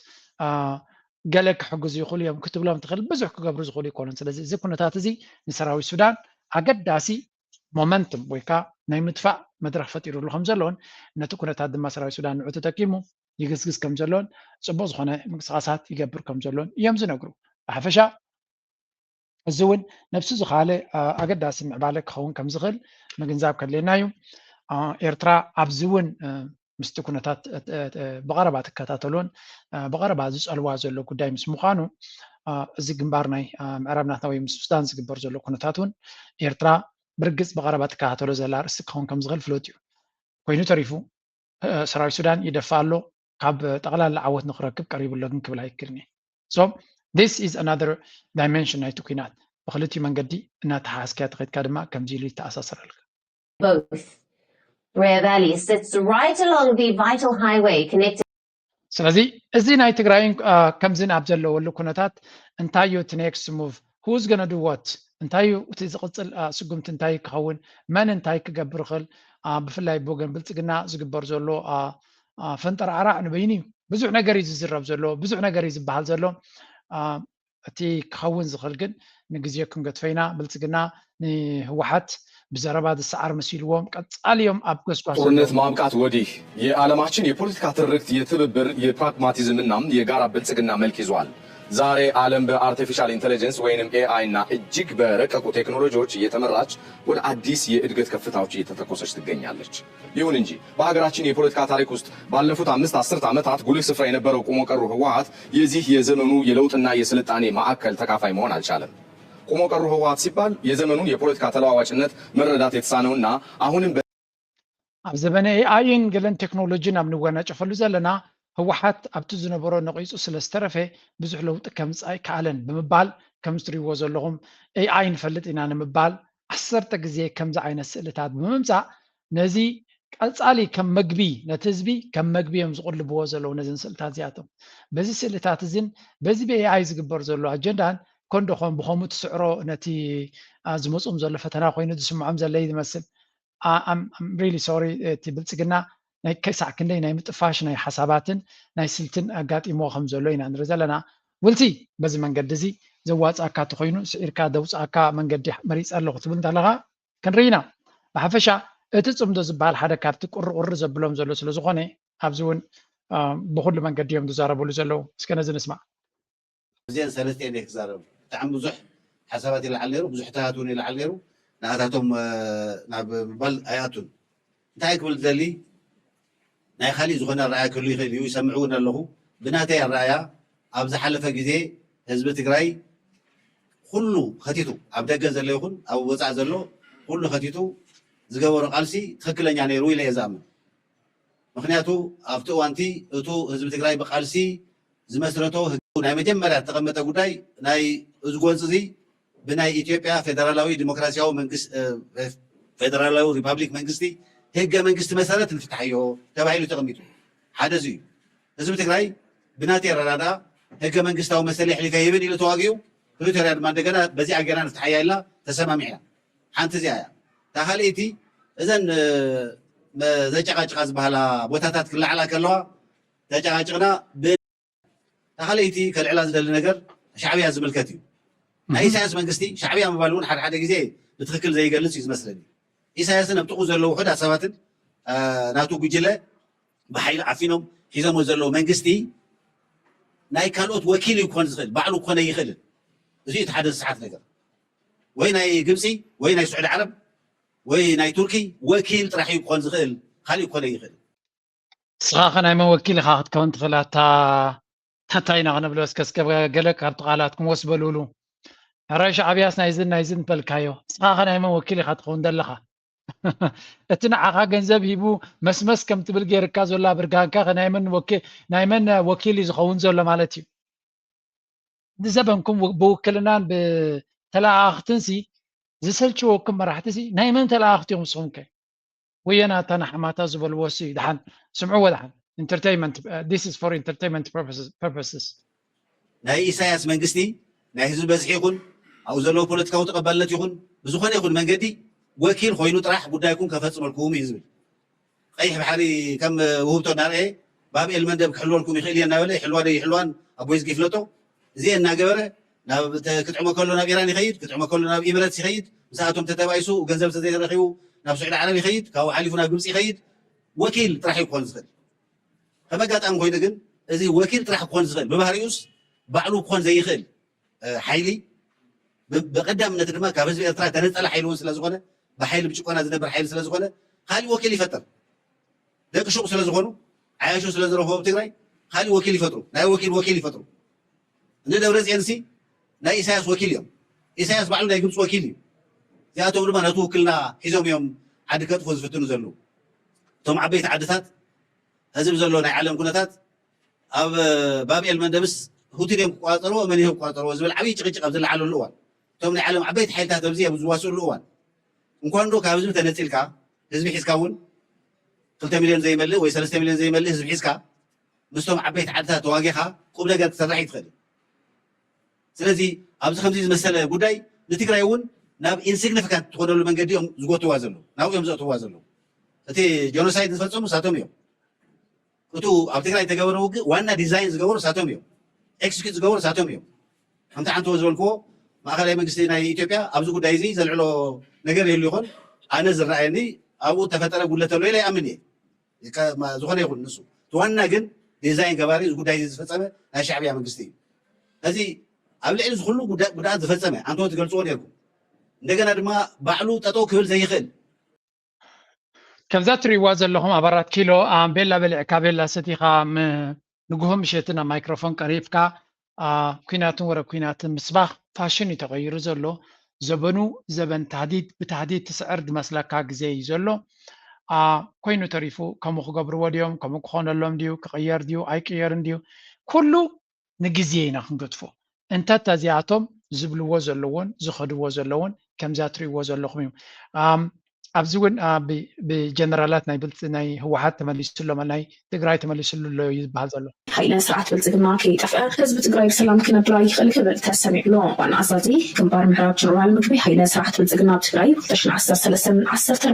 ገለ ክሕግዙ ይኽእሉ እዮም ክትብሎም ትኽእል ብዙሕ ክገብሩ ዝኽእሉ ይኮኑን ስለዚ እዚ ኩነታት እዚ ንሰራዊት ሱዳን ኣገዳሲ ሞመንተም ወይ ከዓ ናይ ምጥፋእ መድረክ ፈጢሩሉ ከም ዘሎን ነቲ ኩነታት ድማ ሰራዊት ሱዳን ንዑ ተጠቂሙ ይግዝግዝ ከም ዘሎን ፅቡቅ ዝኾነ ምንቅስቃሳት ይገብር ከም ዘሎን እዮም ዝነግሩ ብሓፈሻ እዚ እውን ነብሱ ዝኻለ ኣገዳሲ ምዕባለ ክኸውን ከም ዝኽእል ምግንዛብ ከድልየና እዩ ኤርትራ ኣብዚ እውን ምስቲ ኩነታት ብቐረባ ትከታተሉን ብቐረባ ዝፀልዋ ዘሎ ጉዳይ ምስ ምዃኑ እዚ ግንባር ናይ ምዕራብ ናትና ወይ ምስ ሱዳን ዝግበር ዘሎ ኩነታት እውን ኤርትራ ብርግጽ ብቐረባ ትከታተሎ ዘላ ርእሲ ክኸውን ከም ዝኽእል ፍሉጥ እዩ ኮይኑ ተሪፉ ሰራዊት ሱዳን ይደፋ ኣሎ ካብ ጠቕላላ ዓወት ንክረክብ ቀሪቡሎ ግን ክብል ኣይክእልን እየ so this is another dimension ናይቲ ኩናት ብክልቲኡ መንገዲ እናተሓስከያ ትኸይድካ ድማ ከምዚ ኢሉ ይተኣሳሰረልካ Both. Brea Valley sits right along the vital highway connecting. ስለዚ እዚ ናይ ትግራይን ከምዝን ኣብ ዘለወሉ ኩነታት እንታይ እዩ እቲ next move who's going to do what እንታይ እዩ እቲ ዝቕፅል ስጉምቲ እንታይ ክኸውን መን እንታይ ክገብር ይኽእል ብፍላይ ብወገን ብልፅግና ዝግበር ዘሎ ፈንጠርዓራዕ ንበይኒ ብዙሕ ነገር እዩ ዝዝረብ ዘሎ ብዙሕ ነገር እዩ ዝበሃል ዘሎ እቲ ክኸውን ዝኽእል ግን ንግዜ ክንገድፈይና ብልፅግና ንህወሓት በዘረባ ዝሰዓር መሲልዎም ቀጻልዮም ኣብ ገስጓስ ጦርነት ማብቃት ወዲህ የዓለማችን የፖለቲካ ትርክት የትብብር የፕራግማቲዝም እና የጋራ ብልጽግና መልክ ይዟል። ዛሬ ዓለም በአርቲፊሻል ኢንተለጀንስ ወይንም ኤአይ እና እጅግ በረቀቁ ቴክኖሎጂዎች እየተመራች ወደ አዲስ የእድገት ከፍታዎች እየተተኮሰች ትገኛለች። ይሁን እንጂ በሀገራችን የፖለቲካ ታሪክ ውስጥ ባለፉት 5-10 ዓመታት ጉልህ ስፍራ የነበረው ቆሞ ቀሩ ህወሓት የዚህ የዘመኑ የለውጥና የስልጣኔ ማዕከል ተካፋይ መሆን አልቻለም። ቆሞ ቀሩ ህወሓት ሲባል የዘመኑን የፖለቲካ ተለዋዋጭነት መረዳት የተሳነውና አሁንም ኣብ ዘመነ ኤአይን ገለን ቴክኖሎጂን ኣብ ንወናጨፈሉ ዘለና ህወሓት ኣብቲ ዝነበሮ ነቂፁ ስለ ዝተረፈ ብዙሕ ለውጢ ከምፃይ ከኣለን ብምባል ከም ዝትሪእዎ ዘለኹም ኤአይ ንፈልጥ ኢና ንምባል 10 ግዜ ከምዚ ዓይነት ስእልታት ብምምፃእ ነዚ ቀፃሊ ከም መግቢ ነቲ ህዝቢ ከም መግቢ እዮም ዝቕልብዎ ዘለዉ ነዘን ስእልታት እዚኣቶም በዚ ስእልታት እዝን በዚ ብኤአይ ዝግበር ዘሎ ኣጀንዳን ኮንዶኾም ብኸምኡ ትስዕሮ ነቲ ዝመፁም ዘሎ ፈተና ኮይኑ ዝስምዖም ዘለይ ዝመስል I'm really sorry እቲ ብልፅግና ናይ ክሳዕ ክንደይ ናይ ምጥፋሽ ናይ ሓሳባትን ናይ ስልትን ኣጋጢሞ ከም ዘሎ ኢና ንርኢ ዘለና ውልቲ በዚ መንገዲ እዚ ዘዋፅኣካ እንተኮይኑ ስዒርካ ደውፅኣካ መንገዲ መሪፅ ኣለኹ ትብል እንተለኻ ክንርኢ ኢና ብሓፈሻ እቲ ፅምዶ ዝበሃል ሓደ ካብቲ ቁርቁር ዘብሎም ዘሎ ስለ ዝኾነ ኣብዚ እውን ብኩሉ መንገዲ እዮም ዝዛረበሉ ዘለው እስከ ነዚ ንስማዕ እዚአን ሰለስተ እየ ክዛረብ ብጣዕሚ ብዙሕ ሓሳባት ይለዓል ነይሩ ብዙሕ ተሃት እውን ይለዓል ነይሩ ንኣታቶም ናብ ምባል ኣይኣቱን እንታይ ክብል ዝደሊ ናይ ካሊእ ዝኾነ ኣረኣያ ክህሉ ይኽእል እዩ ይሰምዑ እውን ኣለኹ ብናተይ ኣረኣያ ኣብ ዝሓለፈ ግዜ ህዝቢ ትግራይ ኩሉ ከቲቱ ኣብ ደገ ዘሎ ይኹን ኣብ ወፃእ ዘሎ ኩሉ ከቲቱ ዝገበሮ ቃልሲ ትክክለኛ ነይሩ ኢለ እየ ዝኣምን ምክንያቱ ኣብቲ እዋንቲ እቱ ህዝቢ ትግራይ ብቃልሲ ዝመስረቶ ናይ መጀመርያ ተቐመጠ ጉዳይ ናይ እዚ ጎንፂ እዚ ብናይ ኢትዮጵያ ፌደራላዊ ዲሞክራሲያዊ መንግስቲ ፌደራላዊ ሪፐብሊክ መንግስቲ ህገ መንግስቲ መሰረት ንፍታሕዮ ተባሂሉ ተቐሚጡ ሓደ እዚ እዩ ህዝቢ ትግራይ ብናተይ ኣረዳዳ ህገ መንግስታዊ መሰለ ይሕሊፈ ይብል ኢሉ ተዋጊኡ ፕሪቶርያ ድማ እንደገና በዚ ኣገና ንፍታሕያ ኢልና ተሰማሚዕና ሓንቲ እዚኣ እያ እታ ካልእቲ እዘን ዘጨቃጭቃ ዝበሃላ ቦታታት ክላዕላ ከለዋ ተጨቃጭቅና እታ ካልእቲ ከልዕላ ዝደሊ ነገር ሻዕብያ ዝምልከት እዩ ናይ ኢሳያስ መንግስቲ ሻዕብያ ምባል እውን ሓደ ግዜ ብትክክል ዘይገልፅ እዩ ዝመስለኒ ኢሳያስን ኣብ ጥቑ ዘለዉ ውሕዳት ሰባትን ናቱ ጉጅለ ብሓይሊ ዓፊኖም ሒዞሞ ዘለዉ መንግስቲ ናይ ካልኦት ወኪል ክኾን ዝኽእል ባዕሉ ክኾነ ይኽእልን እዚ እቲ ሓደ ዝስሓት ነገር ወይ ናይ ግብፂ ወይ ናይ ስዑድ ዓረብ ወይ ናይ ቱርኪ ወኪል ጥራሕ እዩ ክኾን ዝኽእል ካሊእ ክኾነ ይኽእል ንስኻ ኸ ናይ መን ወኪል ኢኻ ክትከውን ትኽእል እንታይ ኢና ክንብሎ እስከ ገለ ካብቲ ቃላትኩም ወስ በልብሉ ሕረ ሻዕብያስ ናይዝን በልካዮ ንስኻ ኸ ናይ መን ወኪል ኢኻ ትኸውን ዘለኻ እቲ ንዓኻ ገንዘብ ሂቡ መስመስ ከም ትብል ጌርካ ዘሎ ብርጋንካ ናይ መን ወኪል እዩ ዝኸውን ዘሎ ማለት እዩ ንዘበንኩም ብውክልናን ብተለኣኽትን ዝሰልችወኩም መራሕቲ ናይ መን ተለኣኽቲ እዮም ንስኹም ከ ወየናታን ሓማታ ዝበልዎ እዩ ድሓን ስምዕዎ ድሓን entertainment this is for entertainment purposes ናይ ኢሳያስ መንግስቲ ናይ ህዝቢ በዝሒ ይኹን ኣብኡ ዘለዎ ፖለቲካዊ ተቐባልነት ይኹን ብዝኾነ ይኹን መንገዲ ወኪል ኮይኑ ጥራሕ ጉዳይኩም ከፈፅመልኩም እዩ ዝብል ቀይሕ ባሕሪ ከም ውህብቶ እናርአየ ባብኤል መንደብ ክሕልወልኩም ይኽእል እየ እናበለ ይሕልዋ ይሕልዋን ኣብ ወይዝጊ ይፍለጦ እዚአ እናገበረ ክትዕሞ ከሎ ናብ ኢራን ይኸይድ ክትዕሞ ከሎ ናብ ኢምሬትስ ይኸይድ ምስኣቶም ተተባይሱ ገንዘብ ተዘይረኺቡ ናብ ስዑድ ዓረብ ይኸይድ ካብኡ ሓሊፉ ናብ ግብፂ ይኸይድ ወኪል ጥራሕ ክኾን ዝኽእል ከም ኣጋጣሚ ኮይኑ ግን እዚ ወኪል ጥራሕ ክኾን ዝኽእል ብባህሪኡስ ባዕሉ ክኾን ዘይኽእል ሓይሊ ብቀዳምነት ድማ ካብ ህዝቢ ኤርትራ ተነፀለ ሓይሊ እውን ስለዝኾነ ብሓይሊ ብጭቆና ዝነብር ሓይሊ ስለዝኾነ ካሊእ ወኪል ይፈጥር ደቂ ሹቕ ስለዝኾኑ ዓያሾ ስለዝረኽቦ ትግራይ ካሊእ ወኪል ይፈጥሩ ናይ ወኪል ይፈጥሩ እነ ደብረፅዮን ናይ ኢሳያስ ወኪል እዮም ኢሳያስ ባዕሉ ናይ ግብፅ ወኪል እዩ እዚኣቶም ድማ ነቲ ውክልና ሒዞም እዮም ዓዲ ከጥፎ ዝፍትኑ ዘለዉ እቶም ዓበይቲ ዓድታት ህዝብ ዘሎ ናይ ዓለም ኩነታት ኣብ ባብኤል መንደብስ ሁቲን እዮም ክቋፀርዎ መን እዮም ክቋፀርዎ ዝብል ዓብዪ ጭቅጭቅ ኣብ ዝለዓለሉ እዋን እቶም ናይ ዓለም ዓበይቲ ሓይልታት ኣብዚ ኣብ ዝዋስእሉ እዋን እንኳን ዶ ካብ ህዝቢ ተነፂልካ ህዝቢ ሒዝካ እውን 2 ሚልዮን ዘይመልእ ወይ 3 ሚልዮን ዘይመልእ ህዝቢ ሒዝካ ምስቶም ዓበይቲ ዓድታት ተዋጊኻ ቁም ነገር ክሰርሕ ይትኽእል ስለዚ ኣብዚ ከምዚ ዝመሰለ ጉዳይ ንትግራይ እውን ናብ ኢንሲግኒፊካንት ትኾነሉ መንገዲ እዮም ዝጎትዋ ዘለዉ ናብኡ እዮም ዘእትውዋ ዘለዉ እቲ ጀኖሳይድ ዝፈፀሙ ሳቶም እዮም እቱ ኣብ ትግራይ ተገበረ ውግእ ዋና ዲዛይን ዝገበሩ ሳቶም እዮም ኤክስኪዩት ዝገበሩ ሳቶም እዮም ከምቲ ሓንትዎ ዝበልክዎ ማእኸላይ መንግስቲ ናይ ኢትዮጵያ ኣብዚ ጉዳይ እዚ ዘልዕሎ ነገር የህሉ ይኹን ኣነ ዝረኣየኒ ኣብኡ ተፈጠረ ጉድለት ኣሎ ኢለ ይኣምን እየ ዝኾነ ይኹን ንሱ እቲ ዋና ግን ዲዛይን ገባሪ እዚ ጉዳይ ዝፈፀመ ናይ ሻዕብያ መንግስቲ እዩ እዚ ኣብ ልዕሊ ዝኩሉ ጉድኣት ዝፈፀመ ኣንትዎ ትገልፅዎ ነርኩም እንደገና ድማ ባዕሉ ጠጠው ክብል ዘይኽእል ከምዛ ትሪእዋ ዘለኹም ኣብ 4 ኪሎ ቤላ በሊዕካ ቤላ ሰቲኻ ንጉሆ ምሸትን ኣብ ማይክሮፎን ቀሪብካ ኩናትን ወረ ኩናትን ምስባኽ ፋሽን እዩ ተቐይሩ ዘሎ ዘበኑ ዘበን ተህዲድ ብተህዲድ ትስዕር ዝመስለካ ግዜ እዩ ዘሎ ኮይኑ ተሪፉ ከምኡ ክገብርዎ ድዮም ከምኡ ክኾነሎም ድዩ ክቕየር ድዩ ኣይቅየርን ድዩ ኩሉ ንግዜ ኢና ክንገድፎ እንተታ እዚኣቶም ዝብልዎ ዘለዎን ዝኸድዎ ዘለዎን ከምዛ ትሪእዎ ዘለኹም እዩ ኣብዚ እውን ብጀነራላት ናይ ህወሓት ተመሊሱሎም ናይ ትግራይ ተመሊሱሉ እዩ ዝበሃል ዘሎ ሓይለ ስርዓት ብልፅግና ከይጠፍአ ህዝቢ ትግራይ ብሰላም ክነብራ ይኽእል ክብል ተሰሚዑ ዋና ኣዛዚ ግንባር ምዕራብ ጀነራል ምግቢ ሓይለ ስርዓት ብልፅግና ኣብ ትግራይ 2013-14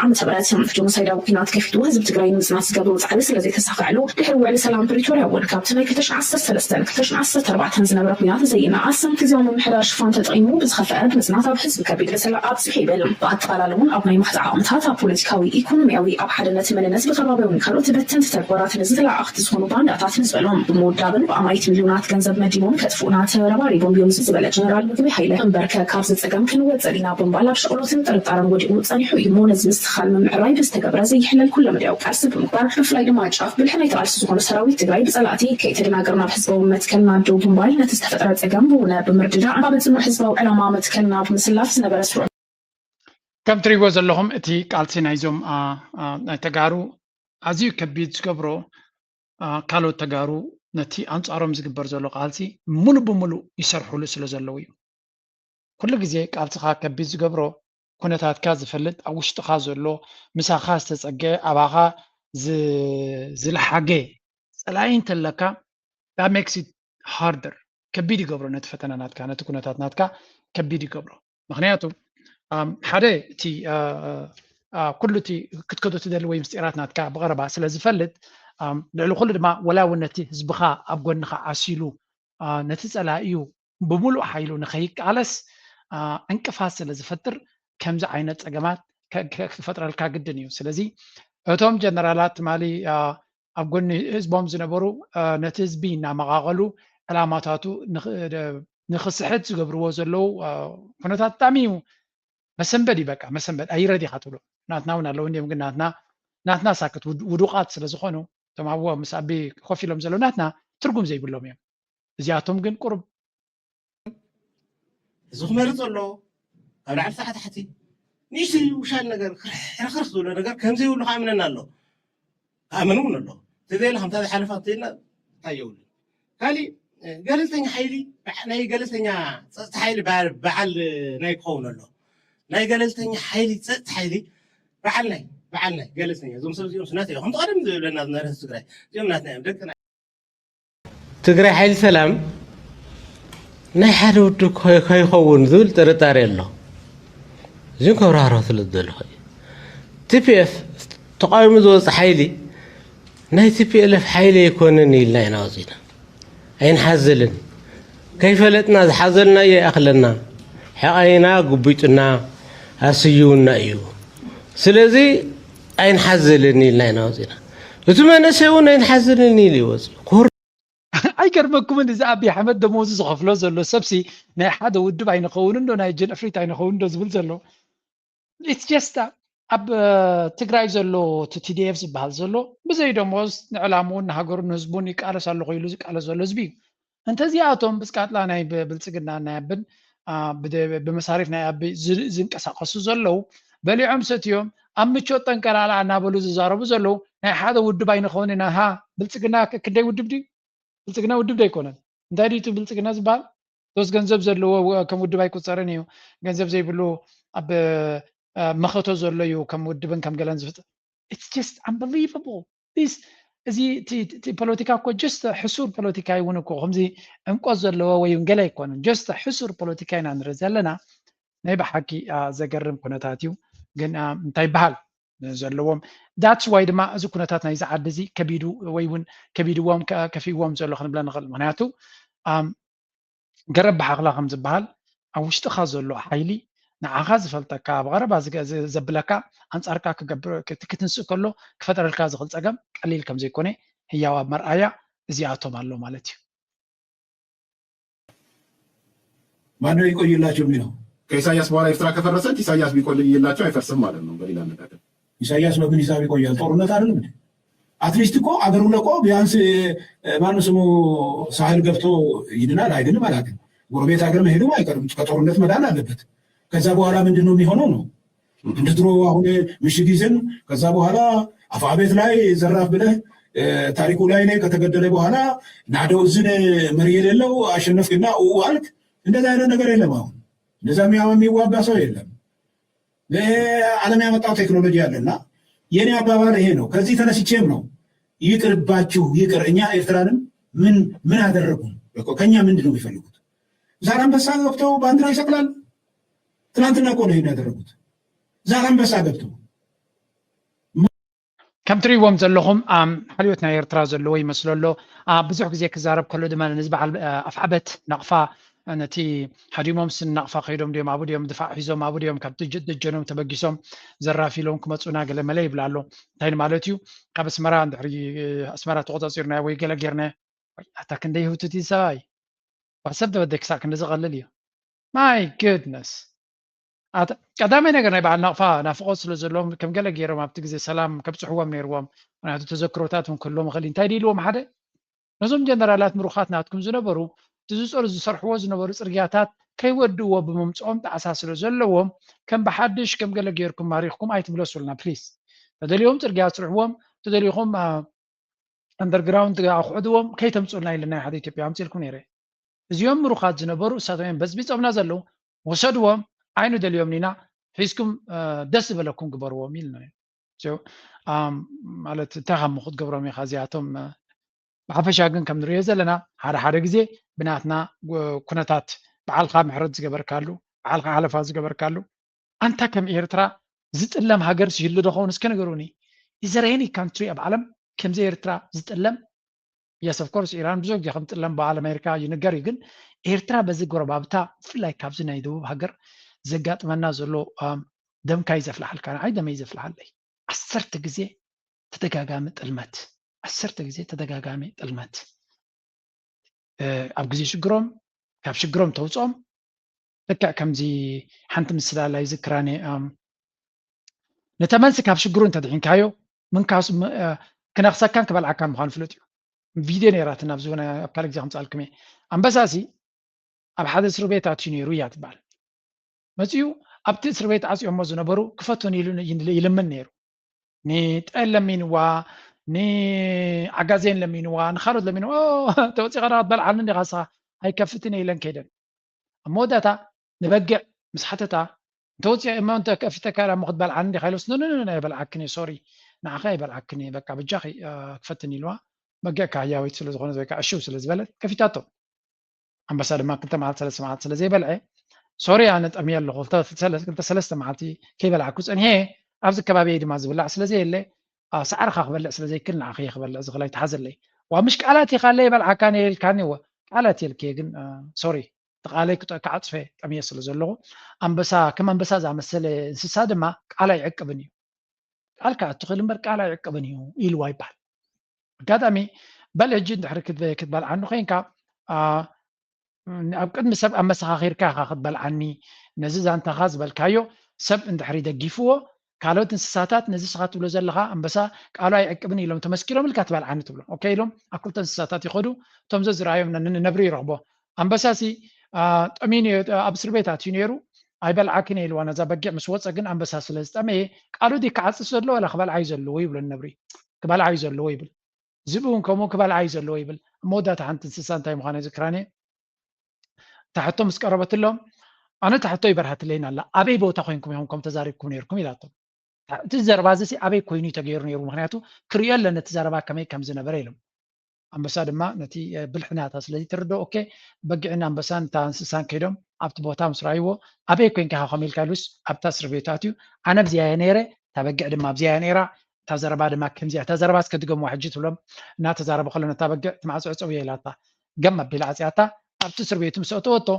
ዓመተ ምህረት ጀኖሳይዳዊ ኩናት ከፊቱ ህዝቢ ትግራይ ንምፅናት ዝገብሩ ፃዕሪ ስለዘይተሳክዐሉ ድሕሪ ውዕሊ ሰላም ፕሪቶርያ እውን ካብቲ ናይ 2013-2014 ዝነበረ ኩናት ዘይነኣስን ግዜያዊ ምምሕዳር ሽፋን ተጠቂሙ ብዝኸፍአ ብምፅናት ኣብ ህዝቢ ከቢድ በሰላ ኣብፅሑ ይበል ብኣጠቃላሊ እውን ኣብ ናይ ዓመታት ኣብ ፖለቲካዊ ኢኮኖሚያዊ ኣብ ሓድነት መንነት ብከባቢውን ካልኦት በተንቲ ተግባራትን ዝተለኣኽቲ ዝኾኑ ባንዳታት ንዝበሎም ብምውዳብን ብኣማይት ሚልዮናት ገንዘብ መዲቦም ከጥፉና ተረባሪቦም እዮም ዝበለ ጀነራል ምግቢ ሓይለ እምበርከ ካብዚ ፀገም ክንወፀ ኢና ብምባል ኣብ ሸቕሎትን ጥርጣረን ወዲቑ ፀኒሑ እዩ እሞ ነዚ ምስትኽኻል ምምዕራይ ብዝተገብረ ዘይሕለል ኩለ መድያው ቃልሲ ብምግባር ብፍላይ ድማ ጫፍ ብልሒ ናይ ተቓልሲ ዝኾኑ ሰራዊት ትግራይ ብፀላእቲ ከይተደናገርና ናብ ህዝባዊ መትከልና ደው ብምባል ነቲ ዝተፈጠረ ፀገም ብውነ ብምርድዳእ ኣብ ፅኑዕ ህዝባዊ ዕላማ መትከልና ብምስላፍ ዝነበረ ስሩዕ ከም ትሪእዎ ዘለኹም እቲ ቃልሲ ናይዞም ናይ ተጋሩ ኣዝዩ ከቢድ ዝገብሮ ካልኦት ተጋሩ ነቲ ኣንፃሮም ዝግበር ዘሎ ቃልሲ ሙሉእ ብሙሉእ ይሰርሕሉ ስለ ዘለው እዩ ኩሉ ግዜ ቃልሲኻ ከቢድ ዝገብሮ ኩነታትካ ዝፈልጥ ኣብ ውሽጥኻ ዘሎ ምሳኻ ዝተፀገየ ኣባኻ ዝለሓገ ፀላኢ እንተለካ that makes it harder ከቢድ ይገብሮ ነቲ ፈተና ናትካ ነቲ ኩነታት ናትካ ከቢድ ይገብሮ ምክንያቱ ሓደ እቲ ኩሉ እቲ ክትከዶ ትደሊ ወይ ምስጢራት ናትካ ብቐረባ ስለ ዝፈልጥ ልዕሊ ኩሉ ድማ ወላ እውን ነቲ ህዝብኻ ኣብ ጎንኻ ዓሲሉ ነቲ ፀላኢዩ ብሙሉእ ሓይሉ ንኸይቃለስ እንቅፋት ስለ ዝፈጥር ከምዚ ዓይነት ፀገማት ክፈጥረልካ ግድን እዩ ስለዚ እቶም ጀነራላት ትማሊ ኣብ ጎኒ ህዝቦም ዝነበሩ ነቲ ህዝቢ እናመቓቐሉ ዕላማታቱ ንኽስሕት ዝገብርዎ ዘለው ኩነታት ብጣዕሚ እዩ መሰንበድ ይበቃ መሰንበድ ኣይረዲኻ ትብሎ ናትና እውን ኣለዉ እንዲኦም ግን ናትና ሳክት ውዱቃት ስለ ዝኾኑ እቶም ኣብዎ ምስ ኣቢ ኮፍ ኢሎም ዘለዉ ናትና ትርጉም ዘይብሎም እዮም እዚኣቶም ግን ቁርብ እዚ ክመርፅ ኣሎ ኣብ ላዕሊ ታሕቲ ታሕቲ ንእሽተይ ውሻል ነገር ክርክርክ ዝብሎ ነገር ከምዘይብሉ ከኣምነና ኣሎ ኣመን እውን ኣሎ ተዘይላ ከምታ ዝሓለፋ ተይልና እንታይ የብሉ ካሊእ ገለልተኛ ሓይሊ ናይ ገለልተኛ ፀጥታ ሓይሊ በዓል ናይ ክኸውን ኣሎ ናይ ገለልተኛ ሓይሊ ፀጥታ ሓይሊ በዓል ናይ ገለልተኛ እዞም ሰብ እዚኦም ስናት እዮም ከምቲ ቀደም ዝብለና ዝነበረ ትግራይ እዚኦም ናትና እዮም ደቅና ትግራይ ሓይሊ ሰላም ናይ ሓደ ውድ ከይኸውን ዝብል ጥርጣሬ ኣሎ እዚ ከብራህሮ ስለ ዝደለኹ ቲፒኤፍ ተቃዊሙ ዝወፅእ ሓይሊ ናይ ቲፒኤልኤፍ ሓይሊ ኣይኮነን ኢልና ኢና ወፂና ኣይንሓዝልን ከይፈለጥና ዝሓዘልና የኣኽለና ሕቃይና ጉቢጡና ኣስዩውና እዩ ስለዚ ኣይንሓዝልን ኢልና ኢና ወፂና እቲ መንእሰይ እውን ኣይንሓዝልን ኢሉ ይወፅኡ ኣይገርመኩምን እዚ ኣብዪ ኣሕመድ ደመወዙ ዝኸፍሎ ዘሎ ሰብሲ ናይ ሓደ ውድብ ኣይንኸውን ዶ ናይ ጀን ኣፍሪት ኣይንኸውን ዶ ዝብል ዘሎ ኢትስ ጀስት ኣብ ትግራይ ዘሎ ቲዲኤፍ ዝበሃል ዘሎ ብዘይ ደመወዝ ንዕላምውን ንሃገሩን ንህዝቡን ይቃለስ ኣሎ ኢሉ ዝቃለስ ዘሎ ህዝቢ እዩ انت زياتهم بس قاتلا ناي بلصقنا نابن بمصاريف ناي ابي زنقساقسو زلو بليعم ستيوم امچو طنقرالا نابلو ززاربو زلو ناي حدا ودب باين خوننا ها بلصقنا كدي ودب دي بلصقنا ودب دي كونن انت ديتو بلصقنا زبال توس ገንዘብ ዘለዎ ከም ውድብ ኣይቆፀረን እዩ ገንዘብ ዘይብሉ ኣብ መኸቶ ዘሎ እዩ ከም ውድብን ከም ገለን ዝፍፅም it's just unbelievable this እዚ ፖለቲካ እኮ just ሕሱር ፖለቲካ ይውን እኮ ከምዚ እንቆዝ ዘለዎ ወይ ገለ ኣይኮነን just ሕሱር ፖለቲካ ኢና ንርኢ ዘለና ናይ ብሓቂ ዘገርም ኩነታት እዩ ግን እንታይ በሃል ዘለዎም that's why ድማ እዚ ኩነታት ናይ ዝዓዲ እዚ ከቢዱ ወይ እውን ከቢድዎም ከፊዎም ዘሎ ክንብለ ንኽእል ምክንያቱ قرب بحقلا خم زبال أو اشتخاذ له حيلي نعخذ فلتكا بغرب زبلكا أنصاركا كتنسو كله كفتر الكاز خلص أجم قليل كم زي كونه هي مرآية زياتو مالو مالتي ما نو يقول يلاچو مينو كإساياس بولا إفترا كفرسات إساياس بيقول يلاچو يفرسم مالنو بليلا نكاتب إساياس بابن إساياس بيقول يالطورنا تارلم አትሊስት እኮ አገሩ ለቆ ቢያንስ ማን ስሙ ሳህል ገብቶ ይድናል አይድንም አላውቅም። ጎረቤት ሀገር መሄዱ አይቀርም ከጦርነት መዳን አለበት። ከዛ በኋላ ምንድነው የሚሆነው ነው እንደ ድሮ አሁን ምሽግ ይዘን ከዛ በኋላ አፋቤት ላይ ዘራፍ ብለህ ታሪኩ ላይ ነው ከተገደለ በኋላ ናደው ዝን መሪ የሌለው አሸነፍክና አልክ። እንደዛ አይነት ነገር የለም። አሁን እንደዛ የሚዋጋ ሰው የለም። ዓለም ያመጣው ቴክኖሎጂ አለና የኔ አባባል ይሄ ነው። ከዚህ ተነስቼም ነው ይቅርባችሁ ይቅር። እኛ ኤርትራንም ምን አደረጉ? ከኛ ምንድን ነው የሚፈልጉት? ዛላምበሳ ገብተው ባንዲራ ይሰቅላል። ትናንትና እኮ ነው ያደረጉት። ዛላምበሳ ገብተው ከም ትሪእዎም ዘለኹም ሓልዮት ናይ ኤርትራ ዘለዎ ይመስሎ ኣሎ ብዙሕ ግዜ ክዛረብ ከሎ ድማ ንዝበዓል ኣፍዓበት ነቕፋ ነቲ ሓዲሞም ስናቕፋ ከይዶም ድዮም ኣብኡ ድዮም ድፋዕ ሒዞም ኣብኡ ድዮም ካብቲ ደጀኖም ተበጊሶም ዘራፊ ኢሎም ክመፁና ገለ መለ ይብላ ኣሎ እንታይ ማለት እዩ ካብ ኣስመራ እንድሕሪ ኣስመራ ተቆፃፂርና ወይ ገለ ጌርና ኣታ ክንደይ ህውትት እዩ ሰብኣይ ሰብ ተበደይ ክሳዕ ክንዲ ዝቐልል እዩ ማይ ጉድነስ ቀዳማይ ነገር ናይ በዓል ናቕፋ ናፍቆት ስለ ዘለዎም ከም ገለ ገይሮም ኣብቲ ግዜ ሰላም ከብፅሕዎም ነይርዎም ምክንያቱ ተዘክሮታት እውን ክህልዎም ይኽእል እንታይ ድኢልዎም ሓደ ነዞም ጀነራላት ምሩኻት ናትኩም ዝነበሩ ትዝፀሩ ዝሰርሕዎ ዝነበሩ ፅርግያታት ከይወድእዎ ብምምፅኦም ጣዕሳ ስለ ዘለዎም ከም ብሓድሽ ከም ገለ ጌርኩም ማሪኽኩም ኣይትምለሱልና ፕሊዝ ተደልዮም ፅርግያ ስርሕዎም ተደሊኹም ኣንደርግራውንድ ኣቑሑድዎም ከይተምፅኡልና ኢልና ሓደ ኢትዮጵያ ኣምፂልኩም ነይረ እዚኦም ምሩኻት ዝነበሩ እሳቶም በዝቢፆምና ዘለው ወሰድዎም ዓይኑ ደልዮም ኒና ሒዝኩም ደስ ዝበለኩም ግበርዎም ኢልና ማለት እንታይ ካብ ክትገብሮም ኢኻ እዚኣቶም ብሓፈሻ ግን ከም ንሪኦ ዘለና ሓደ ግዜ ብናትና ኩነታት በዓልካ ምሕረት ዝገበርካሉ በዓልካ ሓለፋ ዝገበርካሉ ኣንታ ከም ኤርትራ ዝጥለም ሃገር ሲህሉ ደኸውን እስከ ነገሩኒ is there any country ኣብ ዓለም ከምዚ ኤርትራ ዝጥለም yes of course ኢራን ብዙሕ ግዜ ከም ጥለም በዓል ኣሜሪካ ይንገር እዩ ግን ኤርትራ በዚ ጎረባብታ ብፍላይ ካብዚ ናይ ደቡብ ሃገር ዘጋጥመና ዘሎ ደምካ ይዘፍልሓልካ ንዓይ ደመይ ይዘፍልሓለይ 10 ግዜ ተደጋጋሚ ጥልመት 10 ግዜ ተደጋጋሚ ጥልመት ኣብ ግዜ ሽግሮም ካብ ሽግሮም ተውፅኦም ልክዕ ከምዚ ሓንቲ ምስላላይ ዝክራኔ ነተመልሲ ካብ ሽግሩ እንተድሒንካዮ ምንካሱ ክነኽሰካን ክበልዓካን ምዃኑ ፍሉጥ እዩ ቪድዮ ነይራትና ኣብ ዝሆነ ኣብ ካልእ ግዜ ከምፃልኩም እየ ኣንበሳሲ ኣብ ሓደ እስር ቤት ኣትዩ ነይሩ እያ ትበሃል መፅኡ ኣብቲ እስር ቤት ዓፅዮሞ ዝነበሩ ክፈቱን ኢሉ ይልምን ነይሩ ንጠል ለሚንዋ ንዓጋዜን ለሚንዋ ንካልኦት ለሚንዋ ተወፂኻ ክትበልዓኒ ዲኻ ስኻ ኣይከፍትን ኢለን ከይደን ኣብ መወዳእታ ንበጊዕ ምስ ሓተታ እንተወፂአ እሞ እንተከፊተካ እሞ ክትበልዓኒ ዲኻ ኢሎስ ኖኖኖ ኣይበልዓክን እየ ሶሪ ንዓኸ ኣይበልዓክን እየ በቃ ብጃኺ ክፈትን ኢልዋ በጊዕ ካህያዊት ስለ ዝኾነት ወይ ከዓ እሽው ስለ ዝበለት ከፊታቶ ኣንበሳ ድማ 2 መዓልቲ 3 መዓልቲ ስለ ዘይበልዐ ሶሪ ኣነ ጠምየ ኣለኹ 2-3 መዓልቲ ከይበልዓኩ ፀኒሐ ኣብዚ ከባቢ ድማ ዝብላዕ ስለዘየለ ሳዕርካ ክበልዕ ስለዘይክል ንዓኸ ክበልዕ ዝኽእለ ይተሓዘለይ ዋ ምሽ ቃላት ኢኻ ለይ በልዓካ ነልካኒ ወ ቃላት የልክየ ግን ሶሪ ተቃለይ ክዓፅፈ ጠምየ ስለ ዘለኹ ኣንበሳ ከም ኣንበሳ ዝኣመሰለ እንስሳ ድማ ቃል ኣይዕቅብን እዩ ቃልካ እትኽእል እምበር ቃል ኣይዕቅብን እዩ ኢልዋ ይበሃል ኣጋጣሚ በል ሕጂ እንድሕሪ ክትበልዓኒ ኮይንካ ኣብ ቅድሚ ሰብ ኣብ መሰኻ ኺርካ ኢኻ ክትበልዓኒ ነዚ ዛንታኻ ዝበልካዮ ሰብ እንድሕሪ ደጊፍዎ ካልኦት እንስሳታት ነዚ ስኻ ትብሎ ዘለኻ ኣንበሳ ቃሉ ኣይዕቅብን ኢሎም ተመስኪሮም ኢልካ ትበልዓኒ ትብሎ ኦኬ ኢሎም ኣኩልተ እንስሳታት ይኸዱ እቶም ዘዝረኣዮም ነብሪ ይረኽቦ ኣንበሳሲ ጠሚኑ ኣብ እስር ቤት ኣትዩ ነይሩ ኣይበልዓክን ኢልዋ ነዛ በጊዕ ምስ ወፀ ግን ኣንበሳ ስለ ዝጠመየ ቃሉ ዲ ክዓፅስ ዘሎ ወላ ክበልዓዩ ዘለዎ ይብሎ ነብሪ ክበልዓዩ ዘለዎ ይብል ዝብኡ ከምኡ ክበልዓዩ ዘለዎ ይብል መወዳእታ ሓንቲ እንስሳ እንታይ ምዃነ ዝክራኒ ታሕቶ ምስ ቀረበትሎም ኣነ ታሕቶ ይበርሃትለይና ኣላ ኣበይ ቦታ ኮይንኩም ኢኹም ከም ተዛሪብኩም ነይርኩም ኢላቶም እቲ ዘረባ እዚ ኣበይ ኮይኑ ተገይሩ ነይሩ ምክንያቱ ክሪኦ ኣለነ እቲ ዘረባ ከመይ ከም ዝነበረ ኢሎም ኣንበሳ ድማ ነቲ ብልሕናታ ስለዚ ትርድኦ ኦኬ በጊዕና ኣንበሳን እታ እንስሳን ከይዶም ኣብቲ ቦታ ምስ ረኣይዎ ኣበይ ኮይንካ ከመይ ኢልካ ኢሉስ ኣብታ እስር ቤት ኣትዩ ኣነ ብዚያ ነይረ እታ በጊዕ ድማ ብዚያ ነይራ እታ ዘረባ ድማ ከምዚያ እታ ዘረባ እስከድገምዋ ሕጂ ትብሎም እናተዛረበ ከሎ ነታ በጊዕ ትማዕፅዕፅው እያ ኢላታ ገም ኣቢላ ኣፅያታ ኣብቲ እስር ቤቱ ምስ ኣተወቶ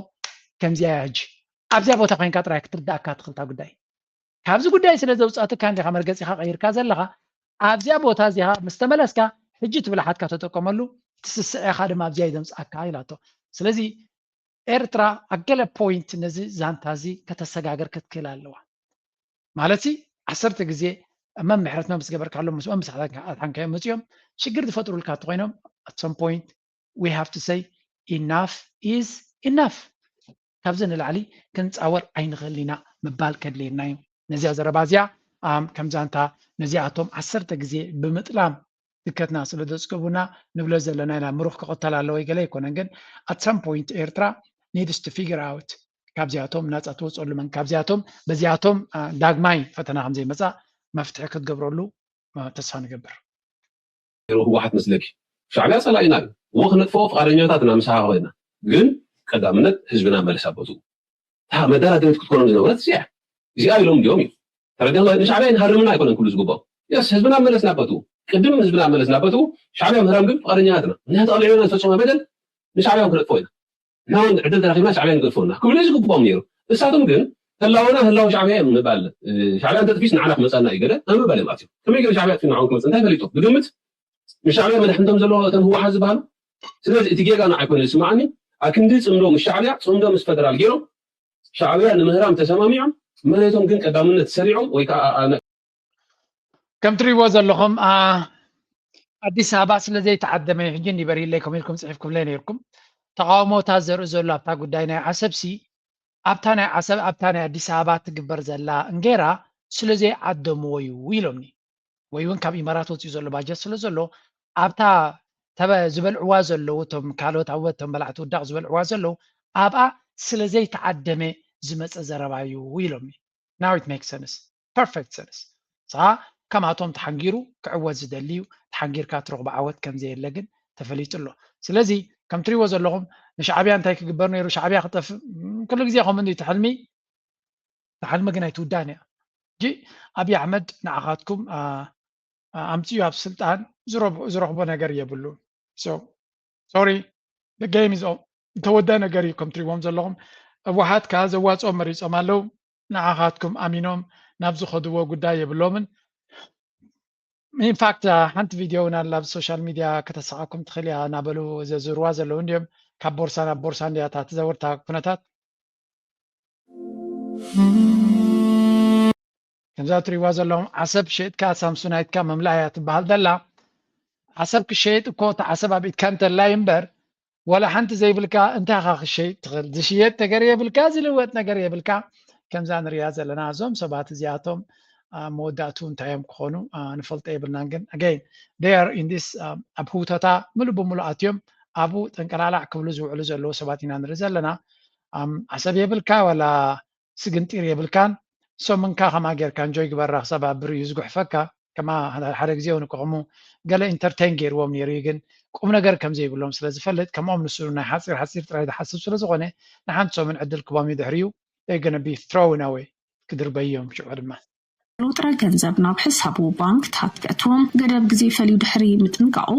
ከምዚያ ሕጂ ኣብዚያ ቦታ ኮይንካ ጥራይ ክትርዳእካ ትኽልታ ጉዳይ ካብዚ ጉዳይ ስለ ዘውፃእትካ እንዲኻ መርገፂኻ ቀይርካ ዘለኻ ኣብዚያ ቦታ እዚኻ ምስ ተመለስካ ሕጂ ትብልሓትካ ተጠቀመሉ ትስስዕኻ ድማ ኣብዚያ ይዘምፅኣካ ኢላቶ ስለዚ ኤርትራ ኣገለ ፖይንት ነዚ ዛንታ እዚ ከተሰጋገር ክትክእል ኣለዋ ማለት 10 ግዜ መምሕረት ምስ ገበርካሎ ምስ ምሳሓታንካ መፅኦም ሽግር ዝፈጥሩልካ ኮይኖም at some point we have to say enough is enough ካብዚ ንላዕሊ ክንፃወር ኣይንኽእል ኢና ምባል ከድልየና እዩ ነዚያ ዘረባ እዚኣ ከም ዛንታ ነዚኣቶም 10 ግዜ ብምጥላም ትከትና ስለ ዘፅገቡና ንብሎ ዘለና ኢና ምሩኽ ክቕተል ኣለዎ ገለ ኣይኮነን ግን at some point ኤርትራ needs to figure out ካብዚኣቶም ናፃ ትወፅሉ መን ካብዚኣቶም በዚኣቶም ዳግማይ ፈተና ከም ዘይመፃ መፍትሒ ክትገብረሉ ተስፋ ንገብር ህወሓት መስለኪ ሻዕብያ ፀላኢና እዩ ወክነጥፎ ፍቃደኛታት ኢና ምሳሓ ኮይና ግን ቀዳምነት ህዝብና መለሳበቱ መደራደሪት ክትኮኖም ዝነበረት እዚኣ ኢሎም ድዮም እዩ ተረዲእና ንሻዕብያ ንሃርምና ኣይኮነን ኩሉ ዝግባእ የስ ህዝብና መለስናበቱ ቅድም ህዝብና መለስናበቱ ሻዕብያ ምህራም ግን ፍቃደኛትና ምክንያቱ ኣልዒልና ዝፈፀመ በደል ንሻዕብያ ክንጥፎ ኢና ናውን ዕድል ተረኪብና ሻዕብያ ንገድፎና ክብሉ ዝግብኦም ነይሩ እሳቶም ግን ህላውና ህላው ሻዕብያ እዮም ንባል ሻዕብያ እንተጥፊስ ንዓና ክመፀና እዩ ገለ ኣምባል እዮም ኣትዮም ከመይ ገለ ሻዕብያ ጥፊ ንዓኹም ክመፅ እንታይ ፈሊጡ ብግምት ንሻዕብያ መድሕንቶም ዘለዎ እተን ህወሓት ዝበሃሉ ስለዚ እቲ ጌጋ ንዓይኮነ ዝስማዓኒ ኣክንዲ ፅምዶ ምስ ሻዕብያ ፅምዶ ምስ ፈደራል ገይሮም ሻዕብያ ንምህራም ተሰማሚዖም መሬቶም ግን ቀዳምነት ሰሪዖም ወይ ከዓ ከም ትሪእዎ ዘለኹም ኣዲስ ኣበባ ስለዘይተዓደመ ሕጂ ንበሪለይ ከመይ ኢልኩም ፅሒፍኩምለይ ነይርኩም ተቃውሞታት ዘርኢ ዘሎ ኣብታ ጉዳይ ናይ ዓሰብሲ ኣብታ ናይ ዓሰብ ኣብታ ናይ ኣዲስ ኣበባ ትግበር ዘላ እንጌራ ስለዘይዓደምዎ እዩ ኢሎምኒ ወይ እውን ካብ ኢማራት ወፂኡ ዘሎ ባጀት ስለ ዘሎ ኣብታ ዝበልዕዋ ዘለዉ እቶም ካልኦት ኣወቶም በላዕቲ ውዳቕ ዝበልዕዋ ዘለዉ ኣብኣ ስለዘይተዓደመ ዝመፀ ዘረባ እዩ ኢሎምኒ ናው ኢት ሜክ ሰንስ ፐርፌክት ሰንስ ሳ ከማቶም ተሓንጊሩ ክዕወት ዝደሊ እዩ ተሓንጊርካ ትረኽቦ ዓወት ከምዘየለ ግን ተፈሊጡ ኣሎ ስለዚ ከም ትሪእዎ ዘለኹም ንሻዕብያ እንታይ ክግበር ነይሩ ሻዕብያ ክጠፍእ ኩሉ ግዜ ከምኡ ትሕልሚ ተሓልሚ ግን ኣይትውዳእን እያ እጂ ኣብይ ኣሕመድ ንዓኻትኩም ኣምፅኡ ኣብ ስልጣን ዝረኽቦ ነገር የብሉ ሶሪ ጌም ኢዝ ተወዳ ነገር እዩ ከም ትሪእዎም ዘለኹም ህወሓት ከዓ ዘዋፅኦም መሪፆም ኣለው ንዓኻትኩም ኣሚኖም ናብ ዝኸድዎ ጉዳይ የብሎምን ኢንፋክት ሓንቲ ቪድዮ እውን ኣላ ኣብ ሶሻል ሚድያ ከተሰዓኩም ትኽእል እያ እናበሉ ዘዝርዋ ዘለዉ እንዲኦም ካብ ቦርሳ ናብ ቦርሳ እንዲያታ ትዘውርታ ኩነታት ከምዛ ትሪእዋ ዘለኹም ዓሰብ ሸይጥካ ሳምሱናይትካ መምላእ እያ ትበሃል ዘላ ዓሰብ ክሸይጥ እኮ እቲ ዓሰብ ኣብ ኢድካ እንተላ እምበር ወላ ሓንቲ ዘይብልካ እንታይ ኻ ክሸይጥ ትኽእል ዝሽየጥ ነገር የብልካ ዝልወጥ ነገር የብልካ ከምዛ ንሪያ ዘለና እዞም ሰባት እዚኣቶም መወዳእቱ እንታይ እዮም ክኾኑ ንፈልጦ የብልናን ግን ኣገይን ዴር ኢን ዲስ ኣብ ህውተታ ሙሉእ ብምሉእ ኣትዮም ኣብኡ ጠንቀላላዕ ክብሉ ዝውዕሉ ዘለዉ ሰባት ኢና ንርኢ ዘለና ዓሰብ የብልካ ወላ ስግንጢር የብልካን ሶምንካ ከማ ጌርካ እንጆይ ግበራ ክሳብ ኣብር እዩ ዝጉሕፈካ ከማ ሓደ ግዜ እውን ከምኡ ገለ ኢንተርቴን ገይርዎም ነይሩ ግን ቁም ነገር ከም ዘይብሎም ስለ ዝፈልጥ ከምኦም ንሱ ናይ ሓፂር ሓፂር ጥራይ ዝሓስብ ስለ ዝኾነ ንሓንቲ ሶምን ዕድል ክቦም እዩ ድሕሪኡ ገነ ቢ ትሮውን ኣወይ ክድርበዮም ሽዑ ድማ ጥረ ገንዘብ ናብ ሕሳቡ ባንክታት ከእትዎም ገደብ ግዜ ፈሊዩ ድሕሪ ምጥንቃቑ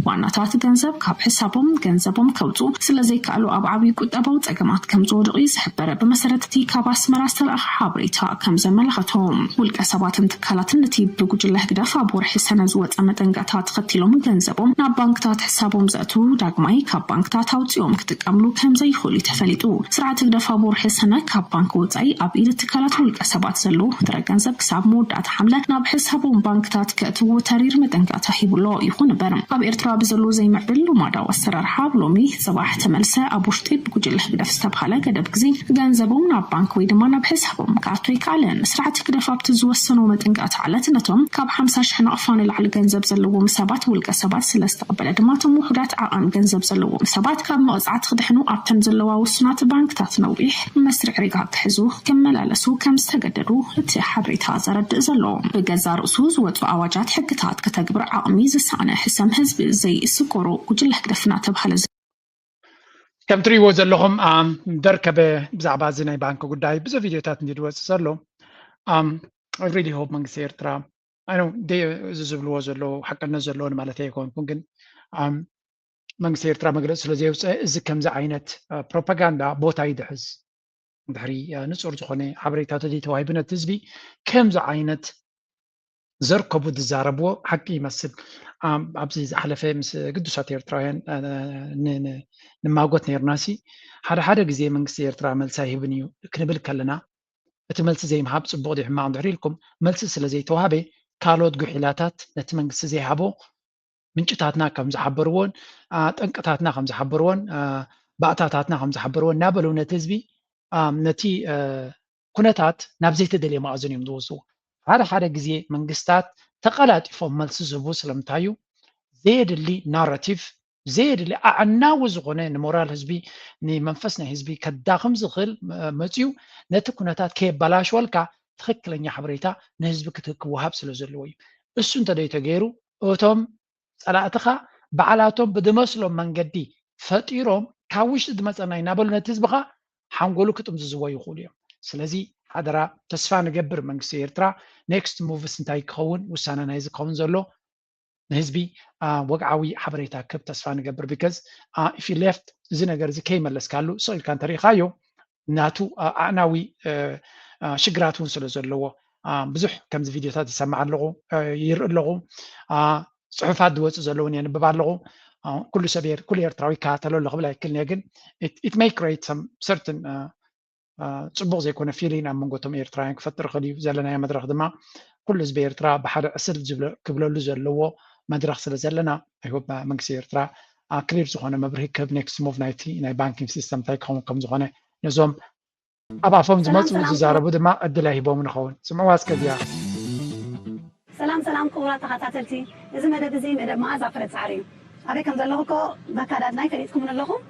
ዋናታት ገንዘብ ካብ ሕሳቦም ገንዘቦም ከውፁ ስለዘይከኣሉ ኣብ ዓብዪ ቁጠባዊ ፀገማት ከም ዝወድቑ ዝሕበረ ብመሰረት እቲ ካብ ኣስመራ ዝተለኣኸ ሓበሬታ ከም ዘመላኸቶም ውልቀ ሰባትን ትካላትን ነቲ ብጉጅለ ህግደፍ ኣብ ወርሒ ሰነ ዝወፀ መጠንቀቕታ ተኸቲሎም ገንዘቦም ናብ ባንክታት ሕሳቦም ዘእትዉ ዳግማይ ካብ ባንክታት ኣውፂኦም ክጥቀምሉ ከም ዘይኽእሉ ተፈሊጡ ስርዓት ህግደፍ ኣብ ወርሒ ሰነ ካብ ባንኪ ወፃኢ ኣብ ኢድ ትካላት ውልቀ ሰባት ዘለዉ ጥረ ገንዘብ ክሳብ ክሳብ መወዳእታ ሓምለ ናብ ሕሳቦም ባንክታት ከእትዎ ተሪር መጠንቀቕታ ሂብሎ ይኹን እምበር ኣብ ኤርትራ ብዘሎ ዘይምዕብል ልማዳዊ ኣሰራርሓ ሎሚ ጽባሕ ተመልሰ ኣብ ውሽጢ ብጉጅለ ግደፍ ዝተባሃለ ገደብ ግዜ ገንዘቦም ናብ ባንክ ወይ ድማ ናብ ሕሳቦም ከኣቱ ይከኣለን። ስርዓት ግደፍ ኣብቲ ዝወሰኖ መጠንቀቕታ ዓለት ነቶም ካብ 50,000 ናቕፋ ንላዕሊ ገንዘብ ዘለዎም ሰባት ውልቀ ሰባት ስለዝተቐበለ ድማ እቶም ውሕዳት ዓቐን ገንዘብ ዘለዎም ሰባት ካብ መቕፃዕቲ ክድሕኑ ኣብተን ዘለዋ ውሱናት ባንክታት ነዊሕ መስርዕ ሪጋ ክሕዙ ክመላለሱ ከም ዝተገደዱ እቲ ሓበሬታ ዘረድእ ዘሎ ብገዛ ርእሱ ዝወፁ ኣዋጃት ሕግታት ከተግብር ዓቕሚ ዝሰኣነ ሕሰም ህዝቢ ዘይስቆሮ ጉጅለ ግደፍ እናተባሃለ ከም ትሪእዎ ዘለኹም ደርከበ ብዛዕባ እዚ ናይ ባንኪ ጉዳይ ብዙ ቪድዮታት እንዲድወፅ ዘሎ I really hope መንግስቲ ኤርትራ እዚ ዝብልዎ ዘሎ ሓቅነት ዘለዎን ማለት ኣይኮንኩን ግን መንግስቲ ኤርትራ መግለፂ ስለዘይውፅአ እዚ ከምዚ ዓይነት ፕሮፓጋንዳ ቦታ ይድሕዝ ድሕሪ ንጹር ዝኾነ ሓበሬታታት ተዋሂቡ ነቲ ህዝቢ ከምዚ ዓይነት ዘርከቡ ዝዛረብዎ ሓቂ ይመስል ኣብዚ ዝሓለፈ ምስ ቅዱሳት ኤርትራውያን ንማጎት ነርናሲ ሓደ ግዜ መንግስቲ ኤርትራ መልሲ ይህብን እዩ ክንብል ከለና እቲ መልሲ ዘይምሃብ ጽቡቕ ዲ ሕማቕ እንድሕር ኢልኩም መልሲ ስለዘይተዋሃበ ካልኦት ጉሒላታት ነቲ መንግስቲ ዘይሃቦ ምንጭታትና ከም ዝሓበርዎን ጠንቅታትና ከም ዝሓበርዎን ባእታታትና ከም ዝሓበርዎን እናበሉ ነቲ ህዝቢ ነቲ ኩነታት ናብ ዘይተደልየ መኣዝን እዮም ዝወስድዎ ሓደ ግዜ መንግስታት ተቀላጢፎም መልሲ ዝህቡ ስለምንታዩ ዘየድሊ ናራቲቭ ዘየድሊ ኣዕናዊ ዝኾነ ንሞራል ህዝቢ ንመንፈስ ናይ ህዝቢ ከዳኽም ዝኽእል መፅዩ ነቲ ኩነታት ከየበላሽወልካ ትክክለኛ ሓበሬታ ንህዝቢ ክትክውሃብ ስለ ዘለዎ እዩ እሱ እንተደይ ተገይሩ እቶም ጸላእትኻ በዓላቶም ብድመስሎም መንገዲ ፈጢሮም ካብ ውሽጢ ዝመፀና እናበሉ ነቲ ህዝብኻ ሓንጎሉ ክጥምዝዝዎ ይኽእሉ እዮም ስለዚ ሓደራ ተስፋ ንገብር መንግስቲ ኤርትራ ኔክስት ሙቭስ እንታይ ክኸውን ውሳነ ናይ ዝኸውን ዘሎ ንህዝቢ ወግዓዊ ሓበሬታ ክብ ተስፋ ንገብር ቢካዝ if you left እዚ ነገር እዚ ከይመለስካሉ ስኢልካ እንተሪእኻዮ ናቱ ኣዕናዊ ሽግራት እውን ስለ ዘለዎ ብዙሕ ከምዚ ቪድዮታት ይሰማዕ ኣለኹ ይርኢ ኣለኹ ጽሑፋት ዝወፁ ዘለውን የንብብ ኣለኹ ኩሉ ሰብር ኩሉ ኤርትራዊ ካተሎ ለኽብል ኣይክልኒ ግን it may create some certain ጽቡቕ ዘይኮነ ፊሊን ኣብ መንጎቶም ኤርትራውያን ክፈጥር ይኽእል እዩ ዘለናዮ መድረኽ ድማ ኩሉ ህዝቢ ኤርትራ ብሓደ ዕስል ክብለሉ ዘለዎ መድረኽ ስለ ዘለና ኣይሆፕ መንግስቲ ኤርትራ ክሊር ዝኾነ መብርሂ ክብ ኔክስት ሙቭ ናይቲ ናይ ባንኪንግ ሲስተም እንታይ ክኸውን ከም ዝኾነ ነዞም ኣብ ኣፎም ዝመፁ ዝዛረቡ ድማ ዕድል ሂቦም ንኸውን ስምዕዋ እስከዚያ ሰላም ክቡራት ተኸታተልቲ እዚ መደብ እዚ መደብ መዓዛ ፍረ ፃዕሪ እዩ ኣበይ ከም ዘለኹ ኮ በካዳድናይ ፈሊጥኩምን ኣለኹም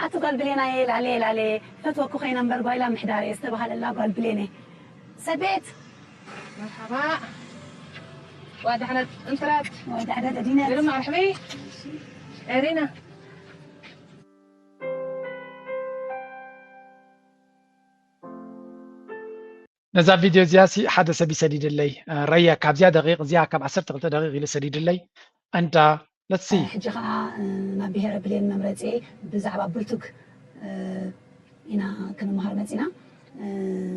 ኣቶ ጓል ብሌናየ ላሌ ፈትወኩ ኸይነ እምበር ጓይላ ምሕዳር እየ ዝተባሃለላ ጓል ብሌነ ሰቤት መርሓባ وادحنا انترات وادحنا دينا يلا مرحبا ارينا نزا فيديو زياسي حدا سبي سديد اللي ريا كاب زيادة دقيق زيا كاب 10 دقائق إلى سديد اللي أنت let's see حجة ما بيهرب بلين ممرتي بزعبة بلتك هنا كنا مهار متينا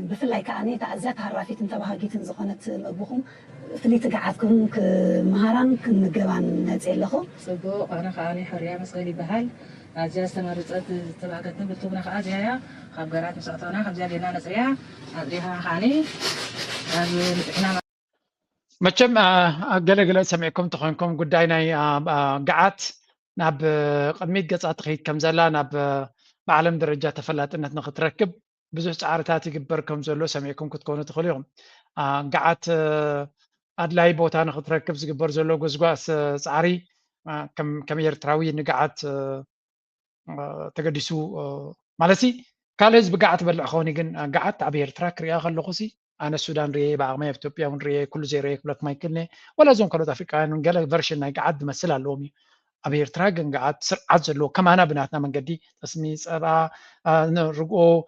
بفلاي كأني تعزت هرافيت انتبه جيتن زخنت أبوهم فليت قعدكم كمهاران كنجبان نزيل له صبوا أنا خاني حرية مسؤولي بهال أجلس تمرت تبعتنا بتوبنا خاجها خبرات مساعتنا خبزالنا نسيا أدريها خاني إحنا مچم ገለገለ ሰሚዕኩም ተኾንኩም ጉዳይ ናይ ገዓት ናብ ቅድሚት ገጻት ትኸይድ ከም ዘላ ናብ ብዓለም ደረጃ ተፈላጥነት ንኽትረክብ ብዙሕ ፃዕርታት ይግበር ከም ዘሎ ሰሚዕኩም ክትኮኑ ትኽእሉ ኢኹም ገዓት ኣድላይ ቦታ ንኽትረክብ ዝግበር ዘሎ ጎዝጓስ ፃዕሪ ከም ኤርትራዊ ንገዓት ተገዲሱ ማለት ካልእ ህዝቢ ገዓት በልዕ ኸውኒ ግን ገዓት ኣብ ኤርትራ ክሪኣ ከለኹ أنا السودان ريه بعمي في إثيوبيا ونريه كل زي ريه كلك ما يكلني ولا زون كانوا أفريقيا ونقال فيرشن ناي قعد مثلا لومي أبي يرتراجن قعد عزل له كمان بناتنا من قدي تسمي سبعة نرجو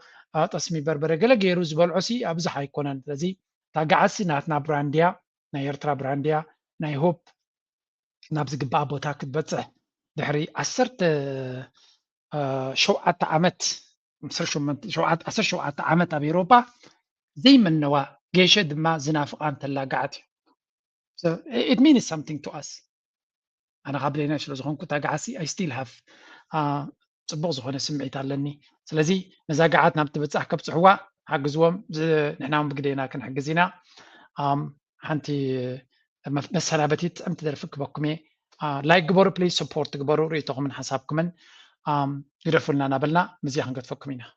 تسمي بربرة قال جيروز بالعسي أبز حيكونن لذي تقعد سناتنا برانديا نايرترا برانديا ناي هوب نبز جبابو تاكد بتسه دحري أسرت شو عمت مصر شو عمت أبي أوروبا زي من نوا جيش دما زنافق أنت لاقعتي so it means something to us أنا قبلنا شلون زخون كنت قاعسي I still have صبغ زخون سمعت علني سلزي نزا قعدنا بتبتصح كبصحوا حجزوهم نحن عم بقدينا كن حجزينا حنتي مسألة بتيت أم تدرفك بكمي لايك جبرو بليز سبورت جبرو ريتوهم من حسابكم يرفلنا نابلنا مزيان قد فكمينا